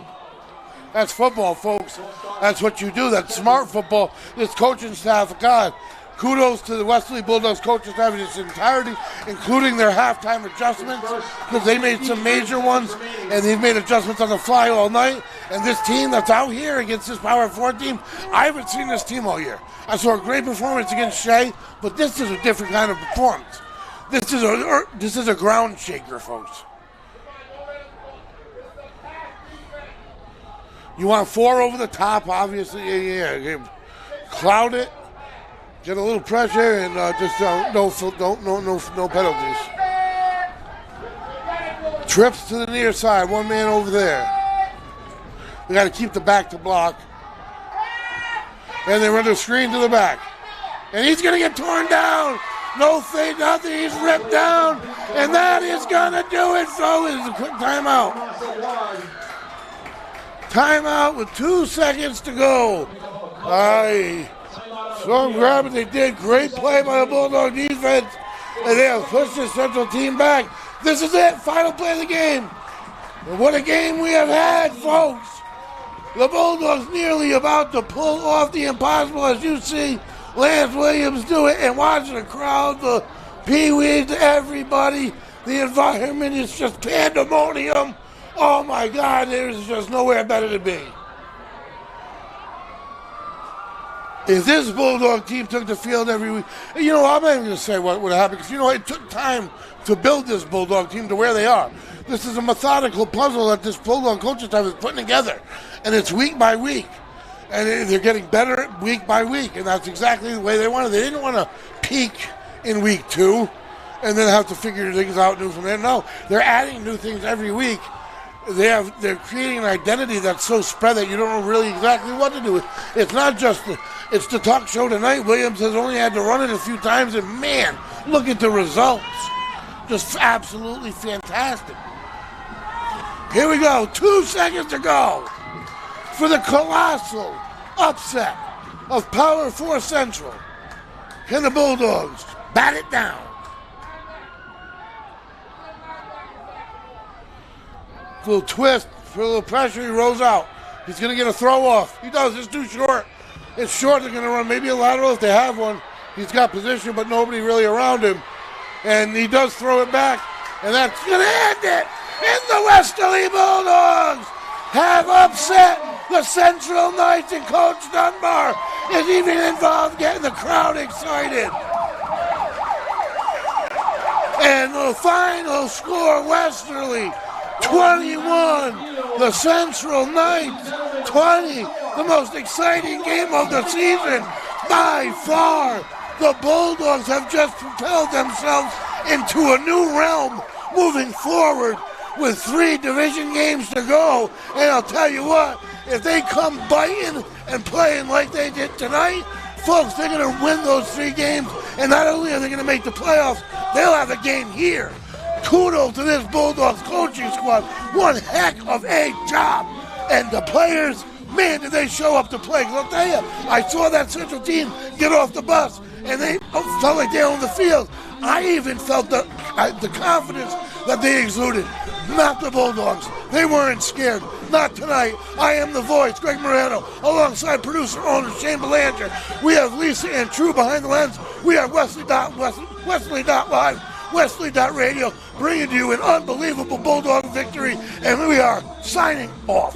That's football, folks. That's what you do. That's smart football. This coaching staff, God, Kudos to the Westerly Bulldogs coaching staff in its entirety, including their halftime adjustments, because they made some major ones, and they've made adjustments on the fly all night. And this team that's out here against this Power 4 team, I haven't seen this team all year. I saw a great performance against Shea, but this is a different kind of performance. This is a ground shaker, folks. You want 4 over the top, obviously. Yeah. Cloud it. Get a little pressure and just no penalties. Trips to the near side, one man over there. We got to keep the back to block. And they run the screen to the back. And he's going to get torn down. No fade, nothing. He's ripped down. And that is going to do it. So it's a quick timeout. Timeout with 2 seconds to go. Strong grab, and they did. Great play by the Bulldog defense. And they have pushed the Central team back. This is it. Final play of the game. And what a game we have had, folks. The Bulldogs nearly about to pull off the impossible, as you see Lance Williams do it. And watch the crowd, the peewees, everybody. The environment is just pandemonium. Oh, my God. There's just nowhere better to be. If this Bulldog team took the field every week, I'm not even going to say what would happen, because, it took time to build this Bulldog team to where they are. This is a methodical puzzle that this Bulldog coaching staff is putting together, and it's week by week. And they're getting better week by week, and that's exactly the way they wanted. They didn't want to peak in week 2 and then have to figure things out new from there. No, they're adding new things every week. They're creating an identity that's so spread that you don't know really exactly what to do with. It's not just it's the talk show tonight. Williams has only had to run it a few times, and man, look at the results. Just absolutely fantastic. Here we go. 2 seconds to go for the colossal upset of Power 4 Central. Can the Bulldogs bat it down? A little twist, for a little pressure, he rolls out. He's going to get a throw off. He does. It's too short. It's short. They're going to run maybe a lateral if they have one. He's got position, but nobody really around him. And he does throw it back, and that's going to end it. And the Westerly Bulldogs have upset the Central Knights, and Coach Dunbar is even involved getting the crowd excited. And the final score, Westerly 21, the Central Knights 20, the most exciting game of the season by far. The Bulldogs have just propelled themselves into a new realm moving forward with 3 division games to go. And I'll tell you what, if they come biting and playing like they did tonight, folks, they're going to win those 3 games. And not only are they going to make the playoffs, they'll have a game here. Kudos to this Bulldogs coaching squad. One heck of a job. And the players, man, did they show up to play. 'Cause I'll tell you, I saw that Central team get off the bus, and they felt like they owned the field. I even felt the confidence that they exuded. Not the Bulldogs. They weren't scared. Not tonight. I am the voice, Greg Moreno, alongside producer owner Shane Belanger. We have Lisa and True behind the lens. We are Wesley.live. Wesley.radio, bringing to you an unbelievable Bulldog victory, and we are signing off.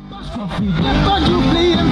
Pas d'oublier le